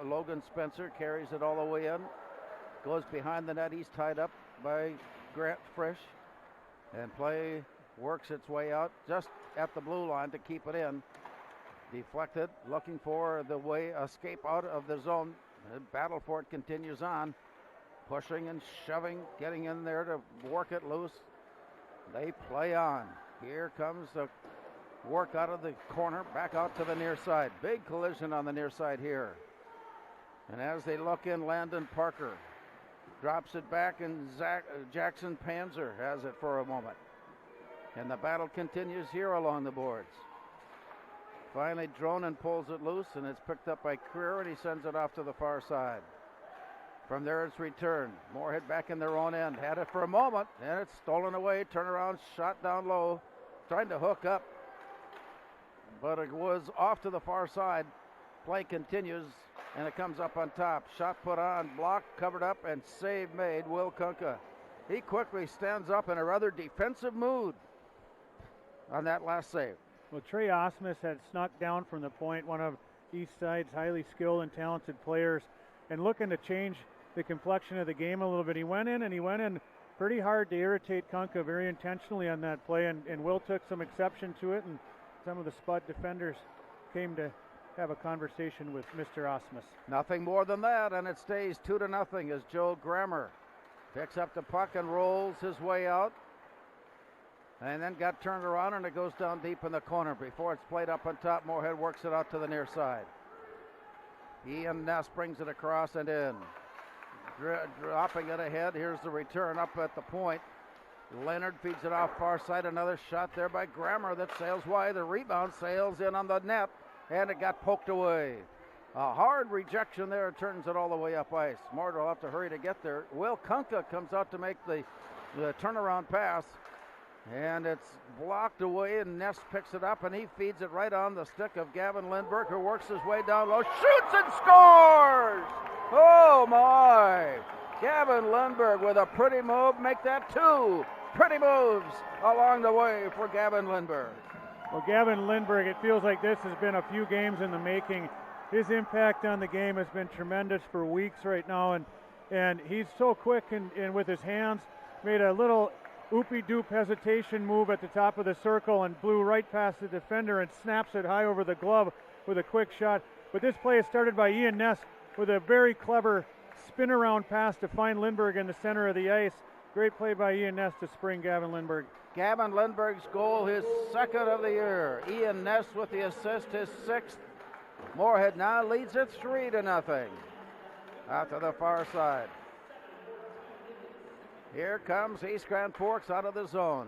Logan Spencer carries it all the way in, goes behind the net. He's tied up by Grant Frisch, and play works its way out just at the blue line to keep it in. Deflected, looking for the way escape out of the zone. The battle for it continues on. pushing and shoving, getting in there to work it loose. They play on. Here comes the work out of the corner, back out to the near side. Big collision on the near side here. And as they look in, Landon Parker drops it back, and Jackson Panzer has it for a moment. And the battle continues here along the boards. Finally, Dronen pulls it loose, and it's picked up by Creer, and he sends it off to the far side. From there, it's returned. Moorhead back in their own end. Had it for a moment, and it's stolen away. Turnaround shot down low, trying to hook up, but it was off to the far side. Play continues, and it comes up on top. Shot put on, blocked, covered up, and save made. Will Kunkka. He quickly stands up in a rather defensive mood on that last save. Well, Trey Osmus had snuck down from the point, one of East Side's highly skilled and talented players, and looking to change the complexion of the game a little bit. He went in pretty hard to irritate Kunkka very intentionally on that play, and Will took some exception to it, and some of the Spud defenders came to have a conversation with Mr. Osmus. Nothing more than that, and it stays 2-0 as Joe Grammer picks up the puck and rolls his way out, and then got turned around, and it goes down deep in the corner. Before it's played up on top, Moorhead works it out to the near side. Ian Ness brings it across and in. Dropping it ahead. Here's the return up at the point. Leonard feeds it off far side. Another shot there by Grammer that sails wide. The rebound sails in on the net, and it got poked away. A hard rejection there. Turns it all the way up ice. Mort will have to hurry to get there. Will Kunkka comes out to make the turnaround pass, and it's blocked away, and Ness picks it up, and he feeds it right on the stick of Gavin Lindberg, who works his way down low, shoots and scores! Oh my! Gavin Lindberg with a pretty move, make that 2 pretty moves along the way for Gavin Lindberg. Well, Gavin Lindberg, it feels like this has been a few games in the making. His impact on the game has been tremendous for weeks right now, and he's so quick and with his hands, made a little oopie-doop hesitation move at the top of the circle and blew right past the defender and snaps it high over the glove with a quick shot. But this play is started by Ian Ness with a very clever spin-around pass to find Lindberg in the center of the ice. Great play by Ian Ness to spring Gavin Lindberg. Gavin Lindberg's goal, his second of the year. Ian Ness with the assist, his 6th. Moorhead now leads it 3-0 out to the far side. Here comes East Grand Forks out of the zone.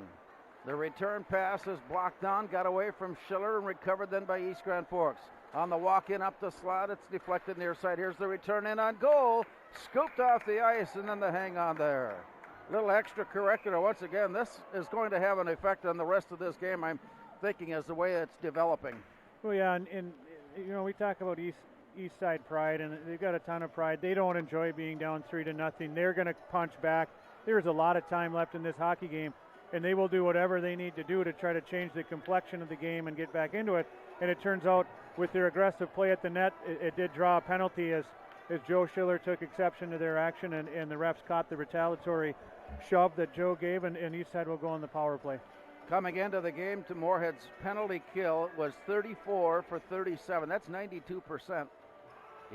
The return pass is blocked on, got away from Schiller and recovered then by East Grand Forks. On the walk-in up the slot, it's deflected near side. Here's the return in on goal. Scooped off the ice, and then the hang on there. Little extracurricular. Once again, this is going to have an effect on the rest of this game, I'm thinking, as the way it's developing. Well, yeah, and you know, we talk about East Side pride, and they've got a ton of pride. They don't enjoy being down 3-0. They're going to punch back. There's a lot of time left in this hockey game, and they will do whatever they need to do to try to change the complexion of the game and get back into it. And it turns out, with their aggressive play at the net, it did draw a penalty as Joe Schiller took exception to their action, and the refs caught the retaliatory shove that Joe gave, and Eastside will go on the power play. Coming into the game, to Moorhead's penalty kill was 34 for 37. That's 92%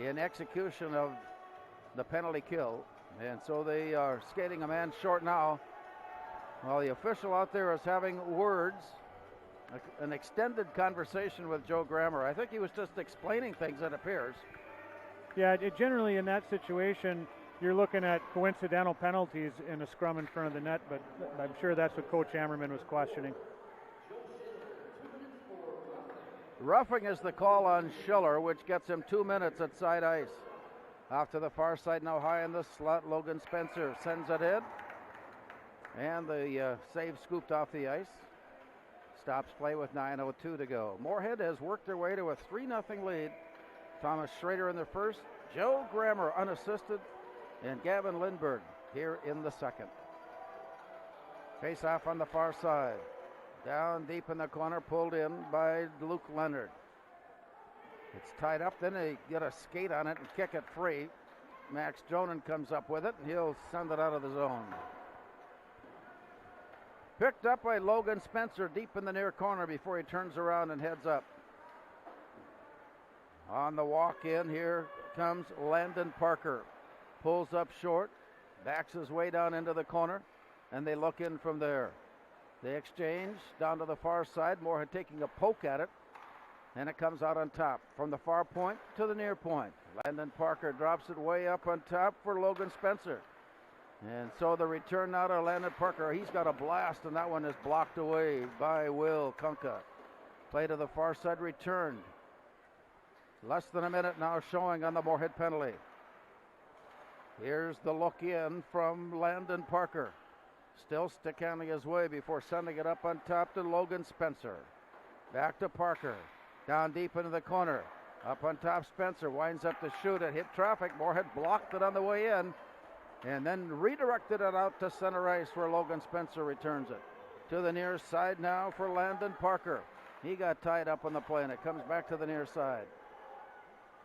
in execution of the penalty kill. And so they are skating a man short now. While the official out there is having words, an extended conversation with Joe Grammer. I think he was just explaining things, it appears. Yeah, generally in that situation, you're looking at coincidental penalties in a scrum in front of the net, but I'm sure that's what Coach Hammerman was questioning. Roughing is the call on Schiller, which gets him 2 minutes at side ice. Off to the far side, now high in the slot, Logan Spencer sends it in. And the save scooped off the ice. Stops play with 9:02 to go. Moorhead has worked their way to a 3-0 lead. Thomas Schrader in the first, Joe Grammer unassisted, and Gavin Lindberg here in the second. Face off on the far side. Down deep in the corner, pulled in by Luke Leonard. It's tied up, then they get a skate on it and kick it free. Max Dronen comes up with it, and he'll send it out of the zone. Picked up by Logan Spencer deep in the near corner before he turns around and heads up. On the walk in, here comes Landon Parker. Pulls up short. backs his way down into the corner, and they look in from there. They exchange down to the far side. Moorhead taking a poke at it, and it comes out on top from the far point to the near point. Landon Parker drops it way up on top for Logan Spencer. And so the return now to Landon Parker. He's got a blast, and that one is blocked away by Will Kunka. Play to the far side, returned. Less than a minute now showing on the Moorhead penalty. Here's the look in from Landon Parker. Still stick-handling his way before sending it up on top to Logan Spencer. Back to Parker. Down deep into the corner. Up on top, Spencer winds up to shoot it. Hit traffic. Moorhead blocked it on the way in. And then redirected it out to center ice where Logan Spencer returns it. To the near side now for Landon Parker. He got tied up on the play, and it comes back to the near side.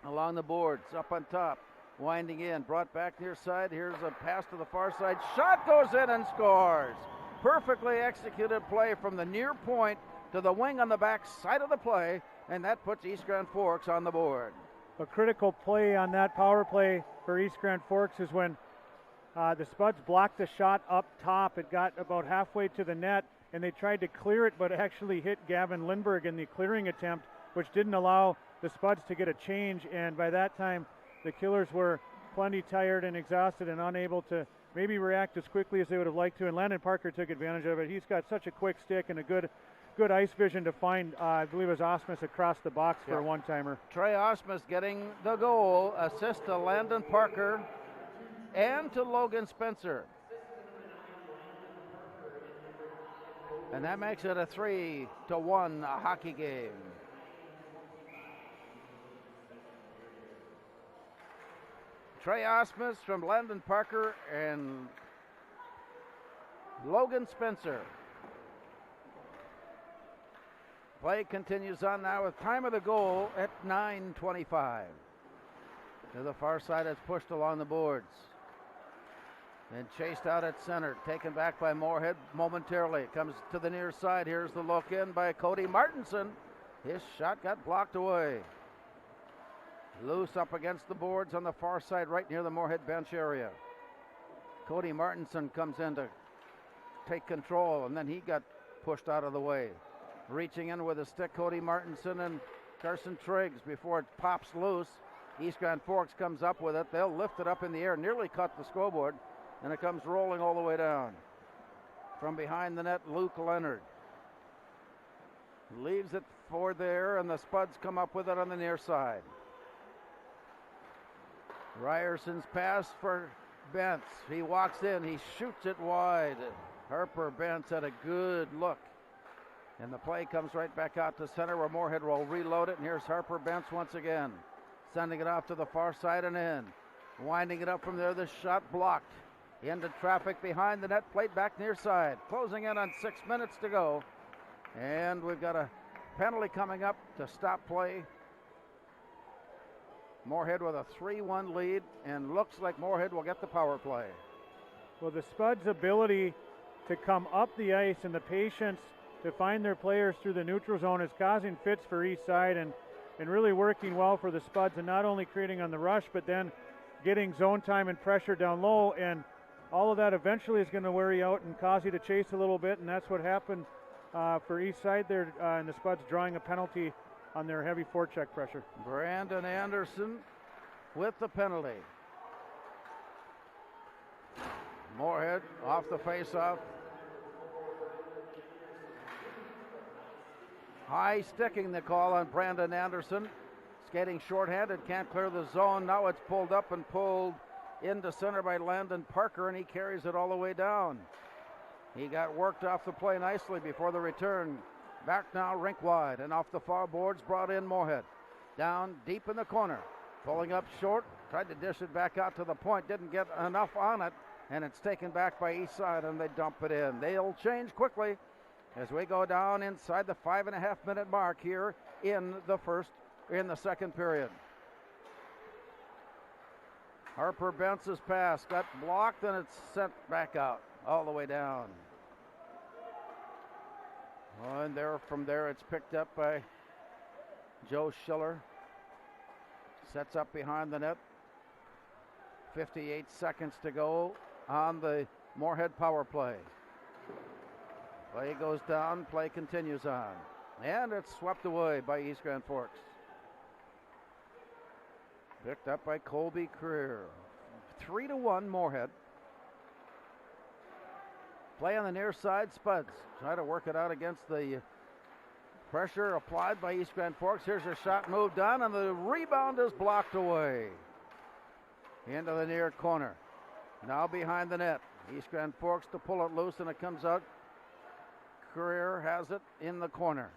Along the boards, up on top. Winding in, brought back near side. Here's a pass to the far side. Shot goes in and scores. Perfectly executed play from the near point to the wing on the back side of the play, and that puts East Grand Forks on the board. A critical play on that power play for East Grand Forks is when the Spuds blocked the shot up top. It got about halfway to the net, and they tried to clear it, but actually hit Gavin Lindberg in the clearing attempt, which didn't allow the Spuds to get a change, and by that time, the Killers were plenty tired and exhausted and unable to maybe react as quickly as they would have liked to, and Landon Parker took advantage of it. He's got such a quick stick and a good ice vision to find, I believe it was Osmus across the box for a one-timer. Trey Osmus getting the goal, assist to Landon Parker and to Logan Spencer. And that makes it a 3-1 hockey game. Trey Osmus from Landon Parker and Logan Spencer. Play continues on now with time of the goal at 9:25. To the far side, it's pushed along the boards. And chased out at center, taken back by Moorhead momentarily. It comes to the near side. Here's the look in by Cody Martinson. His shot got blocked away. Loose up against the boards on the far side, right near the Moorhead bench area. Cody Martinson comes in to take control, and then he got pushed out of the way. Reaching in with a stick, Cody Martinson and Carson Triggs before it pops loose. East Grand Forks comes up with it. They'll lift it up in the air, nearly cut the scoreboard, and it comes rolling all the way down. From behind the net, Luke Leonard leaves it for there, and the Spuds come up with it on the near side. Ryerson's pass for Bentz. He walks in, he shoots it wide. Harper Bentz had a good look. And the play comes right back out to center where Moorhead will reload it. And here's Harper Bentz once again. Sending it off to the far side and in. Winding it up from there, the shot blocked. Into traffic behind the net, played back near side. Closing in on 6 minutes to go. And we've got a penalty coming up to stop play. Moorhead with a 3-1 lead, and looks like Moorhead will get the power play. Well, the Spuds' ability to come up the ice and the patience to find their players through the neutral zone is causing fits for East Side and really working well for the Spuds, and not only creating on the rush, but then getting zone time and pressure down low, and all of that eventually is going to wear you out and cause you to chase a little bit, and that's what happened for East Side there, and the Spuds drawing a penalty on their heavy forecheck pressure. Brandon Anderson with the penalty. Moorhead off the faceoff. High sticking the call on Brandon Anderson. Skating shorthanded, can't clear the zone. Now it's pulled up and pulled into center by Landon Parker, and he carries it all the way down. He got worked off the play nicely before the return. Back now, rink wide, and off the far boards, brought in Moorhead. Down deep in the corner, pulling up short, tried to dish it back out to the point, didn't get enough on it, and it's taken back by East Side, and they dump it in. They'll change quickly as we go down inside the 5.5 minute mark here in the second period. Harper Bentz's pass got blocked, and it's sent back out all the way down. And from there it's picked up by Joe Schiller. Sets up behind the net. 58 seconds to go on the Moorhead power play. Play goes down, play continues on. And it's swept away by East Grand Forks. Picked up by Colby Creer. 3-1 Moorhead. Play on the near side, Spuds. Try to work it out against the pressure applied by East Grand Forks. Here's a shot moved on, and the rebound is blocked away. Into the near corner. Now behind the net. East Grand Forks to pull it loose, and it comes out. Creer has it in the corner.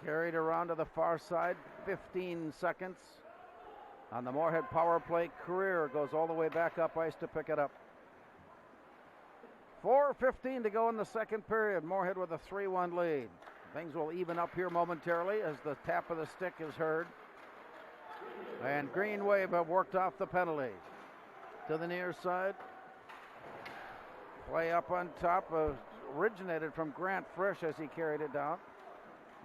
Carried around to the far side, 15 seconds. On the Moorhead power play, Creer goes all the way back up ice to pick it up. 4:15 to go in the second period. Moorhead with a 3-1 lead. Things will even up here momentarily as the tap of the stick is heard. And Green Wave have worked off the penalty. To the near side. Play up on top originated from Grant Frisch as he carried it down.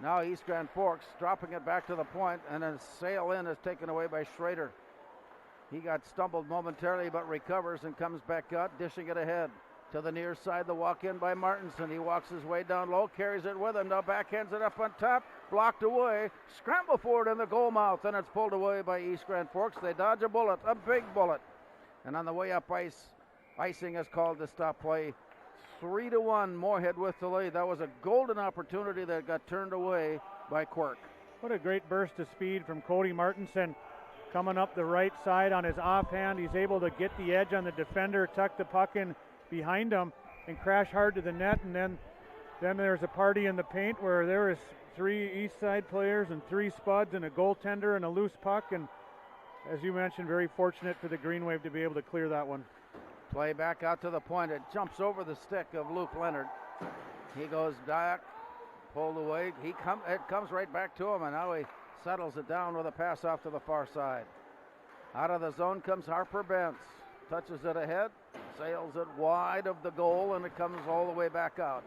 Now East Grand Forks dropping it back to the point, and then sail in is taken away by Schrader. He got stumbled momentarily but recovers and comes back out, dishing it ahead. To the near side, the walk in by Martinson. He walks his way down low, carries it with him. Now backhands it up on top, blocked away. Scramble forward in the goal mouth, and it's pulled away by East Grand Forks. They dodge a bullet, a big bullet. And on the way up ice, icing is called to stop play. 3-1 Moorhead with the lead. That was a golden opportunity that got turned away by Quirk. What a great burst of speed from Cody Martinson. Coming up the right side on his offhand. He's able to get the edge on the defender, tuck the puck in behind him, and crash hard to the net. And then there's a party in the paint where there is 3 East Side players and 3 Spuds and a goaltender and a loose puck. And as you mentioned, very fortunate for the Green Wave to be able to clear that one. Play back out to the point. It jumps over the stick of Luke Leonard. He goes back, pulled away. It comes right back to him, and now he settles it down with a pass off to the far side. Out of the zone comes Harper Bentz. Touches it ahead, sails it wide of the goal, and it comes all the way back out.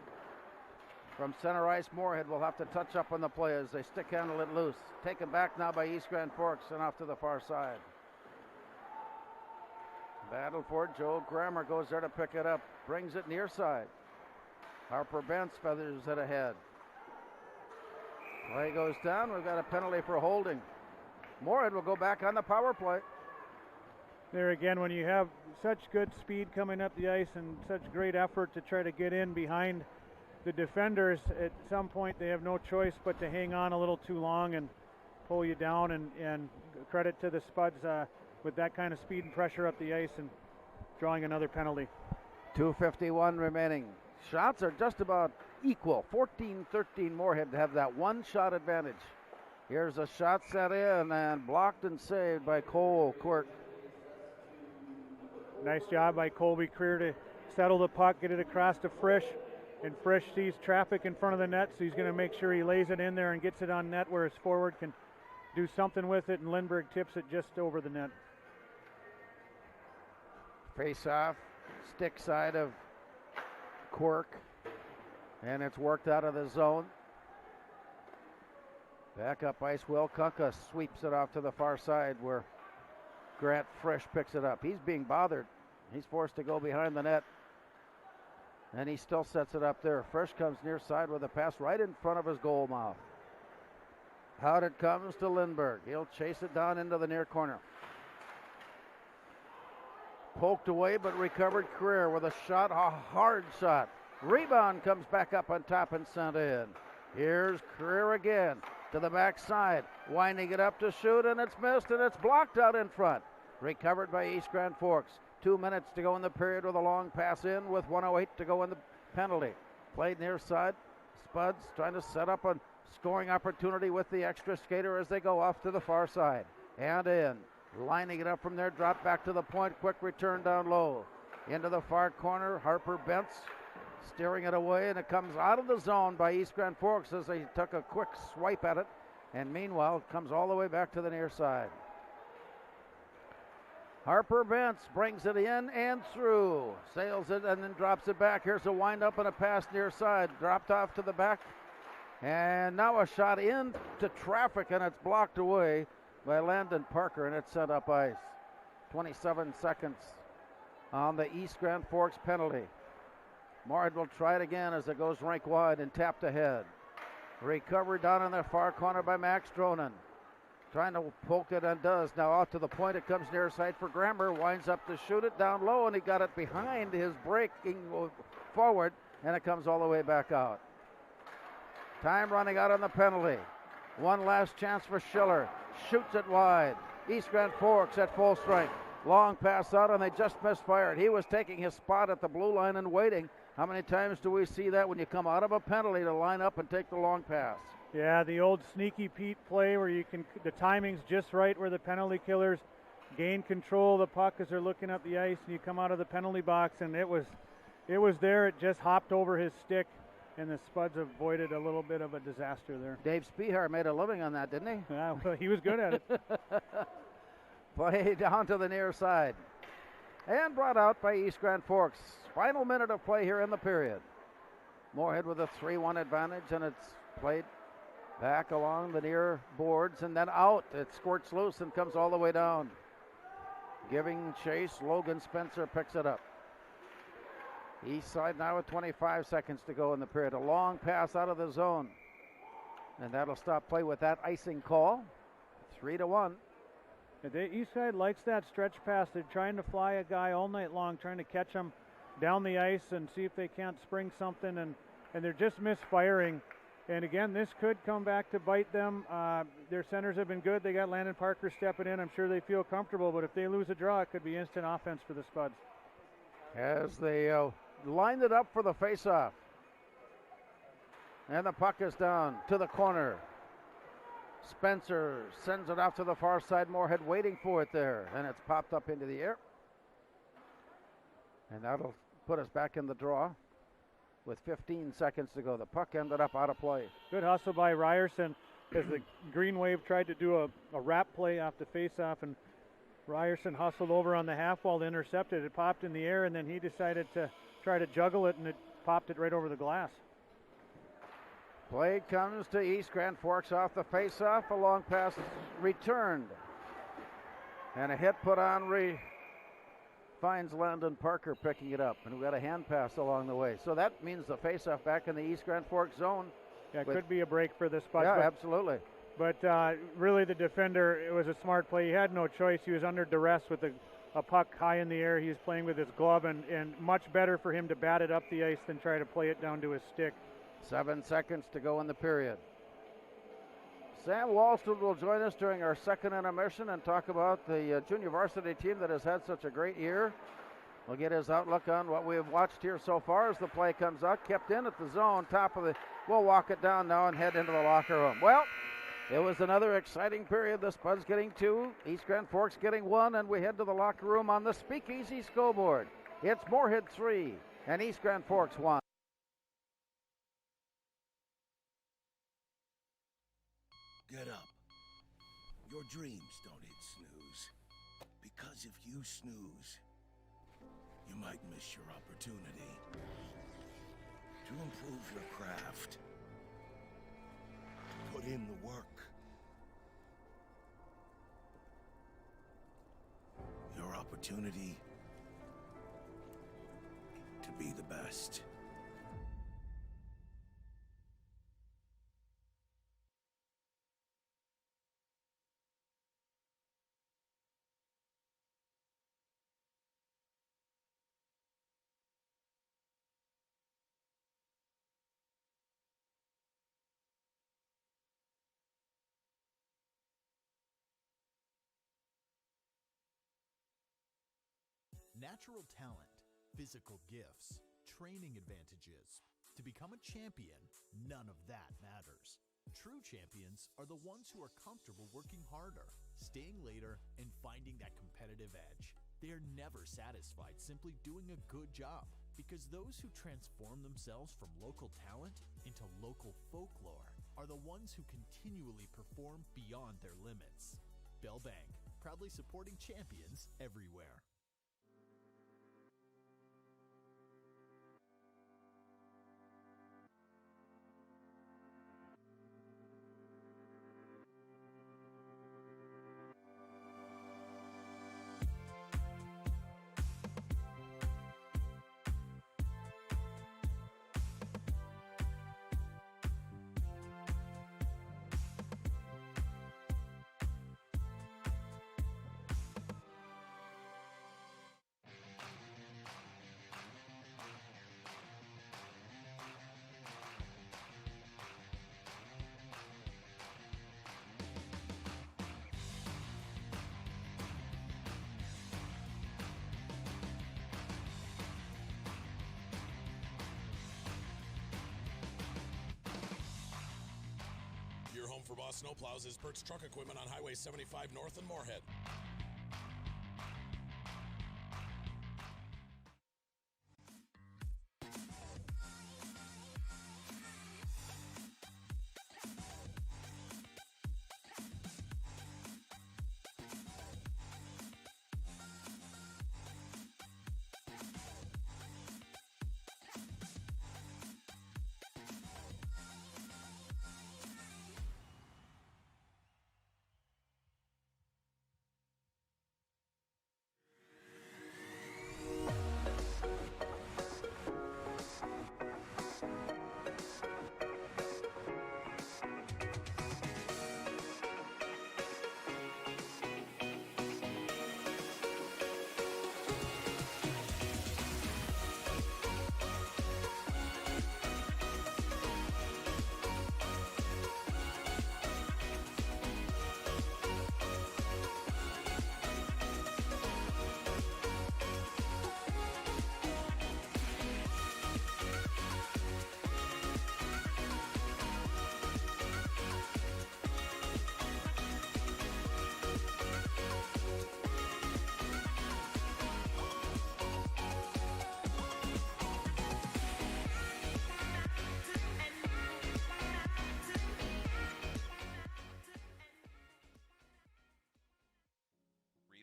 From center ice, Moorhead will have to touch up on the play as they stick handle it loose. Taken back now by East Grand Forks and off to the far side. Battle for it. Joe Grammer goes there to pick it up. Brings it near side. Harper Bentz feathers it ahead. Play goes down. We've got a penalty for holding. Moorhead will go back on the power play. There again, when you have such good speed coming up the ice and such great effort to try to get in behind the defenders, at some point they have no choice but to hang on a little too long and pull you down. And credit to the Spuds with that kind of speed and pressure up the ice and drawing another penalty. 2:51 remaining. Shots are just about equal. 14-13 Moorhead to have that one shot advantage. Here's a shot set in and blocked and saved by Cole Quirk. Nice job by Colby Creer to settle the puck, get it across to Frisch. And Frisch sees traffic in front of the net, so he's going to make sure he lays it in there and gets it on net where his forward can do something with it, and Lindbergh tips it just over the net. Face off, stick side of Quirk, and it's worked out of the zone. Back up ice, Will Kunka sweeps it off to the far side where Grant Frisch picks it up. He's being bothered. He's forced to go behind the net, and he still sets it up there. Frisch comes near side with a pass right in front of his goal mouth. Out it comes to Lindbergh. He'll chase it down into the near corner. Poked away but recovered. Creer with a shot, a hard shot. Rebound comes back up on top and sent in. Here's Creer again to the backside, winding it up to shoot, and it's missed, and it's blocked out in front. Recovered by East Grand Forks. 2 minutes to go in the period with a long pass in with 1:08 to go in the penalty. Played near side. Spuds trying to set up a scoring opportunity with the extra skater as they go off to the far side. And in. Lining it up from there, drop back to the point, quick return down low. Into the far corner, Harper Bentz steering it away, and it comes out of the zone by East Grand Forks as they took a quick swipe at it, and meanwhile it comes all the way back to the near side. Harper Bentz brings it in and through, sails it and then drops it back. Here's a wind up and a pass near side, dropped off to the back, and now a shot into traffic, and it's blocked away by Landon Parker, and it's sent up ice. 27 seconds on the East Grand Forks penalty. Moorhead will try it again as it goes rink wide and tapped ahead. Recovered down in the far corner by Max Dronen. Trying to poke it and does. Now out to the point. It comes near side for Grammer. Winds up to shoot it down low, and he got it behind his breaking forward, and it comes all the way back out. Time running out on the penalty. One last chance for Schiller. Shoots it wide. East Grand Forks at full strength. Long pass out, and they just misfired. He was taking his spot at the blue line and waiting. How many times do we see that when you come out of a penalty to line up and take the long pass? Yeah, the old sneaky Pete play where the timing's just right where the penalty killers gain control of the puck as they're looking up the ice, and you come out of the penalty box, and it was there. It just hopped over his stick, and the Spuds avoided a little bit of a disaster there. Dave Spehar made a living on that, didn't he? Yeah, well, he was good at it. Play down to the near side. And brought out by East Grand Forks. Final minute of play here in the period. Moorhead with a 3-1 advantage, and it's played back along the near boards and then out. It squirts loose and comes all the way down. Giving chase, Logan Spencer picks it up. East side now with 25 seconds to go in the period. A long pass out of the zone. And that'll stop play with that icing call. 3-1. The East side likes that stretch pass. They're trying to fly a guy all night long, trying to catch him down the ice and see if they can't spring something, and they're just misfiring. And again, this could come back to bite them. Their centers have been good. They got Landon Parker stepping in. I'm sure they feel comfortable, but if they lose a draw, it could be instant offense for the Spuds. As they lined it up for the faceoff. And the puck is down to the corner. Spencer sends it off to the far side. Moorhead waiting for it there. And it's popped up into the air. And that'll put us back in the draw with 15 seconds to go. The puck ended up out of play. Good hustle by Ryerson as the Green Wave tried to do a wrap play off the faceoff, and Ryerson hustled over on the half wall to intercept it. It popped in the air, and then he decided to try to juggle it, and it popped it right over the glass. Play comes to East Grand Forks off the faceoff. A long pass returned. And a hit put on finds Landon Parker picking it up. And we got a hand pass along the way. So that means the faceoff back in the East Grand Forks zone. Yeah, it could be a break for the Spuds. Yeah, absolutely. But really the defender, it was a smart play. He had no choice. He was under duress with a puck high in the air. He was playing with his glove, and much better for him to bat it up the ice than try to play it down to his stick. 7 seconds to go in the period. Sam Wallstead will join us during our second intermission and talk about the junior varsity team that has had such a great year. We'll get his outlook on what we have watched here so far as the play comes out. Kept in at the zone, top of the... We'll walk it down now and head into the locker room. Well, it was another exciting period. The Spuds getting 2, East Grand Forks getting 1, and we head to the locker room on the Speakeasy scoreboard. It's Moorhead 3 and East Grand Forks 1. Get up. Your dreams don't hit snooze. Because if you snooze, you might miss your opportunity to improve your craft. Put in the work. Your opportunity to be the best. Natural talent, physical gifts, training advantages. To become a champion, none of that matters. True champions are the ones who are comfortable working harder, staying later, and finding that competitive edge. They are never satisfied simply doing a good job, because those who transform themselves from local talent into local folklore are the ones who continually perform beyond their limits. Bell Bank, proudly supporting champions everywhere. home for Boss Snowplows is Burt's Truck Equipment on Highway 75 North in Moorhead.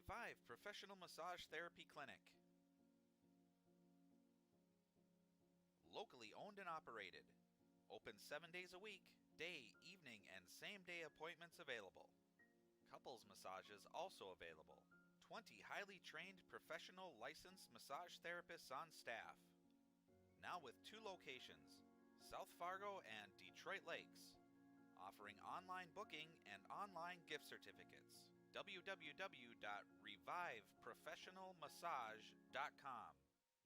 Revive Professional Massage Therapy Clinic. Locally owned and operated. Open 7 days a week, day, evening, and same-day appointments available. Couples massages also available. 20 highly trained professional licensed massage therapists on staff. Now with 2 locations, South Fargo and Detroit Lakes. Offering online booking and online gift certificates. www.reviveprofessionalmassage.com.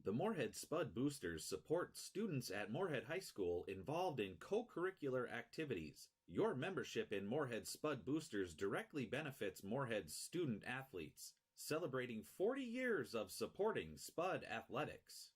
The Moorhead Spud Boosters support students at Moorhead High School involved in co-curricular activities. Your membership in Moorhead Spud Boosters directly benefits Moorhead's student athletes, celebrating 40 years of supporting Spud athletics.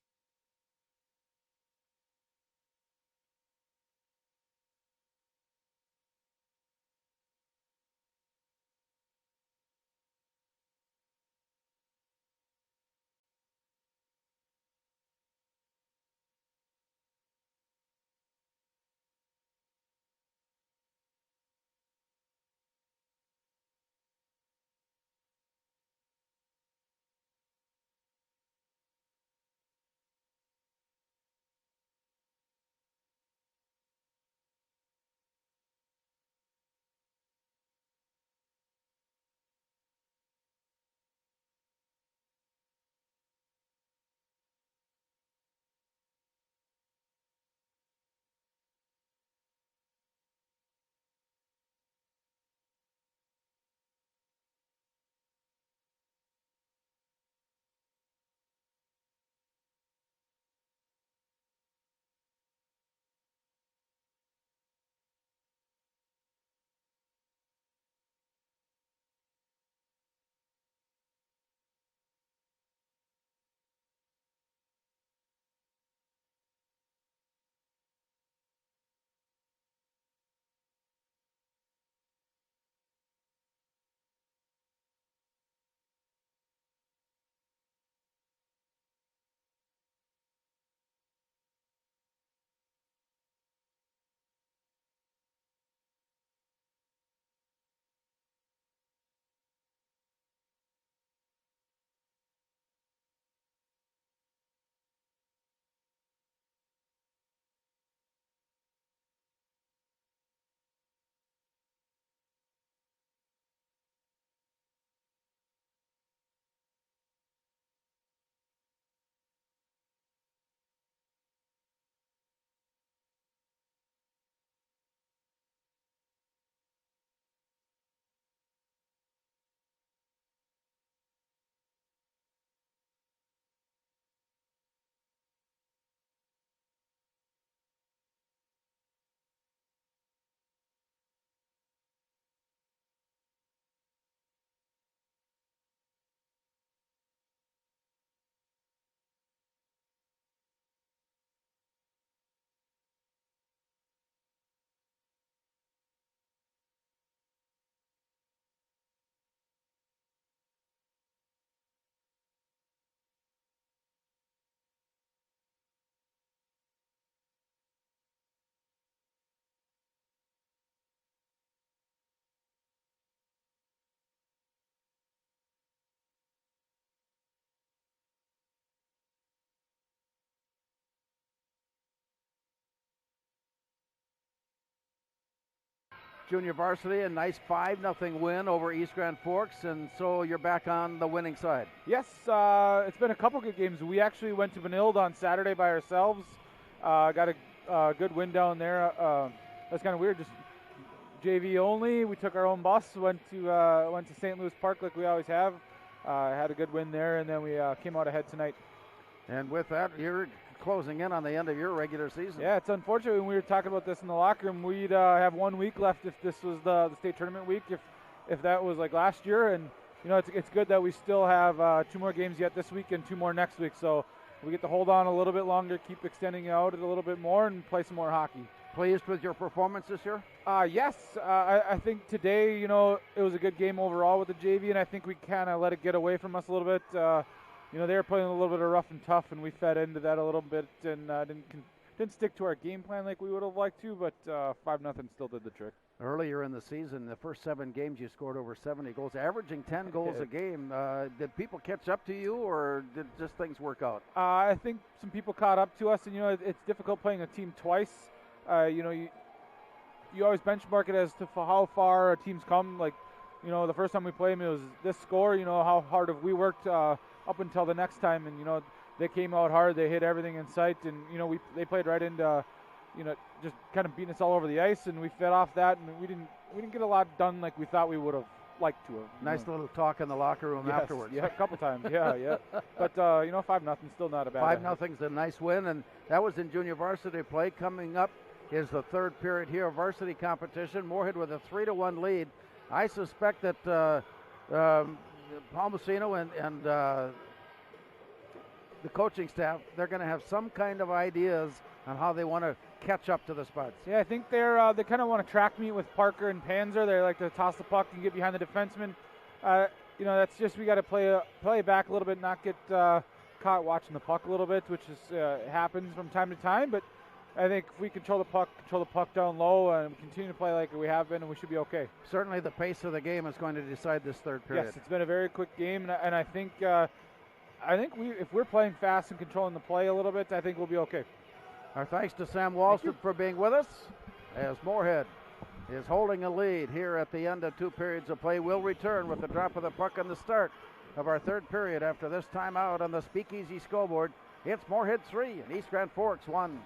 Junior Varsity, a nice 5-0 win over East Grand Forks, and so you're back on the winning side. Yes, it's been a couple good games. We actually went to Benilde on Saturday by ourselves. Got a good win down there. That's kind of weird, just JV only. We took our own bus, went to St. Louis Park like we always have. Had a good win there, and then we came out ahead tonight. And with that, you're closing in on the end of your regular season. Yeah, it's unfortunate. When we were talking about this in the locker room, we'd have 1 week left if this was the state tournament week, if that was like last year. And, it's good that we still have 2 more games yet this week and 2 more next week. So we get to hold on a little bit longer, keep extending it out a little bit more, and play some more hockey. Pleased with your performance this year? Yes. I think today, it was a good game overall with the JV, and I think we kind of let it get away from us a little bit. They were playing a little bit of rough and tough, and we fed into that a little bit and didn't stick to our game plan like we would have liked to, but 5-0 still did the trick. Earlier in the season, the first 7 games, you scored over 70 goals, averaging 10 goals a game. Did people catch up to you, or did just things work out? I think some people caught up to us, and, it's difficult playing a team twice. You always benchmark it as to how far a team's come. Like, the first time we played them, it was this score. How hard have we worked up until the next time, and they came out hard. They hit everything in sight, and they played right into just kind of beating us all over the ice, and we fed off that, and we didn't get a lot done like we thought we would have liked to have. Nice little talk in the locker room afterwards. Yeah, a couple times. Yeah. But 5-0 still not a bad. 5-0's a nice win, and that was in junior varsity play. Coming up is the third period here of varsity competition. Moorhead with a 3-1 lead. I suspect that Palmasino and the coaching staff, they're going to have some kind of ideas on how they want to catch up to the Spuds. Yeah, I think they kind of want to track meet with Parker and Panzer. They like to toss the puck and get behind the defenseman. That's just, we got to play back a little bit, not get caught watching the puck a little bit, which is happens from time to time. But I think if we control the puck down low and continue to play like we have been, and we should be okay. Certainly the pace of the game is going to decide this third period. Yes, it's been a very quick game, and I think if we're playing fast and controlling the play a little bit, I think we'll be okay. Our thanks to Sam Walston for being with us, as Moorhead is holding a lead here at the end of 2 periods of play. We'll return with the drop of the puck on the start of our third period after this timeout on the Speakeasy scoreboard. It's Moorhead 3 and East Grand Forks 1.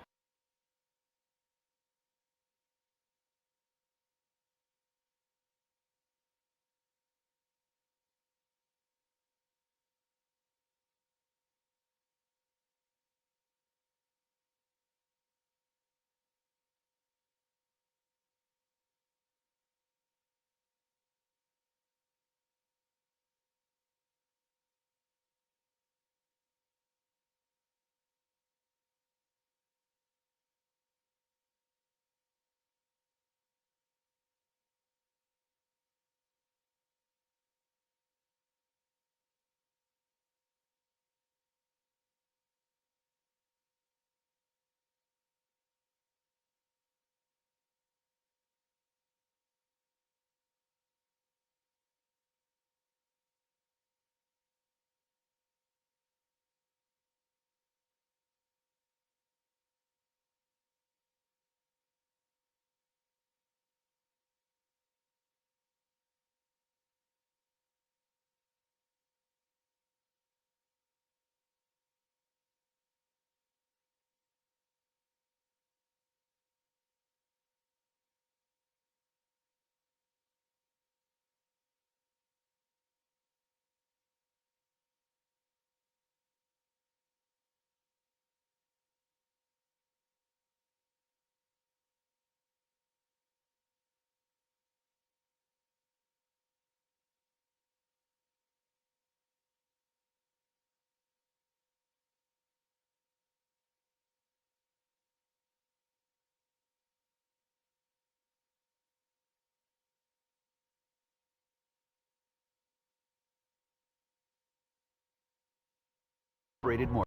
Rated more.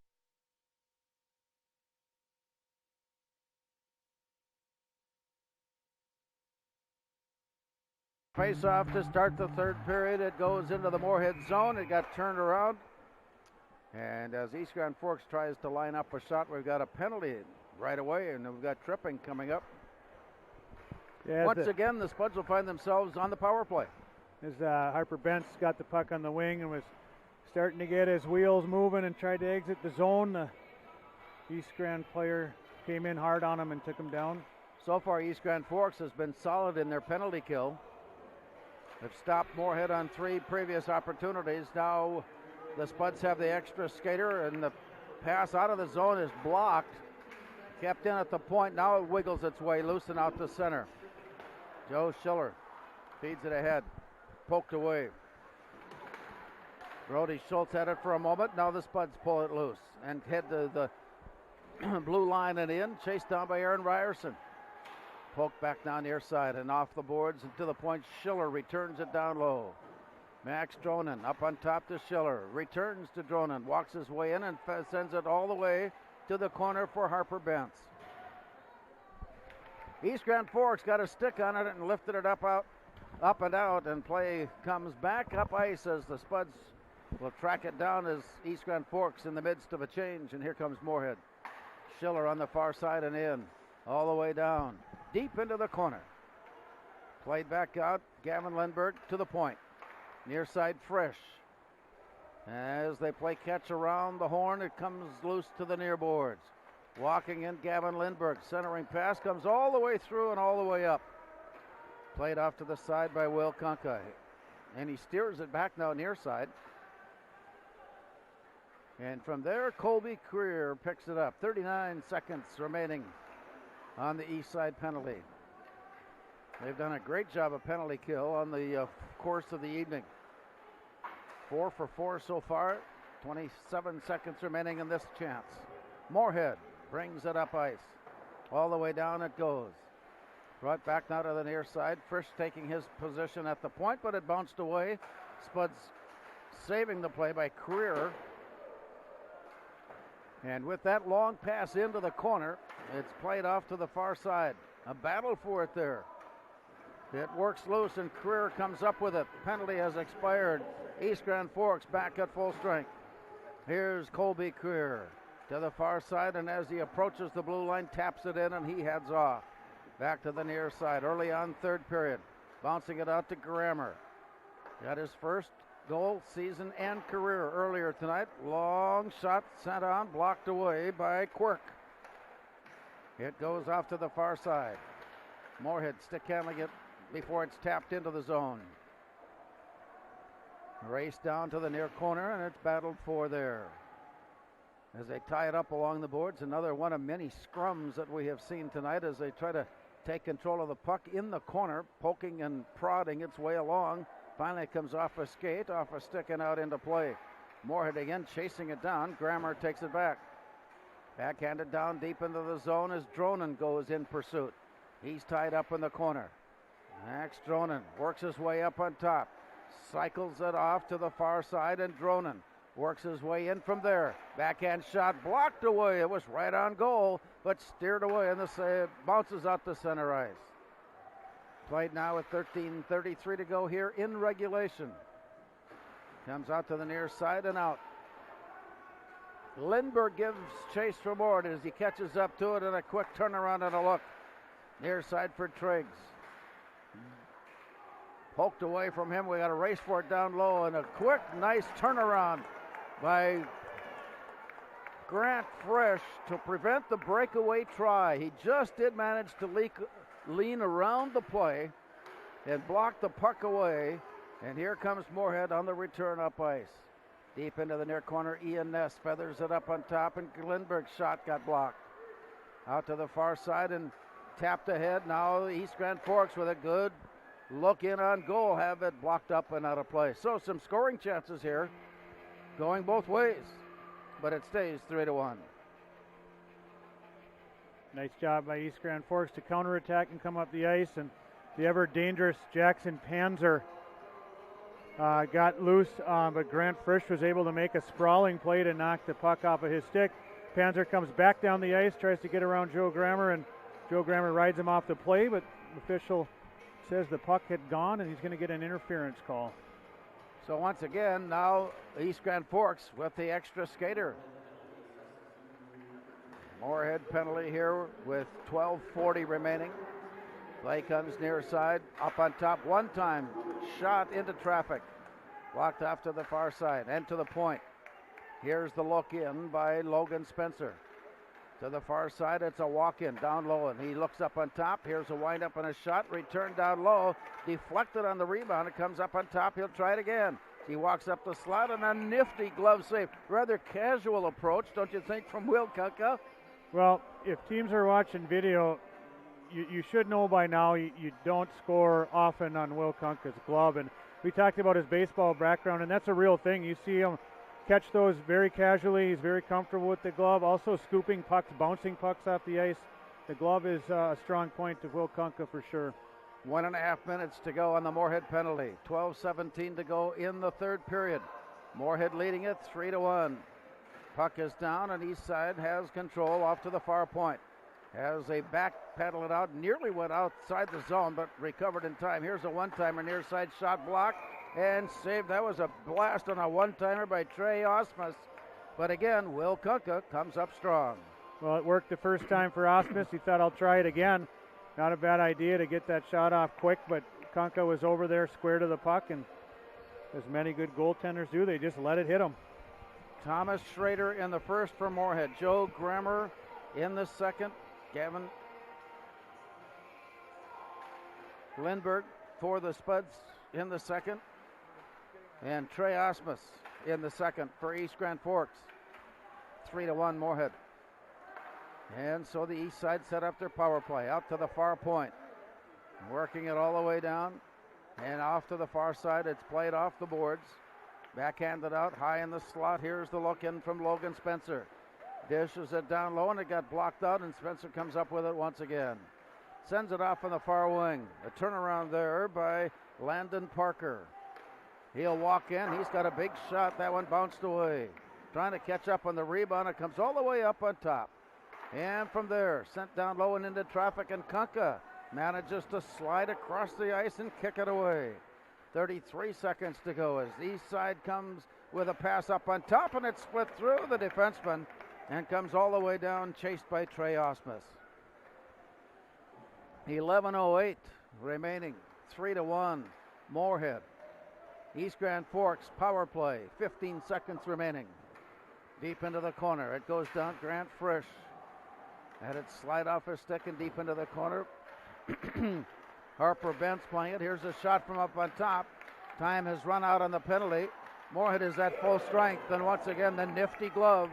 Face off to start the third period. It goes into the Moorhead zone. It got turned around. And as East Grand Forks tries to line up a shot, we've got a penalty right away, and we've got tripping coming up. Yeah, once again, the Spuds will find themselves on the power play. As Harper Bentz got the puck on the wing and was starting to get his wheels moving and tried to exit the zone, the East Grand player came in hard on him and took him down. So far, East Grand Forks has been solid in their penalty kill. They've stopped Moorhead on 3 previous opportunities. Now the Spuds have the extra skater, and the pass out of the zone is blocked. Kept in at the point. Now it wiggles its way loose and out to center. Joe Schiller feeds it ahead. Poked away. Brody Schultz had it for a moment. Now the Spuds pull it loose and head to the blue line and in. Chased down by Aaron Ryerson. Poked back down near side and off the boards and to the point. Schiller returns it down low. Max Dronen up on top to Schiller. Returns to Dronen. Walks his way in and sends it all the way to the corner for Harper Bentz. East Grand Forks got a stick on it and lifted it up and out, and play comes back up ice as the Spuds will track it down as East Grand Forks in the midst of a change, and here comes Moorhead. Schiller on the far side and in, all the way down, deep into the corner. Played back out, Gavin Lindberg to the point. Near side Frisch. As they play catch around the horn, it comes loose to the near boards. Walking in, Gavin Lindberg. Centering pass comes all the way through and all the way up. Played off to the side by Will Kunka. And he steers it back now near side. And from there, Colby Creer picks it up. 39 seconds remaining on the east side penalty. They've done a great job of penalty kill on the course of the evening. 4 for 4 so far. 27 seconds remaining in this chance. Moorhead brings it up ice. All the way down it goes. Brought back now to the near side. Frisch taking his position at the point, but it bounced away. Spuds saving the play by Creer. And with that long pass into the corner, it's played off to the far side. A battle for it there. It works loose and Creer comes up with it. Penalty has expired. East Grand Forks back at full strength. Here's Colby Creer to the far side, and as he approaches the blue line, taps it in and he heads off. Back to the near side early on third period. Bouncing it out to Grammer. Got his first goal, season and career earlier tonight. Long shot sent on, blocked away by Quirk. It goes off to the far side. Moorhead stick handling it before it's tapped into the zone. Race down to the near corner, and it's battled for there. As they tie it up along the boards, another one of many scrums that we have seen tonight as they try to take control of the puck in the corner, poking and prodding its way along. Finally it comes off a skate, off a stick, and out into play. Moorhead again chasing it down. Grammer takes it back. Backhanded down deep into the zone as Dronen goes in pursuit. He's tied up in the corner. Max Dronen works his way up on top. Cycles it off to the far side, and Dronen works his way in from there. Backhand shot blocked away. It was right on goal, but steered away, and the save bounces out to center ice. Played now with 13:33 to go here in regulation. Comes out to the near side and out. Lindberg gives chase for Moorhead as he catches up to it, and a quick turnaround and a look. Near side for Triggs. Poked away from him. We got a race for it down low, and a quick, nice turnaround by Grant Frisch to prevent the breakaway try. He just did manage to lean around the play and block the puck away. And here comes Moorhead on the return up ice. Deep into the near corner, Ian Ness feathers it up on top, and Lindbergh's shot got blocked. Out to the far side and tapped ahead. Now East Grand Forks with a good look in on goal, have it blocked up and out of play. So some scoring chances here going both ways, but it stays 3-1. Nice job by East Grand Forks to counterattack and come up the ice, and the ever dangerous Jackson Panzer got loose, but Grant Frisch was able to make a sprawling play to knock the puck off of his stick. Panzer comes back down the ice, tries to get around Joe Grammer, and Joe Grammer rides him off the play, but the official says the puck had gone and he's going to get an interference call. So once again, now East Grand Forks with the extra skater. Moorhead penalty here with 12:40 remaining. Play comes near side, up on top, one time, shot into traffic. Walked off to the far side and to the point. Here's the look in by Logan Spencer. To the far side, it's a walk-in down low, and he looks up on top. Here's a wind-up and a shot, return down low, deflected on the rebound. It comes up on top. He'll try it again. He walks up the slot, and a nifty glove save. Rather casual approach, don't you think, from Will Kunkka? Well, if teams are watching video, you should know by now you don't score often on Will Kunkka's glove. And we talked about his baseball background, and that's a real thing. You see him catch those very casually. He's very comfortable with the glove. Also scooping pucks, bouncing pucks off the ice. The glove is a strong point of Will Kunkka for sure. 1.5 minutes to go on the Moorhead penalty. 12:17 to go in the third period. Moorhead leading it 3-1. Puck is down, and Eastside has control off to the far point. As they back pedal it out, nearly went outside the zone, but recovered in time. Here's a one-timer, near side shot blocked and saved. That was a blast on a one-timer by Trey Osmus. But again, Will Kunkka comes up strong. Well, it worked the first time for Osmus. He thought, I'll try it again. Not a bad idea to get that shot off quick, but Kunkka was over there square to the puck, and as many good goaltenders do, they just let it hit him. Thomas Schrader in the first for Moorhead. Joe Grammer in the second. Gavin Lindbergh for the Spuds in the second. And Trey Osmus in the second for East Grand Forks. 3-1 Moorhead. And so the East Side set up their power play out to the far point. Working it all the way down. And off to the far side. It's played off the boards. Backhanded out high in the slot. Here's the look in from Logan Spencer. Dishes it down low, and it got blocked out, and Spencer comes up with it once again. Sends it off on the far wing. A turnaround there by Landon Parker. He'll walk in. He's got a big shot. That one bounced away. Trying to catch up on the rebound. It comes all the way up on top. And from there, sent down low and into traffic, and Kunkka manages to slide across the ice and kick it away. 33 seconds to go as the East Side comes with a pass up on top, and it's split through the defenseman and comes all the way down, chased by Trey Osmus. 11:08 remaining, 3-1 Moorhead. East Grand Forks power play, 15 seconds remaining. Deep into the corner, it goes down. Grant Frisch had it slide off his stick and deep into the corner. Harper Bent's playing it. Here's a shot from up on top. Time has run out on the penalty. Moorhead is at full strength, and once again the nifty glove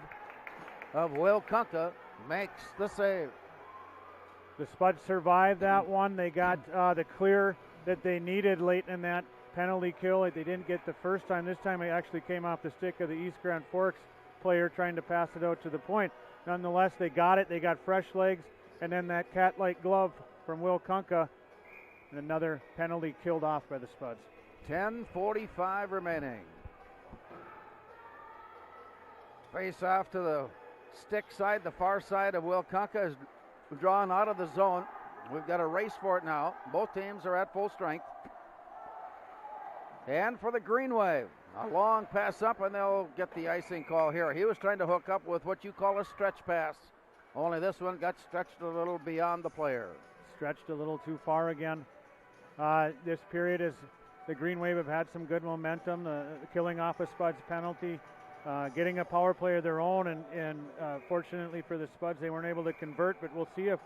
of Will Kunkka makes the save. The Spuds survived that one. They got the clear that they needed late in that penalty kill. They didn't get the first time. This time it actually came off the stick of the East Grand Forks player trying to pass it out to the point. Nonetheless, they got it. They got fresh legs, and then that cat-like glove from Will Kunkka, and another penalty killed off by the Spuds. 10:45 remaining. Face off to the stick side, the far side of Will Kunkka is drawn out of the zone. We've got a race for it now. Both teams are at full strength. And for the Green Wave, a long pass up, and they'll get the icing call here. He was trying to hook up with what you call a stretch pass, only this one got stretched a little beyond the player. Stretched a little too far again. This period is the Green Wave have had some good momentum, killing off a Spuds penalty, getting a power play of their own, and fortunately for the Spuds, they weren't able to convert, but we'll see if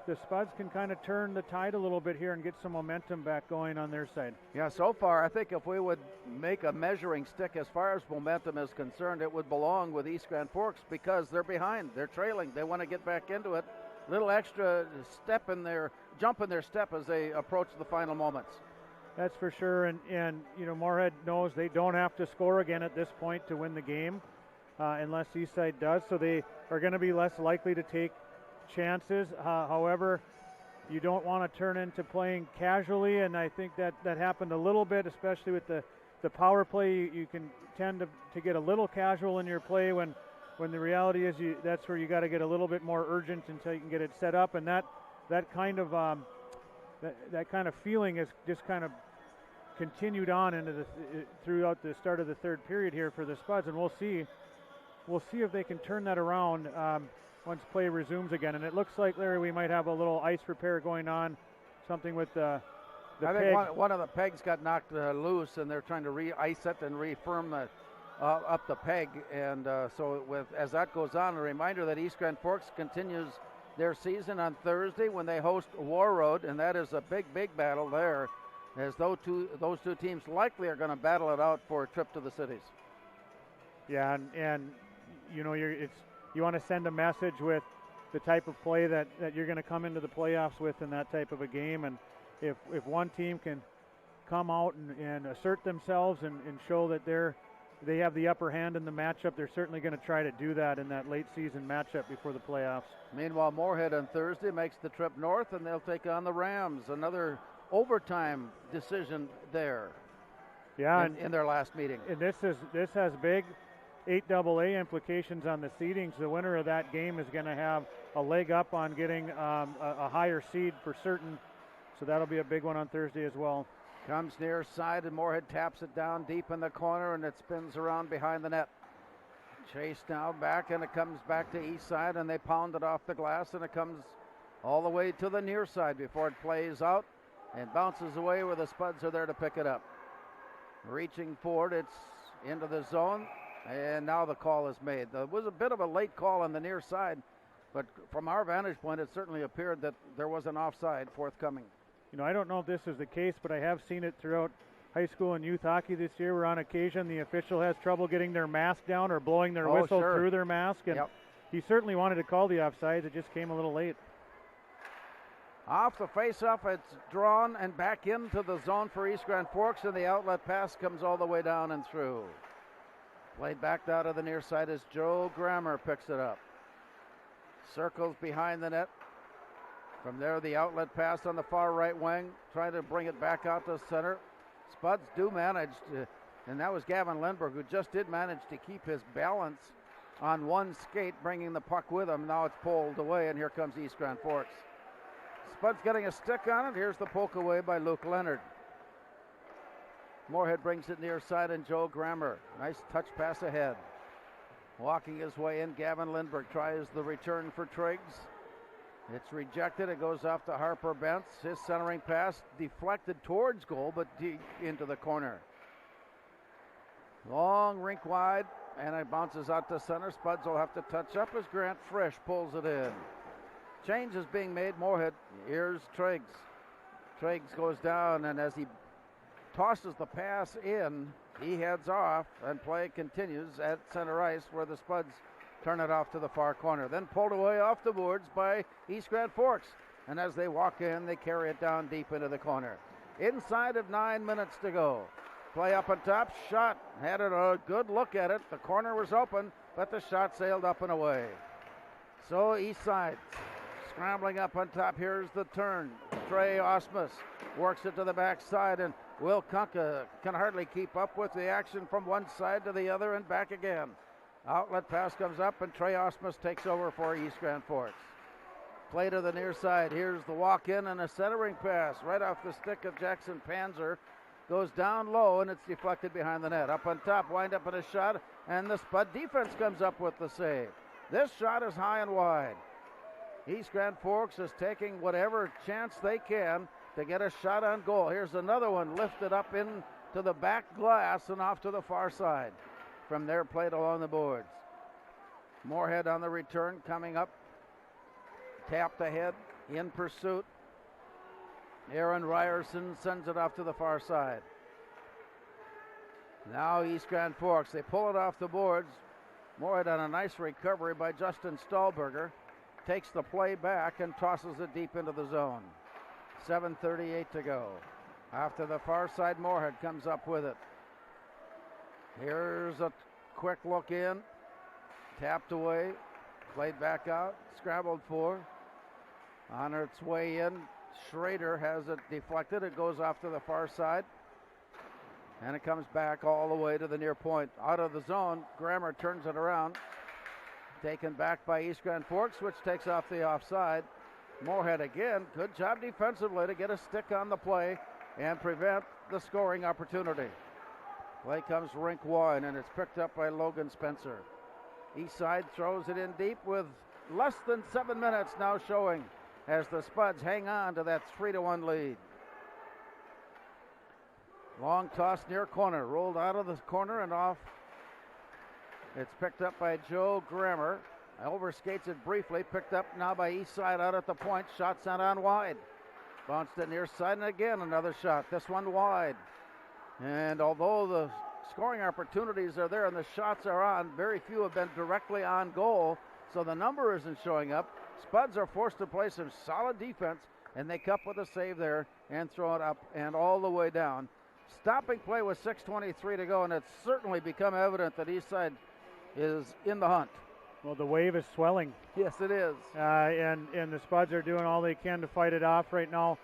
the Spuds can kind of turn the tide a little bit here and get some momentum back going on their side. Yeah, so far, I think if we would make a measuring stick as far as momentum is concerned, it would belong with East Grand Forks because they're behind, they're trailing, they want to get back into it. Little extra step in their, jump in their step as they approach the final moments. That's for sure, and you know, Moorhead knows they don't have to score again at this point to win the game unless Eastside does, so they are going to be less likely to take chances. However, you don't want to turn into playing casually, and I think that happened a little bit, especially with the power play. You can tend to get a little casual in your play when the reality is that's where you got to get a little bit more urgent until you can get it set up, and that kind of that kind of feeling is just kind of continued on into throughout the start of the third period here for the Spuds, and we'll see if they can turn that around once play resumes again. And it looks like, Larry, we might have a little ice repair going on something with the I peg. think one of the pegs got knocked loose, and they're trying to re-ice it and refirm up the peg. And so as that goes on, a reminder that East Grand Forks continues their season on Thursday when they host Warroad, and that is a big battle there, as those two teams likely are going to battle it out for a trip to the cities. Yeah, and you know, you want to send a message with the type of play that you're going to come into the playoffs with in that type of a game. And if one team can come out and assert themselves and show that they have the upper hand in the matchup, they're certainly going to try to do that in that late season matchup before the playoffs. Meanwhile, Moorhead on Thursday makes the trip north, and they'll take on the Rams. Another overtime decision there. Yeah, in their last meeting. And this has big 8AA implications on the seedings. The winner of that game is going to have a leg up on getting a higher seed for certain. So that'll be a big one on Thursday as well. Comes near side, and Moorhead taps it down deep in the corner, and it spins around behind the net. Chase now back, and it comes back to east side, and they pound it off the glass, and it comes all the way to the near side before it plays out and bounces away where the Spuds are there to pick it up. Reaching forward, it's into the zone, and now the call is made. There was a bit of a late call on the near side, but from our vantage point, it certainly appeared that there was an offside forthcoming. You know, I don't know if this is the case, but I have seen it throughout high school and youth hockey this year where on occasion the official has trouble getting their mask down or blowing their whistle through their mask. And he certainly wanted to call the offside. It just came a little late. Off the face-off, it's drawn and back into the zone for East Grand Forks, and the outlet pass comes all the way down and through. Played back out of the near side as Joe Grammer picks it up. Circles behind the net. From there, the outlet pass on the far right wing, trying to bring it back out to center. Spuds do manage to, and that was Gavin Lindberg, who just did manage to keep his balance on one skate, bringing the puck with him. Now it's pulled away, and here comes East Grand Forks. Spuds getting a stick on it. Here's the poke away by Luke Leonard. Moorhead brings it near side, and Joe Grammer. Nice touch pass ahead. Walking his way in, Gavin Lindberg tries the return for Triggs. It's rejected. It goes off to Harper Bentz. His centering pass deflected towards goal, but deep into the corner. Long rink wide, and it bounces out to center. Spuds will have to touch up as Grant Frisch pulls it in. Change is being made. Moorhead. Here's Triggs. Triggs goes down, and as he tosses the pass in, he heads off, and play continues at center ice where the Spuds turn it off to the far corner. Then pulled away off the boards by East Grand Forks. And as they walk in, they carry it down deep into the corner. Inside of 9 minutes to go. Play up on top. Shot. Had a good look at it. The corner was open, but the shot sailed up and away. So east side scrambling up on top. Here's the turn. Trey Osmus works it to the backside, and Will Kunka can hardly keep up with the action from one side to the other and back again. Outlet pass comes up, and Trey Osmus takes over for East Grand Forks. Play to the near side. Here's the walk-in and a centering pass right off the stick of Jackson Panzer. Goes down low, and it's deflected behind the net. Up on top, wind up in a shot, and the Spud defense comes up with the save. This shot is high and wide. East Grand Forks is taking whatever chance they can to get a shot on goal. Here's another one lifted up into the back glass and off to the far side. From there, played along the boards. Moorhead on the return, coming up. Tapped ahead, in pursuit. Aaron Ryerson sends it off to the far side. Now East Grand Forks, they pull it off the boards. Moorhead on a nice recovery by Justin Stahlberger. Takes the play back and tosses it deep into the zone. 7:38 to go. After the far side, Moorhead comes up with it. Here's a quick look in. Tapped away. Played back out. Scrabbled for. On its way in, Schrader has it deflected. It goes off to the far side. And it comes back all the way to the near point. Out of the zone, Grammer turns it around. Taken back by East Grand Forks, which takes off the offside. Moorhead again. Good job defensively to get a stick on the play and prevent the scoring opportunity. Play comes rink wide, and it's picked up by Logan Spencer. East side throws it in deep with less than 7 minutes now showing as the Spuds hang on to that 3-1 lead. Long toss near corner, rolled out of the corner and off. It's picked up by Joe Grammer. Overskates it briefly, picked up now by Eastside out at the point. Shot sent on wide. Bounced it near side, and again another shot. This one wide. And although the scoring opportunities are there and the shots are on, very few have been directly on goal, so the number isn't showing up. Spuds are forced to play some solid defense, and they cup with a save there and throw it up and all the way down. Stopping play with 6:23 to go, and it's certainly become evident that Eastside is in the hunt. Well, the wave is swelling. Yes, it is. And the Spuds are doing all they can to fight it off right now.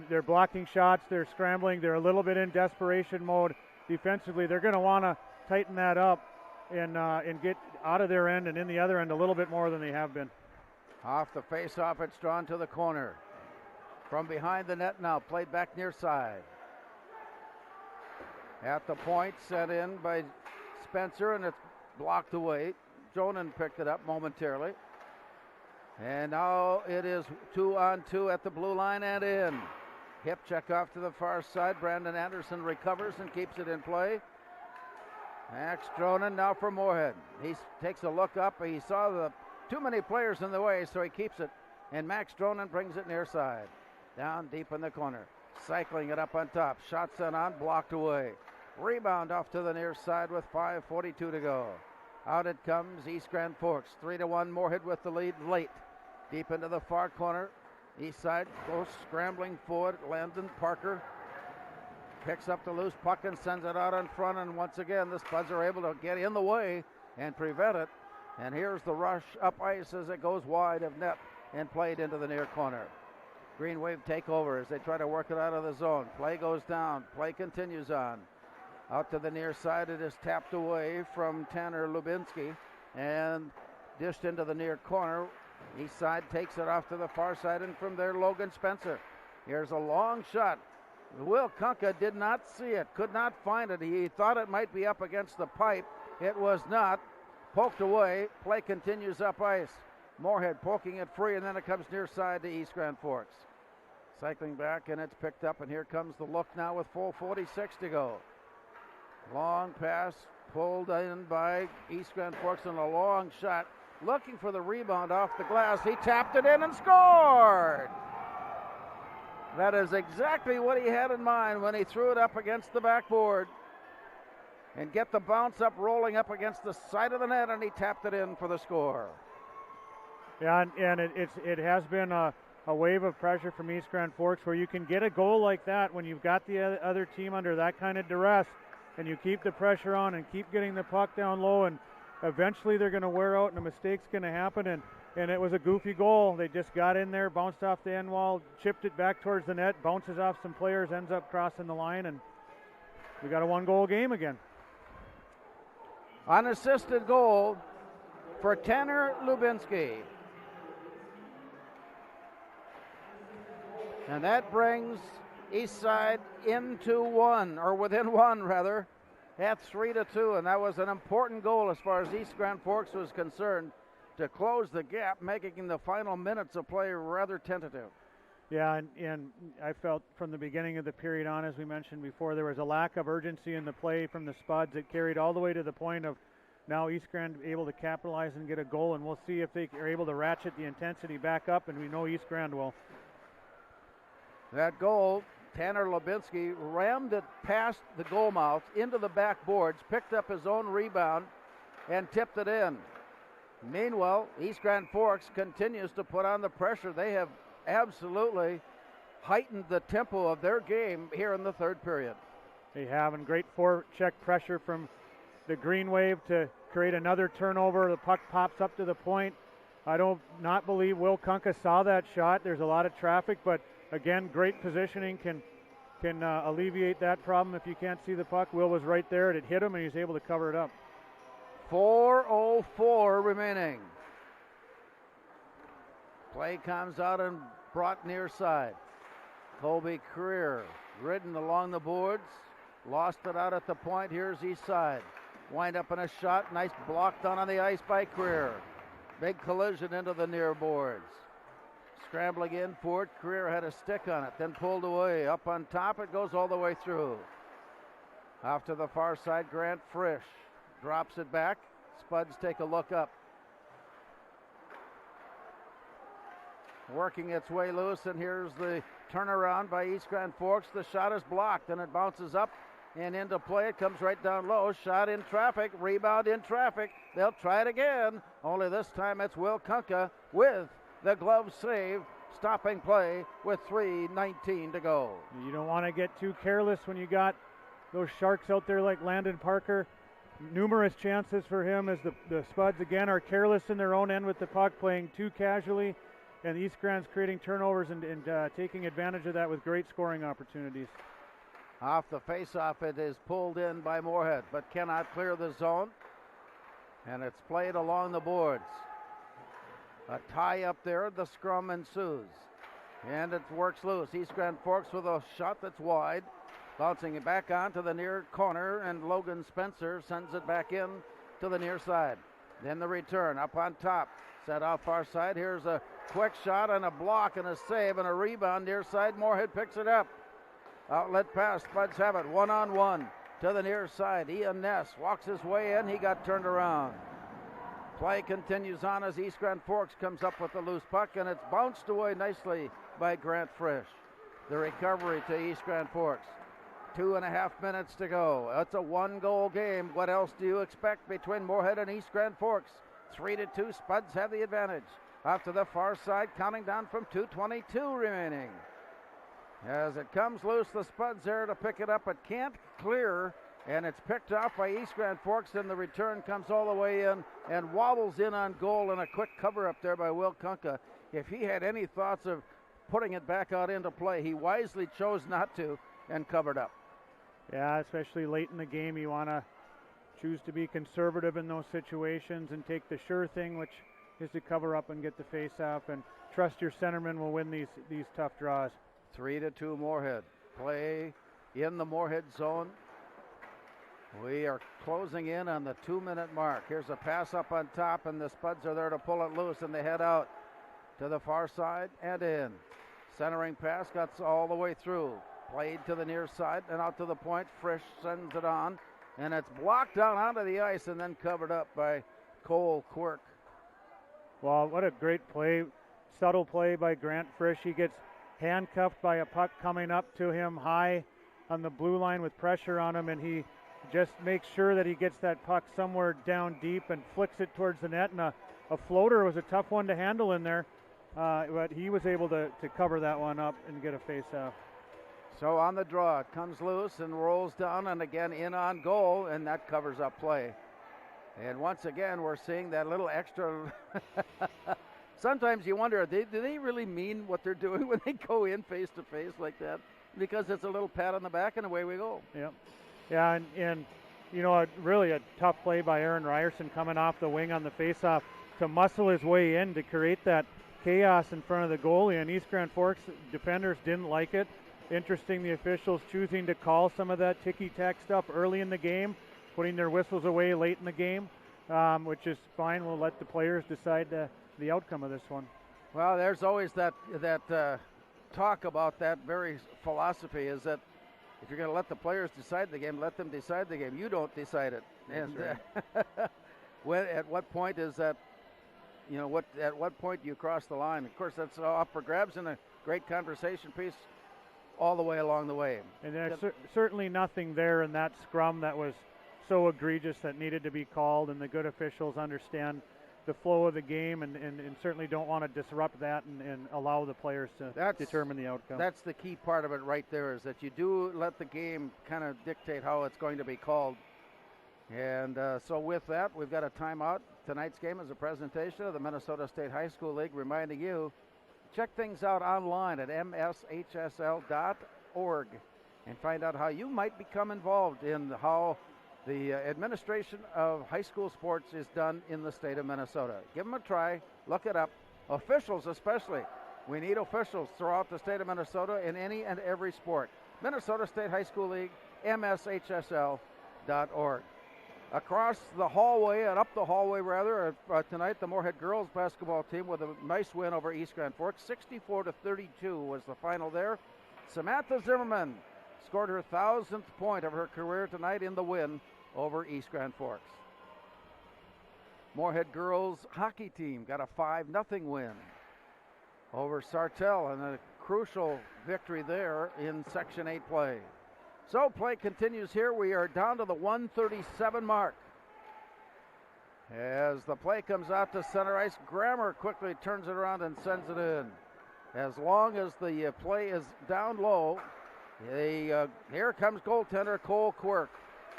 They're blocking shots. They're scrambling. They're a little bit in desperation mode defensively. They're going to want to tighten that up and get out of their end and in the other end a little bit more than they have been. Off the face-off, it's drawn to the corner. From behind the net now, played back near side. At the point, set in by Spencer, and it's blocked away. Jonan picked it up momentarily. And now it is 2-on-2 at the blue line and in. Hip check off to the far side. Brandon Anderson recovers and keeps it in play. Max Dronen now for Moorhead. He takes a look up. He saw the too many players in the way, so he keeps it. And Max Dronen brings it near side. Down deep in the corner. Cycling it up on top. Shot sent on, blocked away. Rebound off to the near side with 5:42 to go. Out it comes, East Grand Forks. 3-1, Moorhead with the lead late. Deep into the far corner. East side goes scrambling forward. Landon Parker picks up the loose puck and sends it out in front. And once again, the Spuds are able to get in the way and prevent it. And here's the rush up ice as it goes wide of net and played into the near corner. Green Wave take over as they try to work it out of the zone. Play goes down. Play continues on. Out to the near side, it is tapped away from Tanner Lubinsky and dished into the near corner. East side takes it off to the far side, and from there, Logan Spencer. Here's a long shot. Will Kunka did not see it, could not find it. He thought it might be up against the pipe. It was not. Poked away. Play continues up ice. Moorhead poking it free, and then it comes near side to East Grand Forks. Cycling back, and it's picked up, and here comes the look now with 4:46 to go. Long pass pulled in by East Grand Forks and a long shot. Looking for the rebound off the glass. He tapped it in and scored. That is exactly what he had in mind when he threw it up against the backboard. And get the bounce up, rolling up against the side of the net, and he tapped it in for the score. Yeah, and it has been a wave of pressure from East Grand Forks where you can get a goal like that when you've got the other team under that kind of duress. And you keep the pressure on and keep getting the puck down low, and eventually they're going to wear out and a mistake's going to happen. And it was a goofy goal. They just got in there, bounced off the end wall, chipped it back towards the net, bounces off some players, ends up crossing the line, and we got a one-goal game again. Unassisted goal for Tanner Lubinsky. And that brings East Side into one, or within one rather, at 3-2, and that was an important goal as far as East Grand Forks was concerned to close the gap, making the final minutes of play rather tentative. Yeah, and I felt from the beginning of the period on, as we mentioned before, there was a lack of urgency in the play from the Spuds. It carried all the way to the point of now East Grand able to capitalize and get a goal, and we'll see if they are able to ratchet the intensity back up, and we know East Grand will. That goal, Tanner Lubinsky rammed it past the goal mouth into the backboards, picked up his own rebound, and tipped it in. Meanwhile, East Grand Forks continues to put on the pressure. They have absolutely heightened the tempo of their game here in the third period. They have, and great forecheck pressure from the Green Wave to create another turnover. The puck pops up to the point. I don't not believe Will Kunka saw that shot. There's a lot of traffic, but again, great positioning can alleviate that problem if you can't see the puck. Will was right there, and it hit him, and he was able to cover it up. 4:04 remaining. Play comes out and brought near side. Colby Creer ridden along the boards, lost it out at the point. Here's East Side. Wind up in a shot, nice block down on the ice by Creer. Big collision into the near boards. Scrambling in for it. Career had a stick on it, then pulled away. Up on top, it goes all the way through. Off to the far side, Grant Frisch drops it back. Spuds take a look up. Working its way loose, and here's the turnaround by East Grand Forks. The shot is blocked, and it bounces up and into play. It comes right down low. Shot in traffic, rebound in traffic. They'll try it again, only this time it's Will Kunka with the glove save, stopping play with 3:19 to go. You don't want to get too careless when you got those Sharks out there like Landon Parker. Numerous chances for him as the Spuds again are careless in their own end with the puck, playing too casually, and East Grand's creating turnovers and taking advantage of that with great scoring opportunities. Off the face-off, it is pulled in by Moorhead, but cannot clear the zone, and it's played along the boards. A tie up there, the scrum ensues, and it works loose. East Grand Forks with a shot that's wide, bouncing it back on to the near corner, and Logan Spencer sends it back in to the near side. Then the return up on top, set off far side. Here's a quick shot and a block and a save and a rebound near side. Moorhead picks it up. Outlet pass, Spuds have it, 1-on-1 to the near side. Ian Ness walks his way in, he got turned around. Play continues on as East Grand Forks comes up with the loose puck, and it's bounced away nicely by Grant Frisch. The recovery to East Grand Forks. 2.5 minutes to go. It's a one-goal game. What else do you expect between Moorhead and East Grand Forks? 3-2, Spuds have the advantage. Off to the far side, counting down from 2:22 remaining. As it comes loose, the Spuds there to pick it up. It can't clear, and it's picked off by East Grand Forks, and the return comes all the way in and wobbles in on goal, and a quick cover up there by Will Kunka. If he had any thoughts of putting it back out into play, he wisely chose not to and covered up. Yeah, especially late in the game, you want to choose to be conservative in those situations and take the sure thing, which is to cover up and get the face off, and trust your centerman will win these tough draws. 3-2 Moorhead. Play in the Moorhead zone. We are closing in on the 2-minute mark. Here's a pass up on top, and the Spuds are there to pull it loose, and they head out to the far side and in. Centering pass got all the way through. Played to the near side and out to the point. Frisch sends it on, and it's blocked down onto the ice and then covered up by Cole Quirk. Well, what a great play. Subtle play by Grant Frisch. He gets handcuffed by a puck coming up to him high on the blue line with pressure on him, and he just makes sure that he gets that puck somewhere down deep and flicks it towards the net. And a floater was a tough one to handle in there, but he was able to cover that one up and get a face-off. So on the draw, it comes loose and rolls down, and again in on goal, and that covers up play. And once again, we're seeing that little extra. Sometimes you wonder, do they really mean what they're doing when they go in face-to-face like that? Because it's a little pat on the back, and away we go. Yep. Yeah, and you know, really a tough play by Aaron Ryerson coming off the wing on the face-off to muscle his way in to create that chaos in front of the goalie. And East Grand Forks defenders didn't like it. Interesting, the officials choosing to call some of that ticky-tack stuff early in the game, putting their whistles away late in the game, which is fine. We'll let the players decide the outcome of this one. Well, there's always that talk about that very philosophy, is that if you're going to let the players decide the game, let them decide the game. You don't decide it. That's And at what point is that? You know, at what point do you cross the line? Of course, that's up for grabs and a great conversation piece all the way along the way. And there's certainly nothing there in that scrum that was so egregious that needed to be called, and the good officials understand the flow of the game and certainly don't want to disrupt that and allow the players to determine the outcome. That's the key part of it right there, is that you do let the game kind of dictate how it's going to be called. And so with that, we've got a timeout. Tonight's game is a presentation of the Minnesota State High School League, reminding you, check things out online at mshsl.org and find out how you might become involved in how the administration of high school sports is done in the state of Minnesota. Give them a try. Look it up. Officials especially. We need officials throughout the state of Minnesota in any and every sport. Minnesota State High School League, mshsl.org. across the hallway and up the hallway rather tonight, the Moorhead girls basketball team with a nice win over East Grand Forks. 64-32 was the final there. Samantha Zimmerman scored her 1,000th point of her career tonight in the win over East Grand Forks. Moorhead girls hockey team got a 5-0 win over Sartell, and a crucial victory there in Section 8 play. So play continues here. We are down to the 137 mark. As the play comes out to center ice, Grammer quickly turns it around and sends it in. As long as the play is down low, here comes goaltender Cole Quirk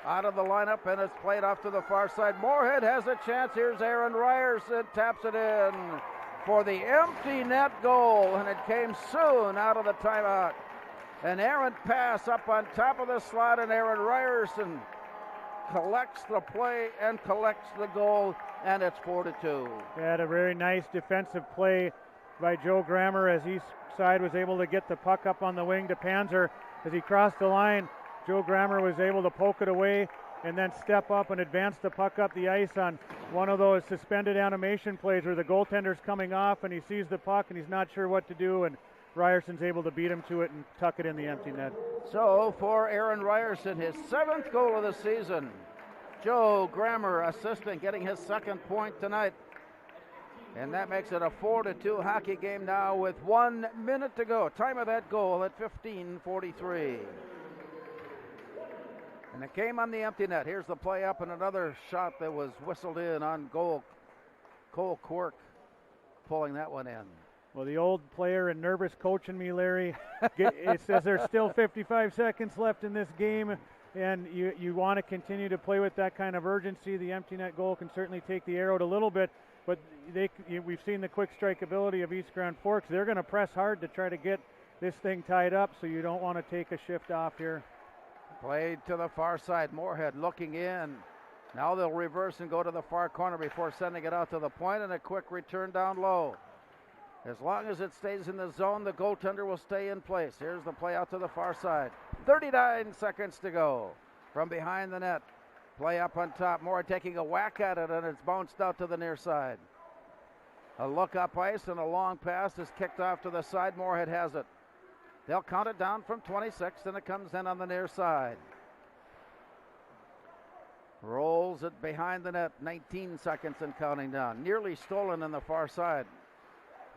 out of the lineup, and it's played off to the far side. Moorhead has a chance. Here's Aaron Ryerson, taps it in for the empty net goal, and it came soon out of the timeout. An errant pass up on top of the slot, and Aaron Ryerson collects the play and collects the goal, and it's 4-2. Had a very nice defensive play by Joe Grammer as East Side was able to get the puck up on the wing to Panzer. As he crossed the line, Joe Grammer was able to poke it away and then step up and advance the puck up the ice on one of those suspended animation plays where the goaltender's coming off and he sees the puck and he's not sure what to do, and Ryerson's able to beat him to it and tuck it in the empty net. So for Aaron Ryerson, his 7th goal of the season. Joe Grammer assisting, getting his 2nd point tonight. And that makes it a 4-2 hockey game now with 1 minute to go. Time of that goal at 15:43. And it came on the empty net. Here's the play up and another shot that was whistled in on goal. Cole Quirk pulling that one in. Well, the old player and nervous coach in me, Larry, it says there's still 55 seconds left in this game, and you want to continue to play with that kind of urgency. The empty net goal can certainly take the air out a little bit, but we've seen the quick strike ability of East Grand Forks. They're going to press hard to try to get this thing tied up, so you don't want to take a shift off here. Played to the far side. Moorhead looking in. Now they'll reverse and go to the far corner before sending it out to the point, and a quick return down low. As long as it stays in the zone, the goaltender will stay in place. Here's the play out to the far side. 39 seconds to go from behind the net. Play up on top. Moorhead taking a whack at it, and it's bounced out to the near side. A look up ice and a long pass is kicked off to the side. Moorhead has it. They'll count it down from 26, and it comes in on the near side. Rolls it behind the net, 19 seconds and counting down. Nearly stolen on the far side.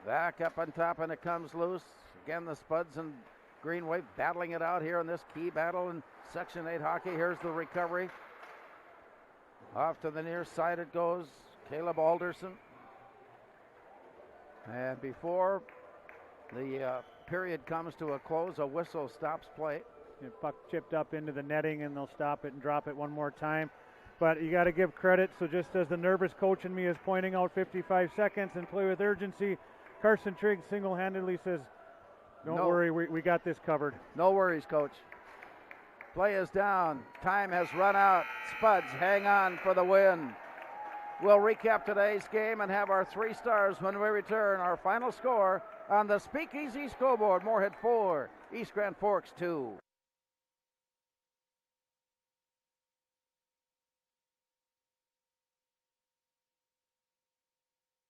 Back up on top, and it comes loose. Again, the Spuds and Green Wave battling it out here in this key battle in Section 8 hockey. Here's the recovery. Off to the near side it goes. Caleb Alderson. And before the period comes to a close, a whistle stops play. The puck chipped up into the netting, and they'll stop it and drop it one more time. But you got to give credit. So just as the nervous coach in me is pointing out 55 seconds and play with urgency, Carson Trigg single-handedly says, don't worry, we got this covered. No worries, coach. Play is down. Time has run out. Spuds hang on for the win. We'll recap today's game and have our 3 stars when we return. Our final score on the Speakeasy scoreboard: Moorhead 4, East Grand Forks 2.